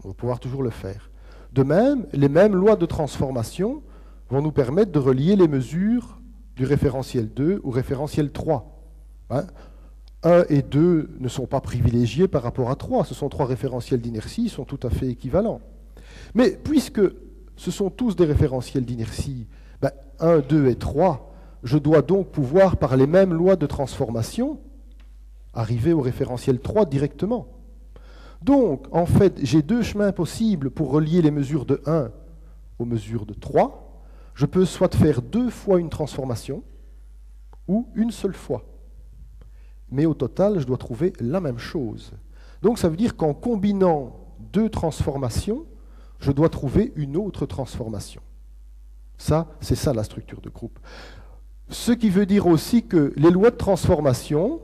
On va pouvoir toujours le faire. De même, les mêmes lois de transformation vont nous permettre de relier les mesures du référentiel 2 au référentiel 3. 1 et 2 ne sont pas privilégiés par rapport à 3. Ce sont 3 référentiels d'inertie, ils sont tout à fait équivalents. Mais puisque ce sont tous des référentiels d'inertie, 1, 2 et 3, je dois donc pouvoir, par les mêmes lois de transformation, arriver au référentiel 3 directement. Donc, en fait, j'ai 2 chemins possibles pour relier les mesures de 1 aux mesures de 3. Je peux soit faire 2 fois une transformation, ou une seule fois. Mais au total, je dois trouver la même chose. Donc, ça veut dire qu'en combinant 2 transformations, je dois trouver une autre transformation. Ça, c'est ça la structure de groupe. Ce qui veut dire aussi que les lois de transformation,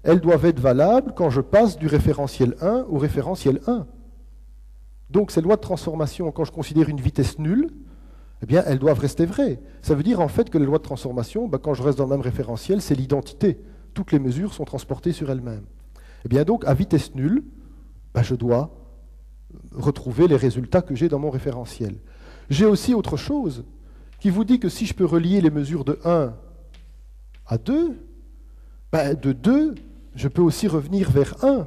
elles doivent être valables quand je passe du référentiel 1 au référentiel 1. Donc ces lois de transformation, quand je considère une vitesse nulle, eh bien, elles doivent rester vraies. Ça veut dire en fait que les lois de transformation, quand je reste dans le même référentiel, c'est l'identité. Toutes les mesures sont transportées sur elles-mêmes. Eh bien donc, à vitesse nulle, je dois retrouver les résultats que j'ai dans mon référentiel. J'ai aussi autre chose qui vous dit que si je peux relier les mesures de 1 à 2, de 2, je peux aussi revenir vers 1.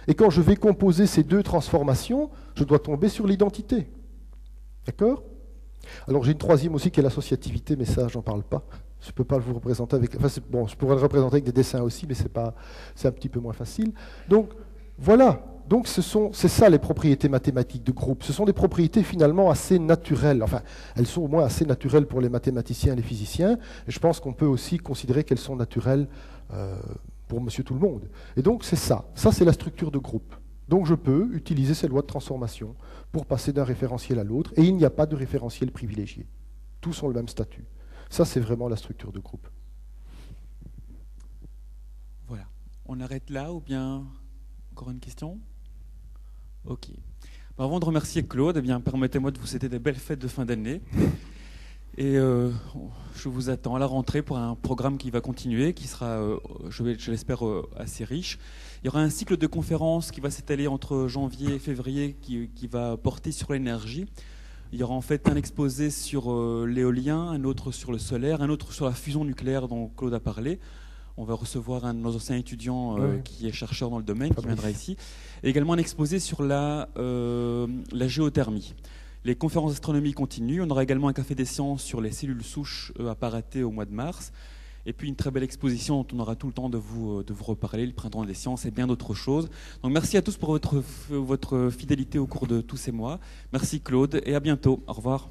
Et quand je vais composer ces 2 transformations, je dois tomber sur l'identité. D'accord? Alors j'ai une troisième aussi qui est l'associativité, mais ça, j'en parle pas. Je ne peux pas vous représenter avec... Enfin, bon, je pourrais le représenter avec des dessins aussi, mais c'est un petit peu moins facile. Donc, voilà. Donc, c'est ça les propriétés mathématiques de groupe. Ce sont des propriétés finalement assez naturelles. Enfin, elles sont au moins assez naturelles pour les mathématiciens et les physiciens. Et je pense qu'on peut aussi considérer qu'elles sont naturelles pour monsieur tout le monde. Et donc, c'est ça. Ça, c'est la structure de groupe. Donc, je peux utiliser ces lois de transformation pour passer d'un référentiel à l'autre. Et il n'y a pas de référentiel privilégié. Tous ont le même statut. Ça, c'est vraiment la structure de groupe. Voilà. On arrête là ou bien encore une question? Ok. Avant de remercier Claude, permettez-moi de vous souhaiter des belles fêtes de fin d'année. Et je vous attends à la rentrée pour un programme qui va continuer, qui sera, je l'espère, assez riche. Il y aura un cycle de conférences qui va s'étaler entre janvier et février qui va porter sur l'énergie. Il y aura en fait un exposé sur l'éolien, un autre sur le solaire, un autre sur la fusion nucléaire dont Claude a parlé. On va recevoir un de nos anciens étudiants qui est chercheur dans le domaine, qui viendra ici. Et également un exposé sur la géothermie. Les conférences d'astronomie continuent. On aura également un café des sciences sur les cellules souches à Paraté au mois de mars. Et puis une très belle exposition dont on aura tout le temps de vous reparler, le Printemps des sciences et bien d'autres choses. Donc merci à tous pour votre fidélité au cours de tous ces mois. Merci Claude et à bientôt. Au revoir.